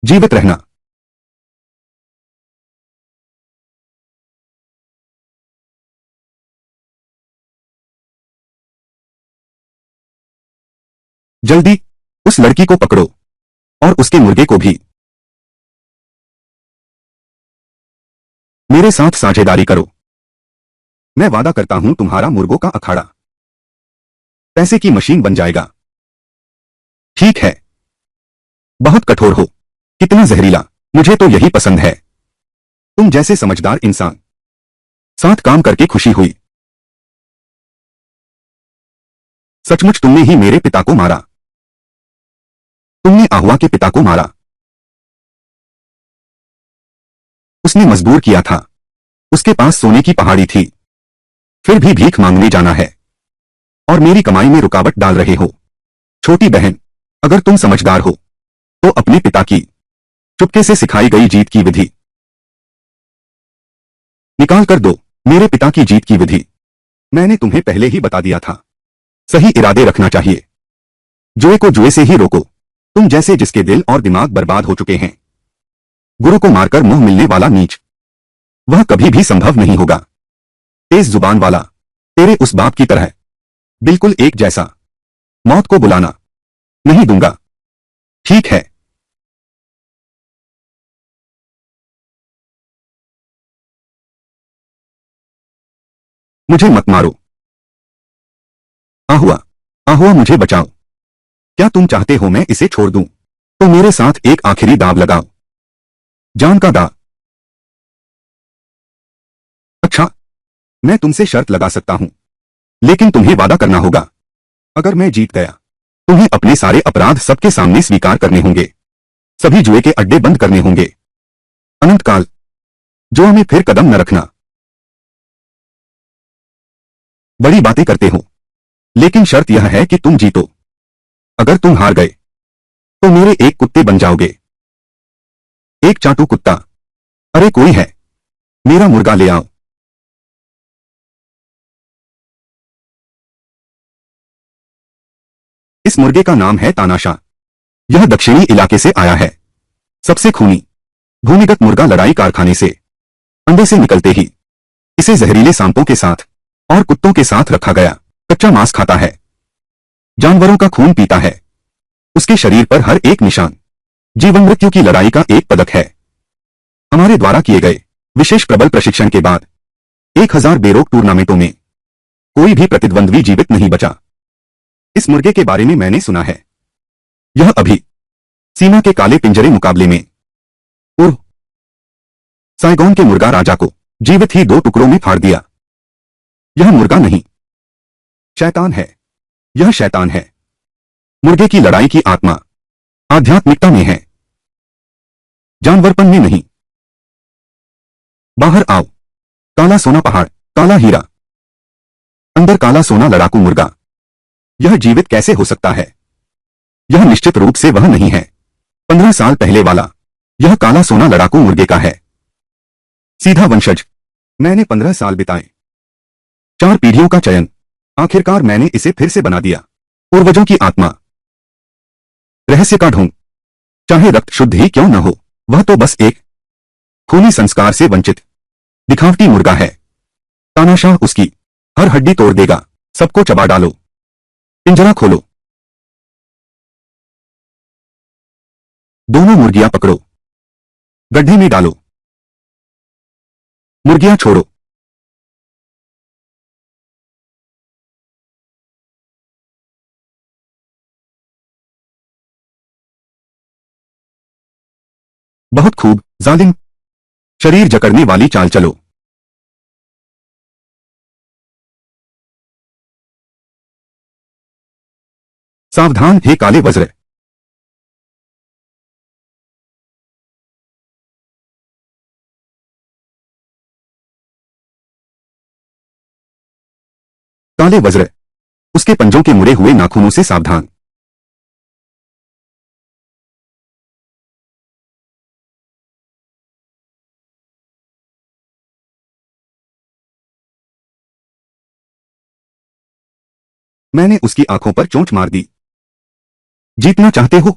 जीवित रहना। जल्दी उस लड़की को पकड़ो और उसके मुर्गे को भी। मेरे साथ साझेदारी करो। मैं वादा करता हूं तुम्हारा मुर्गों का अखाड़ा पैसे की मशीन बन जाएगा। ठीक है। बहुत कठोर हो। कितना जहरीला। मुझे तो यही पसंद है। तुम जैसे समझदार इंसान साथ काम करके खुशी हुई। सचमुच तुमने ही मेरे पिता को मारा। तुमने आहुआ के पिता को मारा। उसने मजबूर किया था। उसके पास सोने की पहाड़ी थी, फिर भी भीख मांगने जाना है और मेरी कमाई में रुकावट डाल रहे हो। छोटी बहन, अगर तुम समझदार हो तो अपने पिता की चुपके से सिखाई गई जीत की विधि निकाल कर दो। मेरे पिता की जीत की विधि मैंने तुम्हें पहले ही बता दिया था। सही इरादे रखना चाहिए। जुए को जुए से ही रोको। तुम जैसे जिसके दिल और दिमाग बर्बाद हो चुके हैं। गुरु को मारकर मुंह मिलने वाला नीच, वह कभी भी संभव नहीं होगा। तेज जुबान वाला, तेरे उस बाप की तरह बिल्कुल एक जैसा। मौत को बुलाना नहीं दूंगा। ठीक है। मुझे मत मारो। आहुआ, आहुआ, मुझे बचाओ। क्या तुम चाहते हो मैं इसे छोड़ दूं? तो मेरे साथ एक आखिरी दाव लगाओ, जान का दाव। अच्छा, मैं तुमसे शर्त लगा सकता हूं, लेकिन तुम्हें वादा करना होगा। अगर मैं जीत गया, तुम्हें अपने सारे अपराध सबके सामने स्वीकार करने होंगे। सभी जुए के अड्डे बंद करने होंगे। अनंत काल जुआ में फिर कदम न रखना। बड़ी बातें करते हो, लेकिन शर्त यह है कि तुम जीतो। अगर तुम हार गए तो मेरे एक कुत्ते बन जाओगे। एक चाटू कुत्ता। अरे कोई है, मेरा मुर्गा ले आओ। इस मुर्गे का नाम है तानाशाह। यह दक्षिणी इलाके से आया है। सबसे खूनी भूमिगत मुर्गा लड़ाई कारखाने से अंडे से निकलते ही इसे जहरीले सांपों के साथ और कुत्तों के साथ रखा गया। कच्चा मांस खाता है, जानवरों का खून पीता है। उसके शरीर पर हर एक निशान जीवन मृत्यु की लड़ाई का एक पदक है। हमारे द्वारा किए गए विशेष प्रबल प्रशिक्षण के बाद 1000 बेरोक टूर्नामेंटों में कोई भी प्रतिद्वंद्वी जीवित नहीं बचा। इस मुर्गे के बारे में मैंने सुना है। यह अभी सीमा के काले पिंजरे मुकाबले में उर्फ साइगोन के मुर्गा राजा को जीवित ही 2 टुकड़ों में फाड़ दिया। यह मुर्गा नहीं, शैतान है। यह शैतान है। मुर्गे की लड़ाई की आत्मा आध्यात्मिकता में है, जानवरपन में नहीं। बाहर आओ। काला सोना पहाड़, काला हीरा, अंदर काला सोना लड़ाकू मुर्गा। यह जीवित कैसे हो सकता है? यह निश्चित रूप से वह नहीं है। 15 साल पहले वाला यह काला सोना लड़ाकू मुर्गे का है। सीधा वंशज। मैंने 15 साल बिताए, 4 पीढ़ियों का चयन। आखिरकार मैंने इसे फिर से बना दिया। पूर्वजों की आत्मा, रहस्य का ढोंग। चाहे रक्त शुद्ध ही क्यों न हो, वह तो बस एक खूनी संस्कार से वंचित दिखावटी मुर्गा है। तानाशाह उसकी हर हड्डी तोड़ देगा। सबको चबा डालो। पिंजरा खोलो। दोनों मुर्गियां पकड़ो, गड्ढे में डालो। मुर्गियां छोड़ो। बहुत खूब जालिम। शरीर जकड़ने वाली चाल चलो। सावधान हे काले वज्र। काले वज्र, उसके पंजों के मुड़े हुए नाखूनों से सावधान। मैंने उसकी आंखों पर चोंच मार दी। जीतना चाहते हो?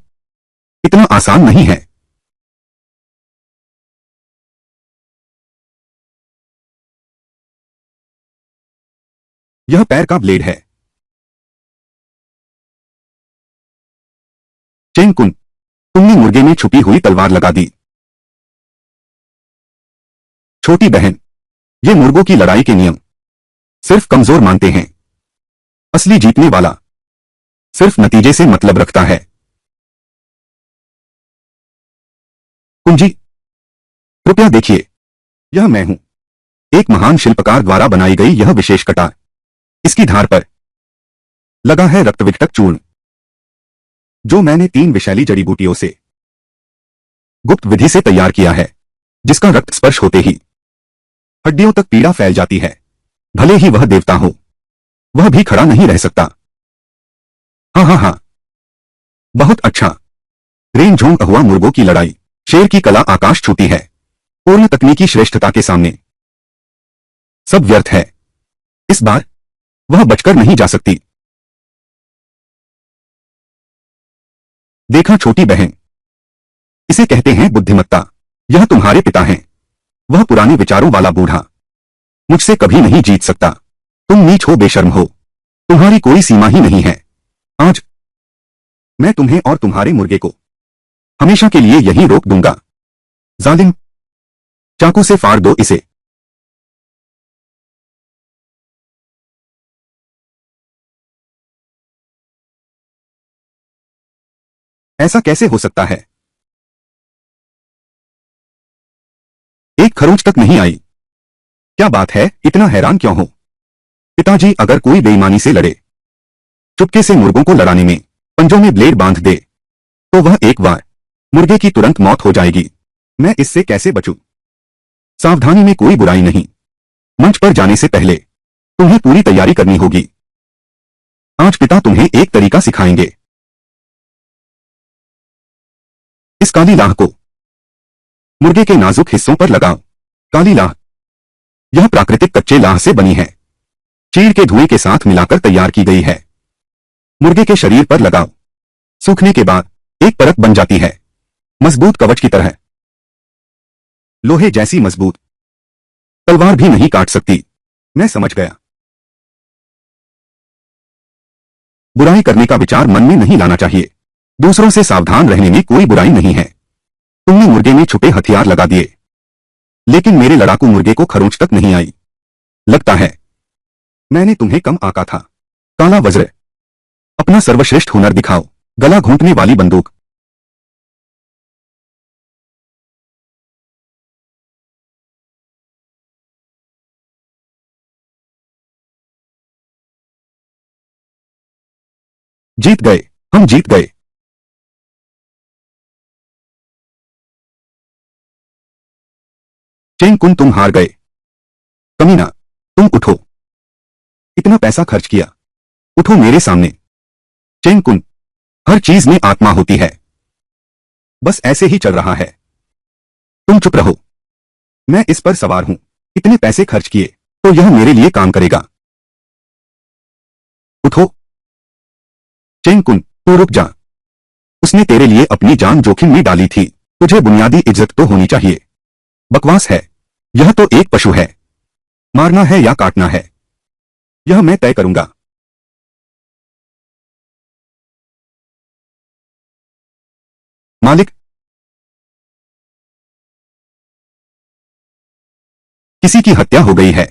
इतना आसान नहीं है। यह पैर का ब्लेड है। चेंगकुन, तुमने मुर्गे में छुपी हुई तलवार लगा दी। छोटी बहन, ये मुर्गों की लड़ाई के नियम सिर्फ कमजोर मानते हैं। असली जीतने वाला सिर्फ नतीजे से मतलब रखता है। कुंजी, कृपया देखिए, यह मैं हूं। एक महान शिल्पकार द्वारा बनाई गई यह विशेष कटार। इसकी धार पर लगा है रक्तविघटक चूर्ण, जो मैंने 3 विषैली जड़ी बूटियों से गुप्त विधि से तैयार किया है, जिसका रक्त स्पर्श होते ही हड्डियों तक पीड़ा फैल जाती है। भले ही वह देवता हो, वह भी खड़ा नहीं रह सकता। हाँ हाँ हाँ, बहुत अच्छा। रेंझोंग अहुआ मुर्गों की लड़ाई। शेर की कला आकाश छूती है। पूर्ण तकनीकी श्रेष्ठता के सामने सब व्यर्थ है। इस बार वह बचकर नहीं जा सकती। देखा छोटी बहन, इसे कहते हैं बुद्धिमत्ता। यह तुम्हारे पिता हैं। वह पुराने विचारों वाला बूढ़ा मुझसे कभी नहीं जीत सकता। तुम नीच हो, बेशर्म हो। तुम्हारी कोई सीमा ही नहीं है। आज मैं तुम्हें और तुम्हारे मुर्गे को हमेशा के लिए यहीं रोक दूंगा। जालिम, चाकू से फाड़ दो इसे। ऐसा कैसे हो सकता है? एक खरोंच तक नहीं आई। क्या बात है, इतना हैरान क्यों हो? पिताजी, अगर कोई बेईमानी से लड़े, चुपके से मुर्गों को लड़ाने में पंजों में ब्लेड बांध दे, तो वह एक बार मुर्गे की तुरंत मौत हो जाएगी। मैं इससे कैसे बचूं? सावधानी में कोई बुराई नहीं। मंच पर जाने से पहले तुम्हें पूरी तैयारी करनी होगी। आज पिता तुम्हें एक तरीका सिखाएंगे। इस काली लाह को मुर्गे के नाजुक हिस्सों पर लगाओ। काली लाह, यह प्राकृतिक कच्चे लाह से बनी है। चीड़ के धुएं के साथ मिलाकर तैयार की गई है। मुर्गे के शरीर पर लगाओ। सूखने के बाद एक परत बन जाती है, मजबूत कवच की तरह। लोहे जैसी मजबूत, तलवार भी नहीं काट सकती। मैं समझ गया। बुराई करने का विचार मन में नहीं लाना चाहिए। दूसरों से सावधान रहने में कोई बुराई नहीं है। तुमने मुर्गे में छुपे हथियार लगा दिए, लेकिन मेरे लड़ाकू मुर्गे को खरोंच तक नहीं आई। लगता है मैंने तुम्हें कम आंका था। काला वज्र, अपना सर्वश्रेष्ठ हुनर दिखाओ। गला घोंटने वाली बंदूक। जीत गए, हम जीत गए। चेंग कुन, तुम हार गए। कमीना, तुम उठो। इतना पैसा खर्च किया, उठो मेरे सामने। चेंग कुन, हर चीज में आत्मा होती है, बस ऐसे ही चल रहा है। तुम चुप रहो। मैं इस पर सवार हूं। इतने पैसे खर्च किए तो यह मेरे लिए काम करेगा। उठो। चेंग कुन, तू रुक जा। उसने तेरे लिए अपनी जान जोखिम में डाली थी। तुझे बुनियादी इज्जत तो होनी चाहिए। बकवास है। यह तो एक पशु है। मारना है या काटना है, यह मैं तय करूंगा। मालिक, किसी की हत्या हो गई है।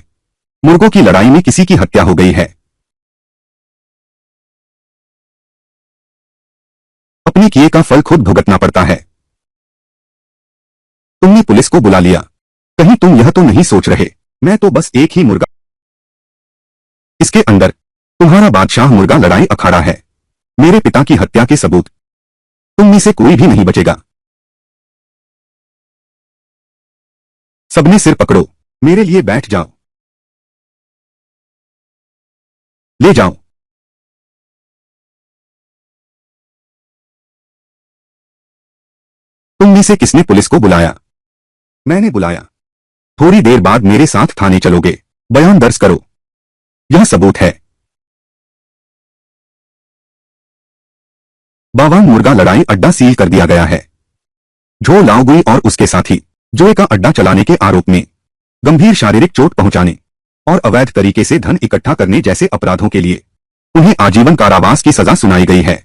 मुर्गों की लड़ाई में किसी की हत्या हो गई है। अपने किए का फल खुद भुगतना पड़ता है। तुमने पुलिस को बुला लिया। कहीं तुम यह तो नहीं सोच रहे मैं तो बस एक ही मुर्गा। इसके अंदर तुम्हारा बादशाह मुर्गा लड़ाई अखाड़ा है। मेरे पिता की हत्या के सबूत। तुम में से कोई भी नहीं बचेगा। सबने सिर पकड़ो, मेरे लिए बैठ जाओ। ले जाओ। तुम में से किसने पुलिस को बुलाया? मैंने बुलाया। थोड़ी देर बाद मेरे साथ थाने चलोगे। बयान दर्ज करो। यह सबूत है। बावांग मुर्गा लड़ाई अड्डा सील कर दिया गया है। झो लाओगुई और उसके साथी जोए का अड्डा चलाने के आरोप में गंभीर शारीरिक चोट पहुंचाने और अवैध तरीके से धन इकट्ठा करने जैसे अपराधों के लिए उन्हें आजीवन कारावास की सजा सुनाई गई है।